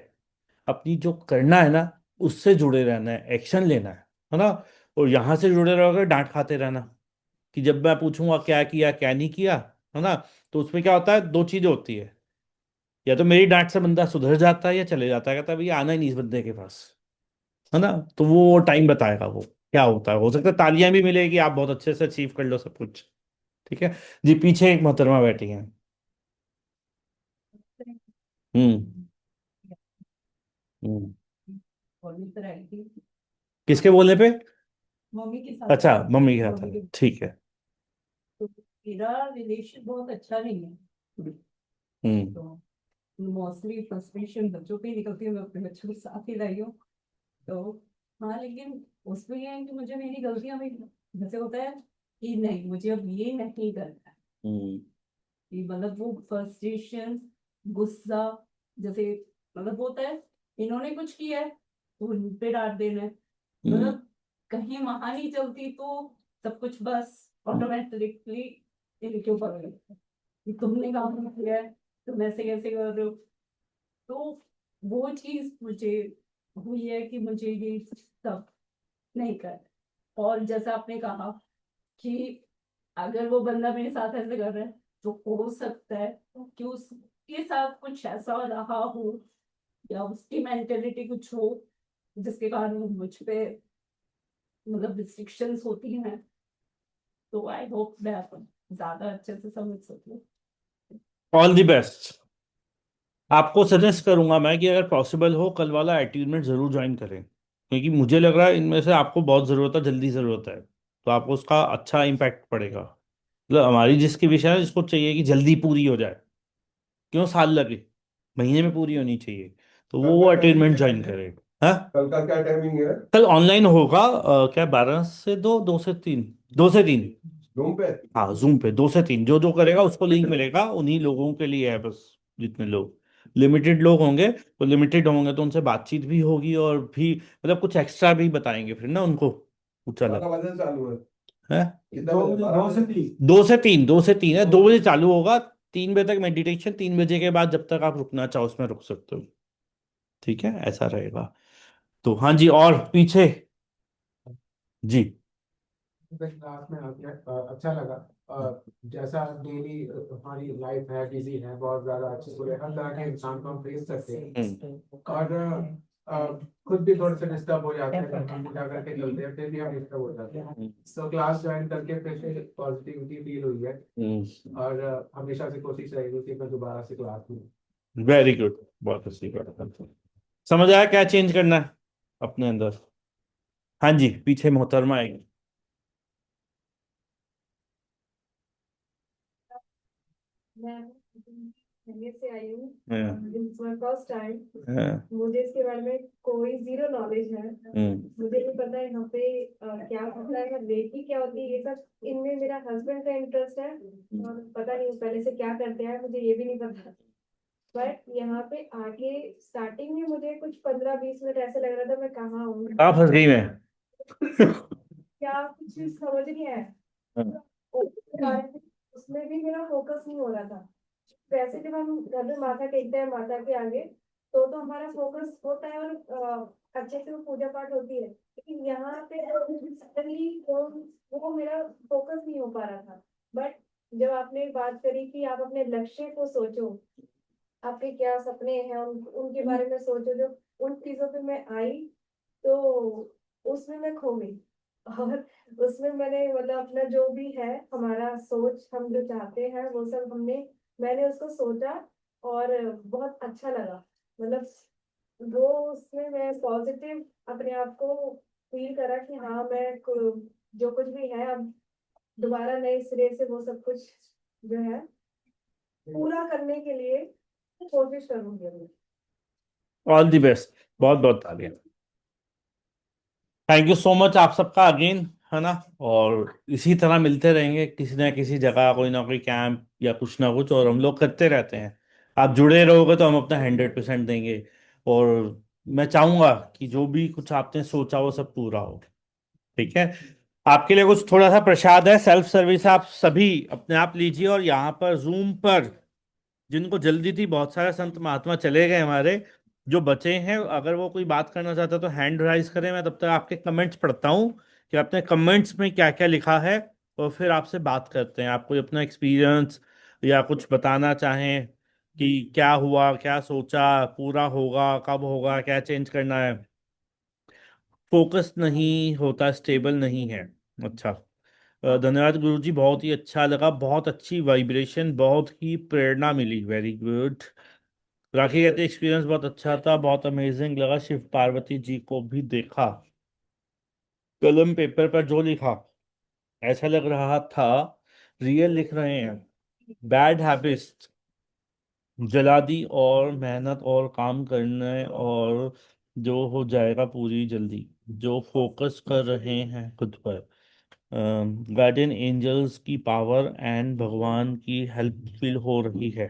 A: अपनी जो करना है ना उससे जुड़े रहना है, एक्शन लेना है ना? और यहां से जुड़े रहोगे डांट खाते रहना कि जब मैं पूछूंगा क्या किया क्या नहीं किया, है ना? तो उसमें क्या होता है, दो चीजें होती है, या तो मेरी डांट से बंदा सुधर जाता है या चले जाता है, कहता है भाई आना ही नहीं इस बंदे के पास, है ना? तो वो टाइम बताएगा वो क्या होता है। हो सकता है तालियां भी मिलेगी, आप बहुत अच्छे से अचीव कर लो सब कुछ। ठीक है जी, पीछे एक मोहतरमा बैठी है। हम्म। हम्म।
C: मम्मी तो आई थी,
A: किसके बोलने पे?
C: मम्मी के साथ
A: अच्छा,
C: आई थी,
A: मम्मी के साथ
C: मम्मी
A: है,
C: के।
A: ठीक है।
C: तो मेरा रिलेशन बहुत अच्छा नहीं है,
A: हम्म।
C: तो मोस्टली फ्रस्ट्रेशन बच्चों पे ही निकलती है, मैं अपने बच्चों के साथ ही रही हूँ। तो हाँ, लेकिन उसमें ये है कि मुझे मेरी गलतियां भी, जैसे होता है कि नहीं मुझे अब ये नहीं करना है,
A: हम्म।
C: कि मतलब वो फ्रस्ट्रेशन, गुस्सा, जैसे मतलब होता है इन्होंने कुछ किया है तो उन पे डांट देना है, मतलब कहीं वहां नहीं चलती तो सब कुछ बस ऑटोमेटिकली इनके ऊपर हो जाता है कि तुमने काम किया है, तुम ऐसे कैसे कर रहे हो। तो वो चीज मुझे हुई है कि मुझे ये सब नहीं कर। और जैसा आपने कहा कि अगर वो बंदा मेरे साथ ऐसे कर रहा है तो हो सकता है कि उसके साथ कुछ ऐसा रहा हो या उसकी मेंटेलिटी कुछ हो जिसके कारण वो मुझ पे मतलब रिस्ट्रिक्शंस होती हैं। तो आई होप मैं ज्यादा अच्छे से समझ सकूं।
A: All the best. आपको सजेस्ट करूंगा मैं कि अगर पॉसिबल हो कल वाला अटेन्मेंट जरूर ज्वाइन करें, क्योंकि मुझे लग रहा है इनमें से आपको बहुत ज़रूरत है, जल्दी ज़रूरत है, तो आपको उसका अच्छा इम्पैक्ट पड़ेगा। मतलब हमारी जिसकी विषय है जिसको चाहिए कि जल्दी पूरी हो जाए, क्यों साल लगे, महीने में पूरी होनी चाहिए, तो वो अटेन्मेंट ज्वाइन करे। हाँ,
I: कल का क्या टाइमिंग है?
A: कल ऑनलाइन होगा, क्या 12 से 2, 2 से 3, 2 से 3।
I: रूम पे?
A: हाँ, जूम पे 2 से 3, जो जो करेगा उसको लिंक मिलेगा, उन्हीं लोगों के लिए है बस, जितने लोग, लिमिटेड लोग होंगे, तो लिमिटेड होंगे तो उनसे बातचीत भी होगी और भी मतलब कुछ एक्स्ट्रा भी बताएंगे फिर ना उनको कुछ अलग।
I: 12 बजे चालू
A: है
I: कितना बजे?
G: 2 से 3।
A: 2 से 3, 2 से 3 है, 2 बजे चालू होगा, 3 बजे तक मेडिटेशन, 3 बजे के बाद जब तक आप रुकना चाहो उसमें रुक सकते हो। ठीक है, ऐसा रहेगा। तो हाँ जी, और पीछे जी।
G: क्लास में आके अच्छा लगा। जैसा डेली हमारी लाइफ है, बिजी है, बहुत ज्यादा अच्छे बुरे हर तरह के इंसान को हम फेस करते हैं। और खुद भी थोड़े से डिस्टर्ब हो जाते हैं, हम पूजा करके चलते हैं फिर भी हम डिस्टर्ब हो जाते हैं। तो क्लास ज्वाइन करके फिर से पॉजिटिविटी फील हुई है और हमेशा से कोशिश रहेगी कि मैं दोबारा से क्लास में।
A: वेरी गुड, बहुत अच्छी बात है। समझ आया क्या चेंज करना है अपने अंदर? हाँ जी, पीछे मोहतरमा आएगी।
C: मैं दिल्ली से आई हूँ,
A: हाँ,
C: इट्स माय फर्स्ट टाइम।
A: हाँ,
C: मुझे इसके बारे में कोई जीरो नॉलेज है, मुझे नहीं पता है यहाँ पे क्या होता है, रेकी क्या होती है, ये सब इनमें मेरा हस्बैंड का इंटरेस्ट है और पता नहीं पहले से क्या करते हैं मुझे ये भी नहीं पता। बट यहाँ पे आके स्टार्टिंग में मुझे कुछ 15-20 मिनट ऐसे लग रहा था मैं कहाँ हूँ,
A: आप फंस गई मैं।
C: क्या कुछ समझ नहीं आया। उसके बारे में- उसमें भी मेरा फोकस नहीं हो रहा था। वैसे जब हम घर में माथा टेकते हैं माता के आगे तो हमारा फोकस होता है और अच्छे से वो पूजा पाठ होती है, लेकिन यहाँ पे सडनली वो मेरा फोकस नहीं हो पा रहा था। बट जब आपने बात करी कि आप अपने लक्ष्य को सोचो,
E: आपके क्या सपने हैं उनके बारे में सोचो। जो उन चीजों पे मैं आई तो उसमें मैं खो गई। और उसमें मैंने मतलब अपना जो भी है हमारा सोच, हम जो चाहते हैं वो सब मैंने उसको सोचा और बहुत अच्छा लगा। मतलब वो उसमें मैं पॉजिटिव अपने आप को फील करा कि हाँ जो कुछ भी है अब दोबारा नए सिरे से वो सब कुछ जो है पूरा करने के लिए कोशिश करूंगी मैं।
A: ऑल द बेस्ट, बहुत बहुत तालियां। थैंक यू सो मच आप सबका अगेन, है ना। और इसी तरह मिलते रहेंगे किसी ना किसी जगह, कोई ना कोई कैंप या कुछ ना कुछ, और हम लोग करते रहते हैं। आप जुड़े रहोगे तो हम अपना 100% देंगे। और मैं चाहूंगा कि जो भी कुछ आपने सोचा वो सब पूरा हो। ठीक है। आपके लिए कुछ थोड़ा सा प्रसाद है, सेल्फ सर्विस, आप सभी अपने आप लीजिए। और यहाँ पर जूम पर जिनको जल्दी थी, बहुत सारे संत महात्मा चले गए हमारे, जो बचे हैं अगर वो कोई बात करना चाहता है तो हैंड राइज करें। मैं तब तक आपके कमेंट्स पढ़ता हूँ कि आपने कमेंट्स में क्या क्या लिखा है, और फिर आपसे बात करते हैं। आप कोई अपना एक्सपीरियंस या कुछ बताना चाहें कि क्या हुआ, क्या सोचा, पूरा होगा, कब होगा, क्या चेंज करना है। फोकस नहीं होता, स्टेबल नहीं है। अच्छा। धन्यवाद गुरुजी, बहुत ही अच्छा लगा, बहुत अच्छी वाइब्रेशन, बहुत ही प्रेरणा मिली। Very good. राखी कहते एक्सपीरियंस बहुत अच्छा था, बहुत अमेजिंग लगा। शिव पार्वती जी को भी देखा, कलम पेपर पर जो लिखा ऐसा लग रहा था रियल लिख रहे हैं। बैड हैबिट्स जला दी, और मेहनत और काम करने, और जो हो जाएगा पूरी जल्दी। जो फोकस कर रहे हैं खुद पर, गार्डियन एंजल्स की पावर एंड भगवान की हेल्प फील हो रही है।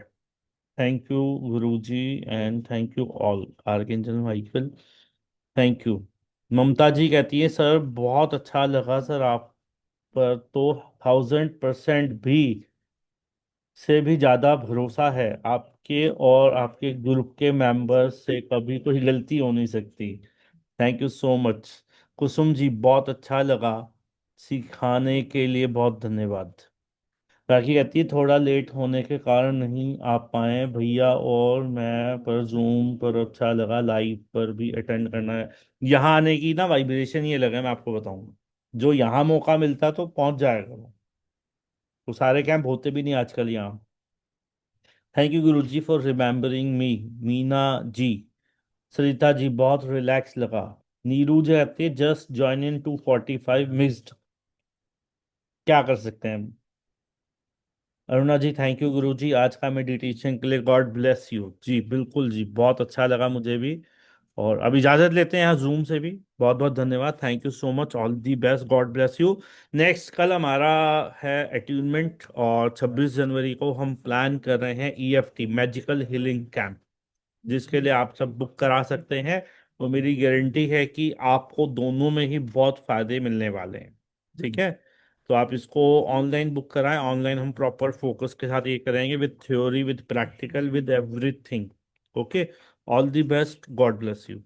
A: Thank you Guruji and thank you all archangel Michael. Thank you. Mamta ji कहती है सर बहुत अच्छा लगा सर, आप पर तो 1000% भी से भी ज्यादा भरोसा है आपके, और आपके ग्रुप के मेंबर्स से कभी कोई गलती हो नहीं सकती। Thank you so much. Kusum ji बहुत अच्छा लगा, सिखाने के लिए बहुत धन्यवाद। राखी कहती है थोड़ा लेट होने के कारण नहीं आ पाए भैया, और मैं पर जूम पर अच्छा लगा, लाइव पर भी अटेंड करना है। यहाँ आने की ना वाइब्रेशन ये लगा, मैं आपको बताऊंगा। जो यहाँ मौका मिलता तो पहुंच जाएगा वो सारे कैंप होते भी नहीं आजकल यहाँ। Thank you Guru ji for remembering मी। मीना जी, सरिता जी बहुत रिलैक्स लगा। नीरू जी कहती है जस्ट ज्वाइन इन 245 मिस्ड, क्या कर सकते हैं। अरुणा जी थैंक यू गुरु जी आज का मेडिटेशन के लिए, गॉड ब्लेस यू जी। बिल्कुल जी, बहुत अच्छा लगा मुझे भी। और अब इजाजत लेते हैं यहाँ जूम से भी। बहुत बहुत धन्यवाद, thank you so much, all the best, God bless you. Next कल हमारा है अट्यूनमेंट, और 26 जनवरी को हम प्लान कर रहे हैं ईएफटी मैजिकल हीलिंग कैंप, जिसके लिए आप सब बुक करा सकते हैं। और मेरी गारंटी है कि आपको दोनों में ही बहुत फायदे मिलने वाले हैं। ठीक है। तो आप इसको ऑनलाइन बुक कराएं। ऑनलाइन हम प्रॉपर फोकस के साथ ये करेंगे, with theory, with practical, with everything. Okay. All the best, God bless you.